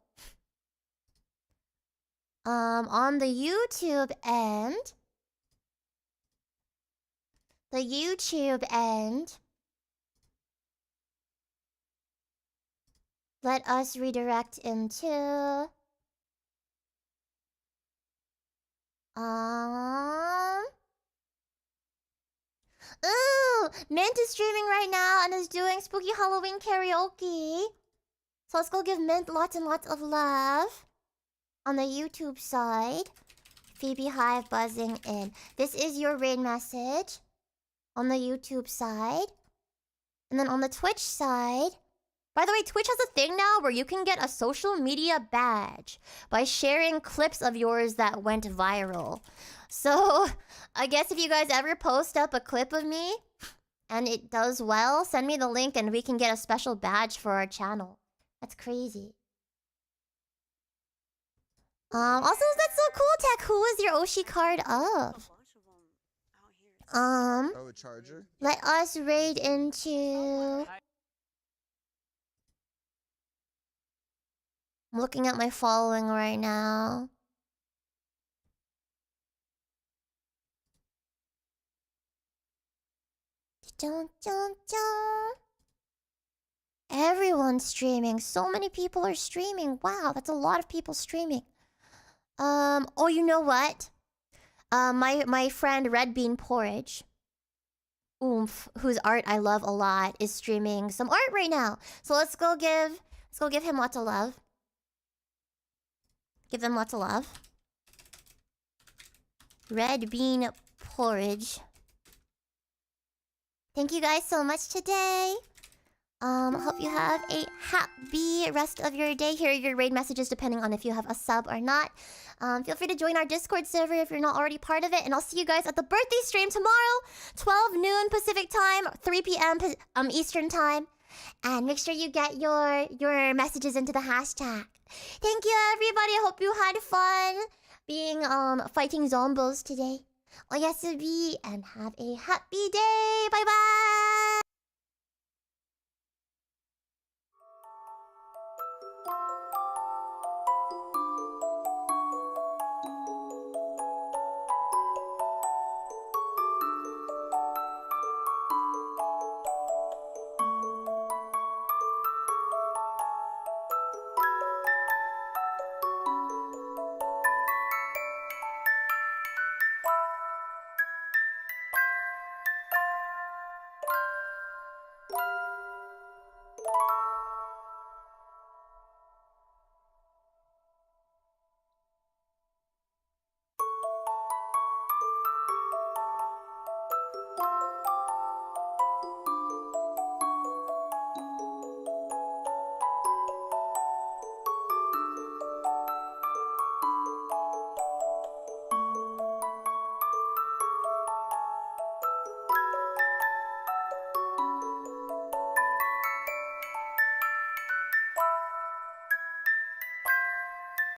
On the YouTube end. let us redirect into... Ooh! Mint is streaming right now and is doing spooky Halloween karaoke. So let's go give Mint lots and lots of love. On the YouTube side. FeebeeHive buzzing in. This is your raid message. On the YouTube side. And then on the Twitch side... By the way, Twitch has a thing now where you can get a social media badge by sharing clips of yours that went viral. So, I guess if you guys ever post up a clip of me and it does well, send me the link and we can get a special badge for our channel. That's crazy. Also, that's so cool, Tech. Who is your Oshi card of? Oh, a charger? Let us raid into... I'm looking at my following right now. Dun, dun, dun. Everyone's streaming. So many people are streaming. Wow, that's a lot of people streaming. Oh, you know what? My friend Red Bean Porridge, whose art I love a lot, is streaming some art right now. So let's go give him lots of love. Give them lots of love. Red Bean Porridge. Thank you guys so much today. Hope you have a happy rest of your day. Here are your raid messages depending on if you have a sub or not. Feel free to join our Discord server if you're not already part of it. And I'll see you guys at the birthday stream tomorrow. 12 noon Pacific time, 3 p.m. Eastern time. And make sure you get your messages into the hashtag. Thank you, everybody. I hope you had fun being fighting zombies today. Oyasubi and have a happy day. Bye bye.